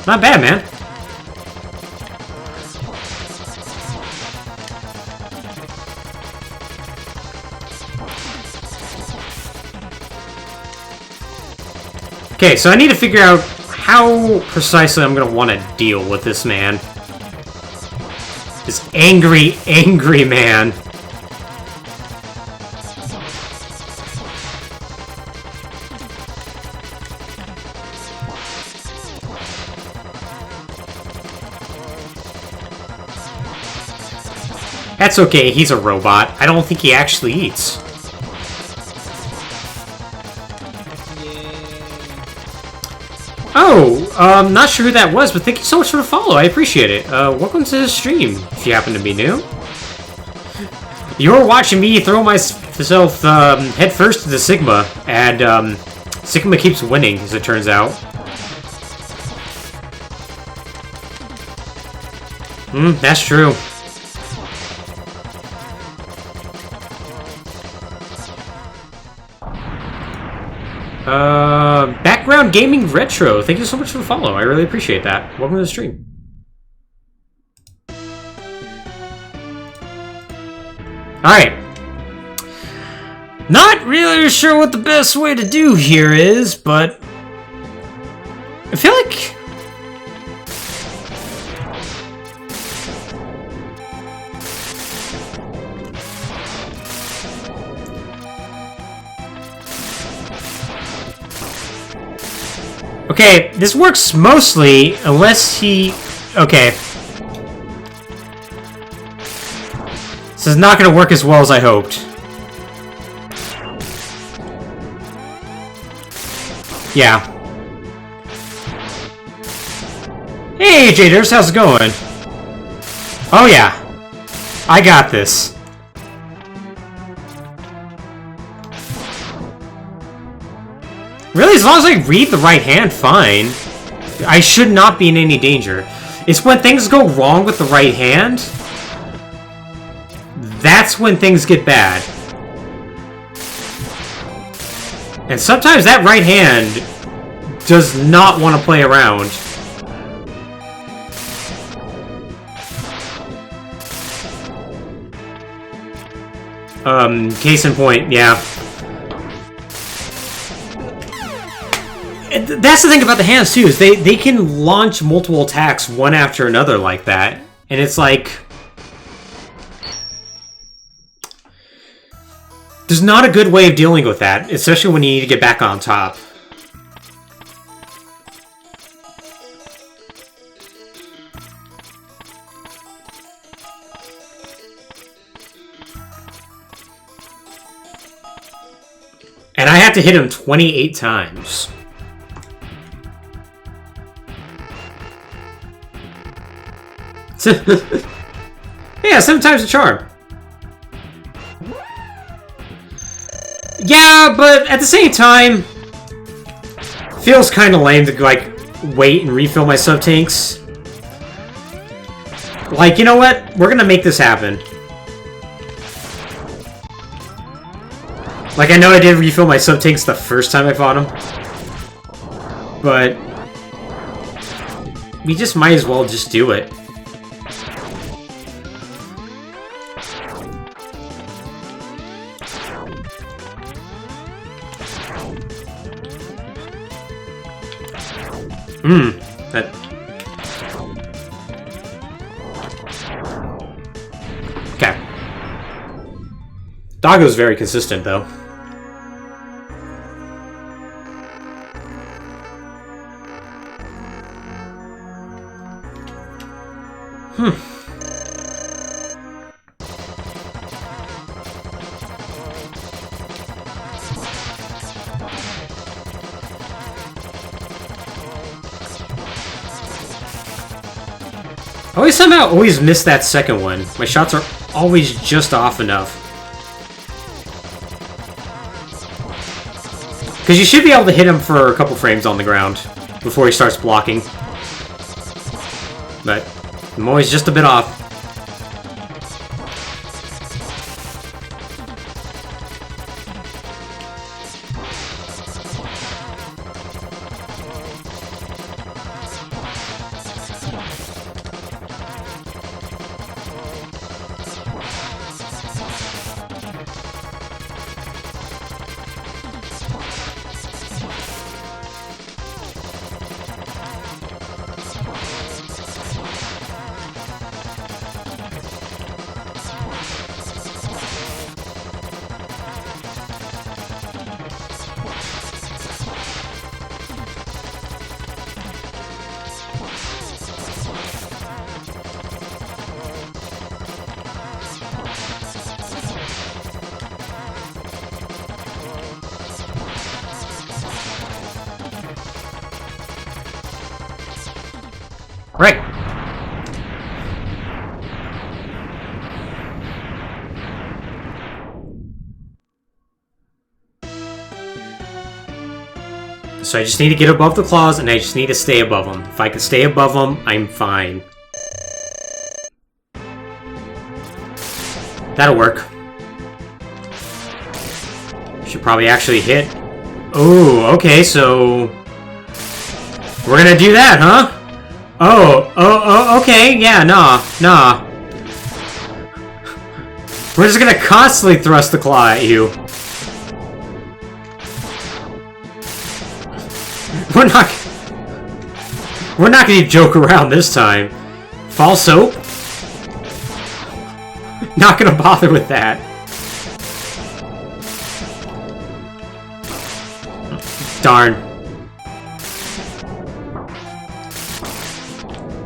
Not bad, man. Okay, so I need to figure out how precisely I'm going to want to deal with this man. This angry, angry man. That's okay, he's a robot. I don't think he actually eats. Yeah. Oh, not sure who that was, but thank you so much for the follow. I appreciate it. Welcome to the stream, if you happen to be new. You're watching me throw myself head first into Sigma, and Sigma keeps winning, as it turns out. That's true. Background Gaming Retro, thank you so much for the follow. I really appreciate that. Welcome to the stream. Alright. Not really sure what the best way to do here is, but I feel like okay, this works mostly unless he... Okay. This is not going to work as well as I hoped. Yeah. Hey, Jaders, how's it going? Oh, yeah. I got this. Really, as long as I read the right hand, fine. I should not be in any danger. It's when things go wrong with the right hand, that's when things get bad. And sometimes that right hand does not want to play around. Case in point, yeah. That's the thing about the hands, too, is they can launch multiple attacks one after another like that. And it's like... There's not a good way of dealing with that, especially when you need to get back on top. And I have to hit him 28 times. Yeah, 7 times the charm. Yeah, but at the same time, feels kind of lame to like wait and refill my sub tanks. Like, you know what? We're gonna make this happen. Like, I know I did refill my sub tanks the first time I fought him, but we just might as well just do it. That... Okay. Doggo's very consistent, though. I somehow always miss that second one. My shots are always just off enough. Because you should be able to hit him for a couple frames on the ground before he starts blocking. But I'm always just a bit off. Right. So I just need to get above the claws, and I just need to stay above them. If I can stay above them, I'm fine. That'll work. Should probably actually hit. Oh, okay, so... we're gonna do that, huh? Oh, okay, yeah, nah. We're just gonna constantly thrust the claw at you. We're not gonna joke around this time. False soap? Not gonna bother with that. Darn.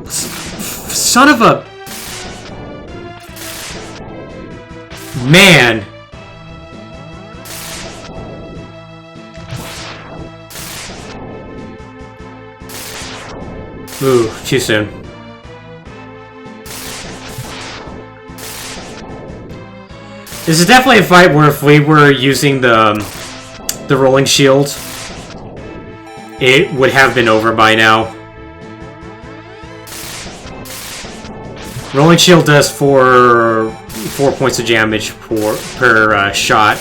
Son of a... man. Ooh, too soon. This is definitely a fight where if we were using the rolling shield, it would have been over by now. Rolling shield does 4 points of damage per shot,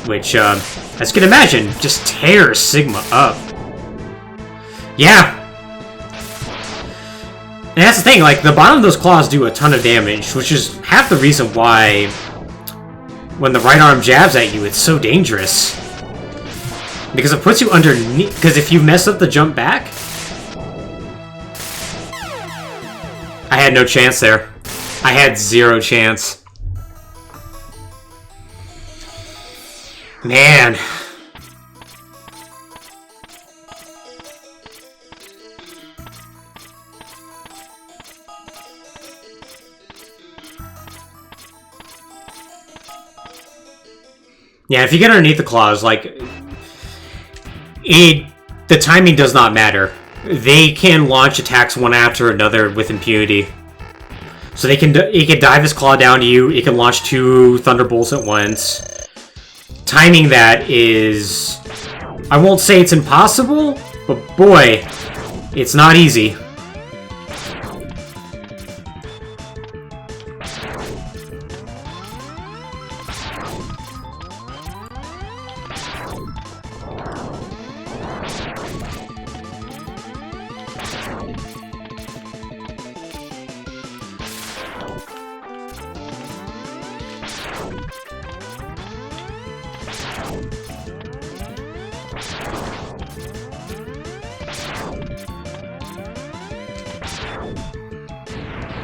which, as you can imagine, just tears Sigma up. Yeah! And that's the thing, like, the bottom of those claws do a ton of damage, which is half the reason why when the right arm jabs at you, it's so dangerous. Because it puts you underneath, because if you mess up the jump back... I had no chance there. I had 0 chance. Man. Yeah, if you get underneath the claws, like... the timing does not matter. They can launch attacks one after another with impunity. So it can dive his claw down to you, it can launch 2 thunderbolts at once. Timing that is... I won't say it's impossible, but boy, it's not easy.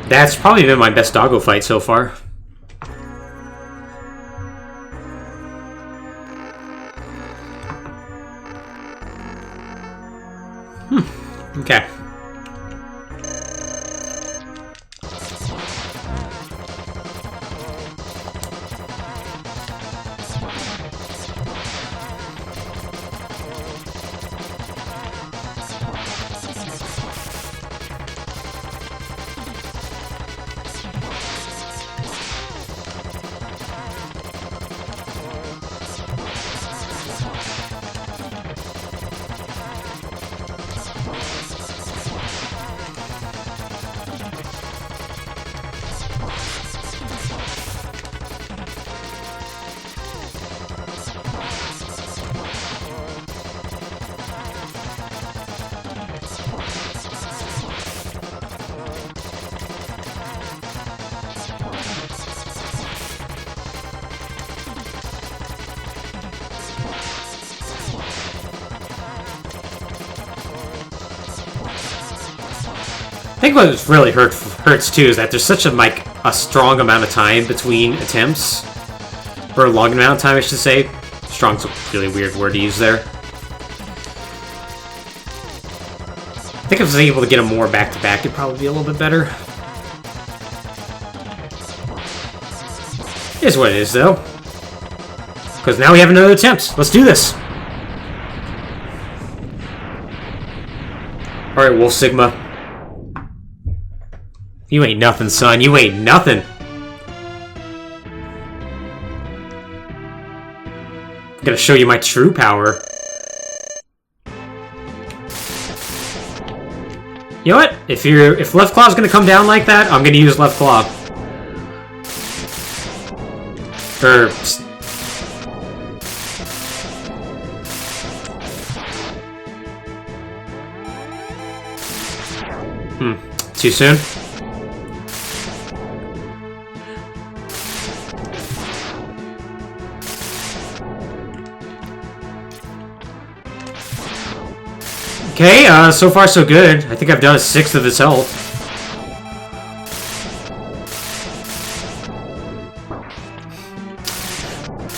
That's probably been my best doggo fight so far. Okay. I think what really hurts too is that there's such a strong amount of time between attempts, or a long amount of time, I should say. Strong's a really weird word to use there. I think if I was able to get them more back to back, it'd probably be a little bit better. It is what it is, though. Because now we have another attempt. Let's do this. Alright, Wolf Sigma. You ain't nothing, son. You ain't nothing. I'm gonna show you my true power. You know what? If left claw's gonna come down like that, I'm gonna use left claw. Too soon? Okay, so far so good. I think I've done a sixth of his health.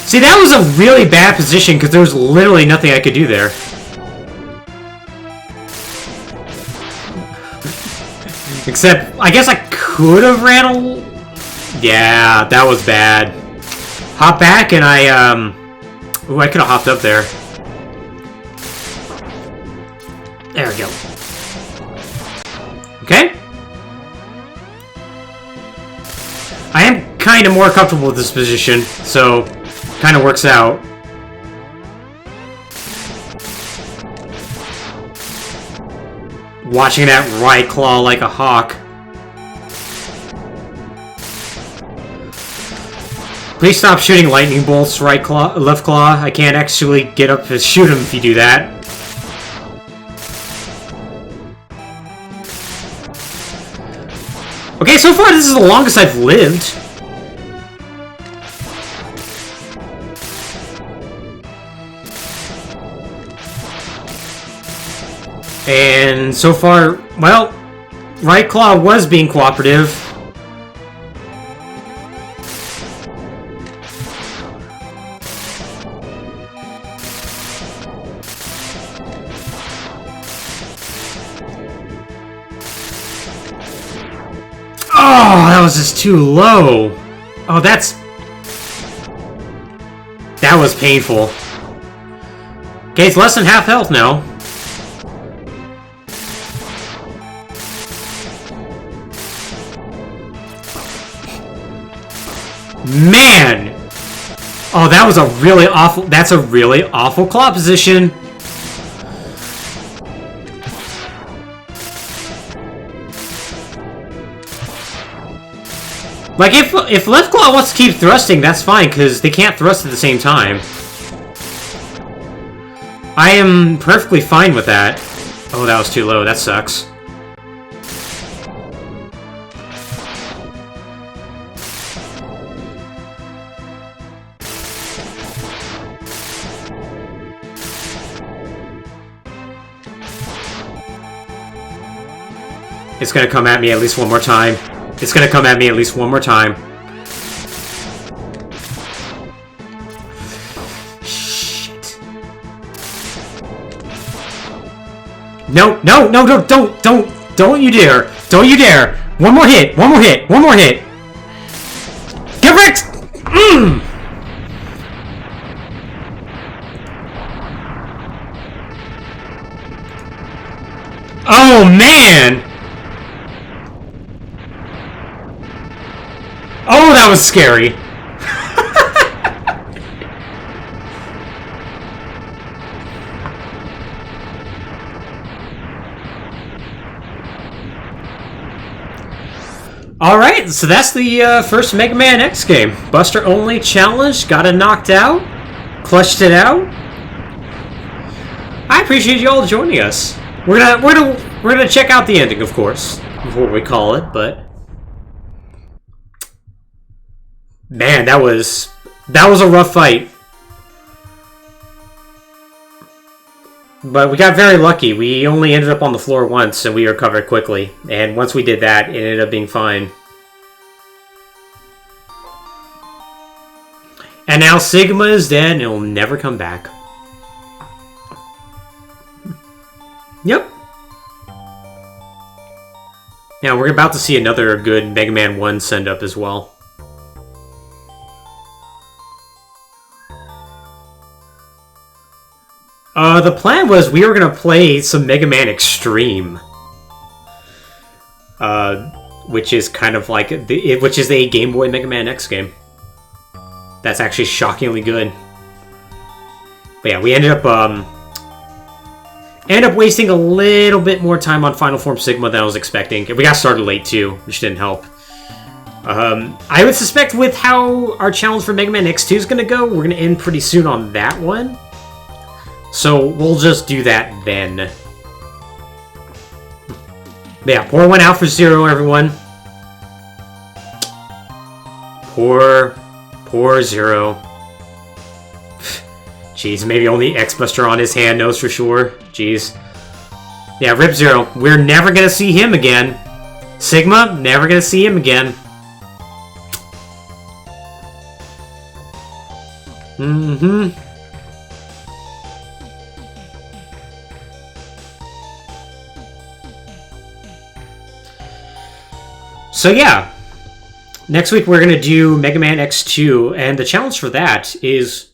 See, that was a really bad position because there was literally nothing I could do there. Except, I guess I could have ran a... Yeah, that was bad. Hop back and I, Ooh, I could have hopped up there. There we go. Okay. I am kind of more comfortable with this position, so kind of works out. Watching that right claw like a hawk. Please stop shooting lightning bolts, right claw, left claw. I can't actually get up to shoot him if you do that. Okay, so far this is the longest I've lived. And so far, well, right claw was being cooperative. Oh, that was just too low. Oh, that was painful. Okay, it's less than half health now. Man! Oh, that was a really awful... That's a really awful claw position. Like, if left claw wants to keep thrusting, that's fine, because they can't thrust at the same time. I am perfectly fine with that. Oh, that was too low. That sucks. It's gonna come at me at least one more time. It's gonna come at me at least one more time. Shit. No, no, no, no, don't you dare. Don't you dare. One more hit, one more hit, one more hit. Get wrecked! Oh, man! Oh, that was scary. Alright, so that's the first Mega Man X game. Buster only challenge, got it knocked out, clutched it out. I appreciate you all joining us. We're gonna check out the ending, of course, before we call it, but man, that was a rough fight. But we got very lucky. We only ended up on the floor once, and we recovered quickly. And once we did that, it ended up being fine. And now Sigma is dead, and it'll never come back. Yep. Now, we're about to see another good Mega Man 1 send-up as well. The plan was we were going to play some Mega Man Extreme. which is kind of like which is a Game Boy Mega Man X game. That's actually shockingly good. But yeah, we ended up wasting a little bit more time on Final Form Sigma than I was expecting. We got started late too, which didn't help. I would suspect with how our challenge for Mega Man X2 is going to go, we're going to end pretty soon on that one. So we'll just do that then. But yeah, pour one out for Zero, everyone. Poor Zero. Jeez, maybe only X-Buster on his hand knows for sure. Jeez. Yeah, Rip Zero. We're never going to see him again. Sigma, never going to see him again. Mm-hmm. So yeah, next week we're going to do Mega Man X2, and the challenge for that is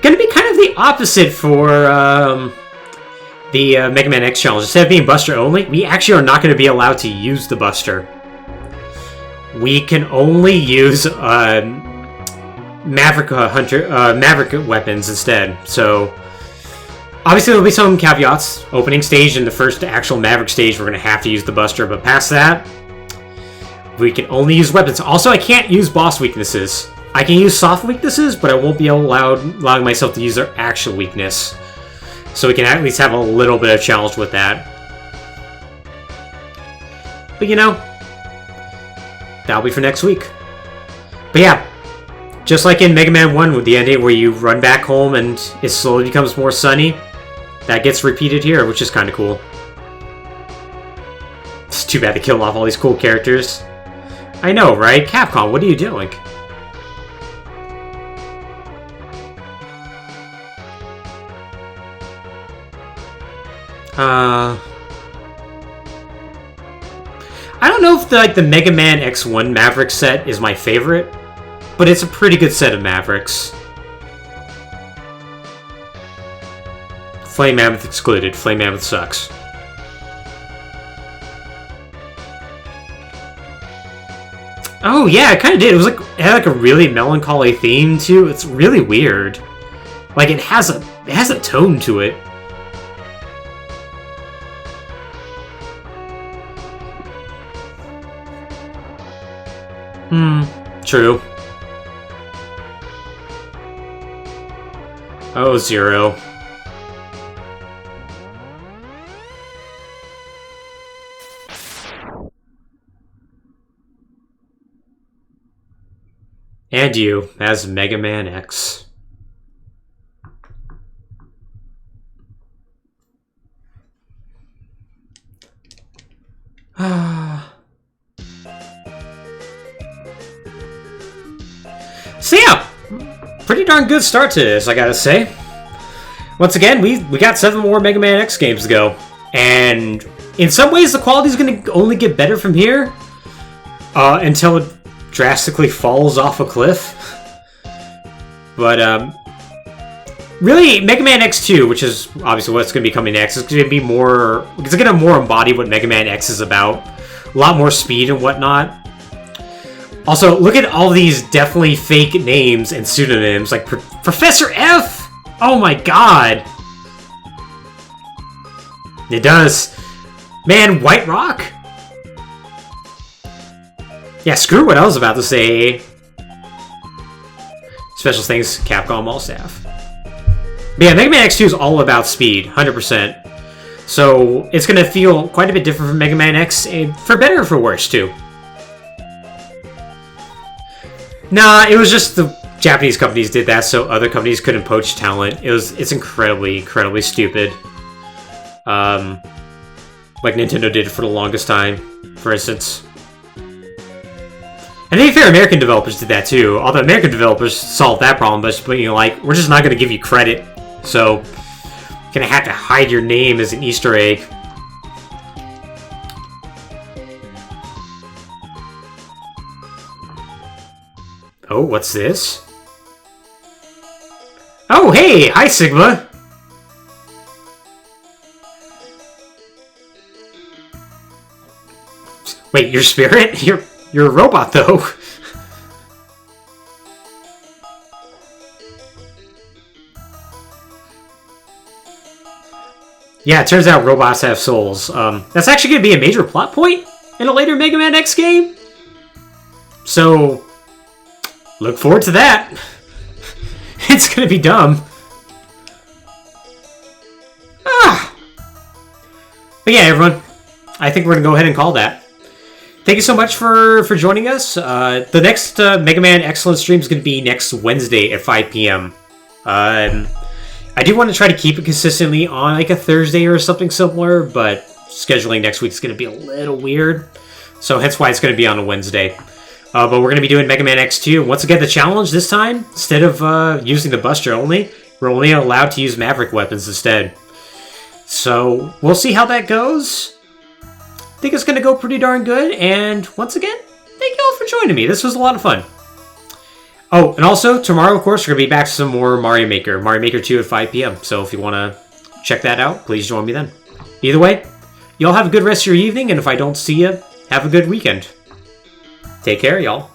going to be kind of the opposite for the Mega Man X challenge. Instead of being Buster only, we actually are not going to be allowed to use the Buster. We can only use Maverick weapons instead. So obviously there'll be some caveats. Opening stage and the first actual Maverick stage, we're going to have to use the Buster, but past that, we can only use weapons. Also, I can't use boss weaknesses. I can use soft weaknesses, but I won't be allowing myself to use their actual weakness. So we can at least have a little bit of challenge with that. But you know, that'll be for next week. But yeah, just like in Mega Man 1 with the ending where you run back home and it slowly becomes more sunny, that gets repeated here, which is kind of cool. It's too bad they killed off all these cool characters. I know, right? Capcom, what are you doing? I don't know if the Mega Man X1 Maverick set is my favorite, but it's a pretty good set of Mavericks. Flame Mammoth excluded. Flame Mammoth sucks. Oh yeah, it kind of did. It had a really melancholy theme too. It's really weird. Like it has a tone to it. True. Oh, Zero. And you, as Mega Man X. So yeah, pretty darn good start to this, I gotta say. Once again, we got 7 more Mega Man X games to go. And in some ways, the quality's gonna only get better from here. Until it drastically falls off a cliff. But, really, Mega Man X2, which is obviously what's going to be coming next, is going to be more... It's going to more embody what Mega Man X is about. A lot more speed and whatnot. Also, look at all these definitely fake names and pseudonyms, like Professor F! Oh my god! It does. Man, White Rock? Yeah, screw what I was about to say. Special thanks, Capcom all staff. But yeah, Mega Man X2 is all about speed, 100%. So it's going to feel quite a bit different from Mega Man X, for better or for worse, too. Nah, it was just the Japanese companies did that so other companies couldn't poach talent. It's incredibly, incredibly stupid. Like Nintendo did for the longest time, for instance. And to be fair, American developers did that too. All the American developers solved that problem by just being like, we're just not going to give you credit. So, you're going to have to hide your name as an Easter egg. Oh, what's this? Oh, hey! Hi, Sigma! Wait, your spirit? You're a robot, though. Yeah, it turns out robots have souls. That's actually going to be a major plot point in a later Mega Man X game. So, look forward to that. It's going to be dumb. But yeah, everyone, I think we're going to go ahead and call that. Thank you so much for joining us. The next Mega Man X-cellence stream is going to be next Wednesday at 5 p.m. I do want to try to keep it consistently on like a Thursday or something similar, but scheduling next week is going to be a little weird. So hence why it's going to be on a Wednesday. But we're going to be doing Mega Man X2. Once again, the challenge this time, instead of using the Buster only, we're only allowed to use Maverick weapons instead. So we'll see how that goes. I think it's going to go pretty darn good. And once again, thank you all for joining me. This was a lot of fun. Oh, and also, tomorrow, of course, we're going to be back to some more Mario Maker 2 at 5 p.m. So if you want to check that out, please join me then. Either way, y'all have a good rest of your evening, and if I don't see you, have a good weekend. Take care, y'all.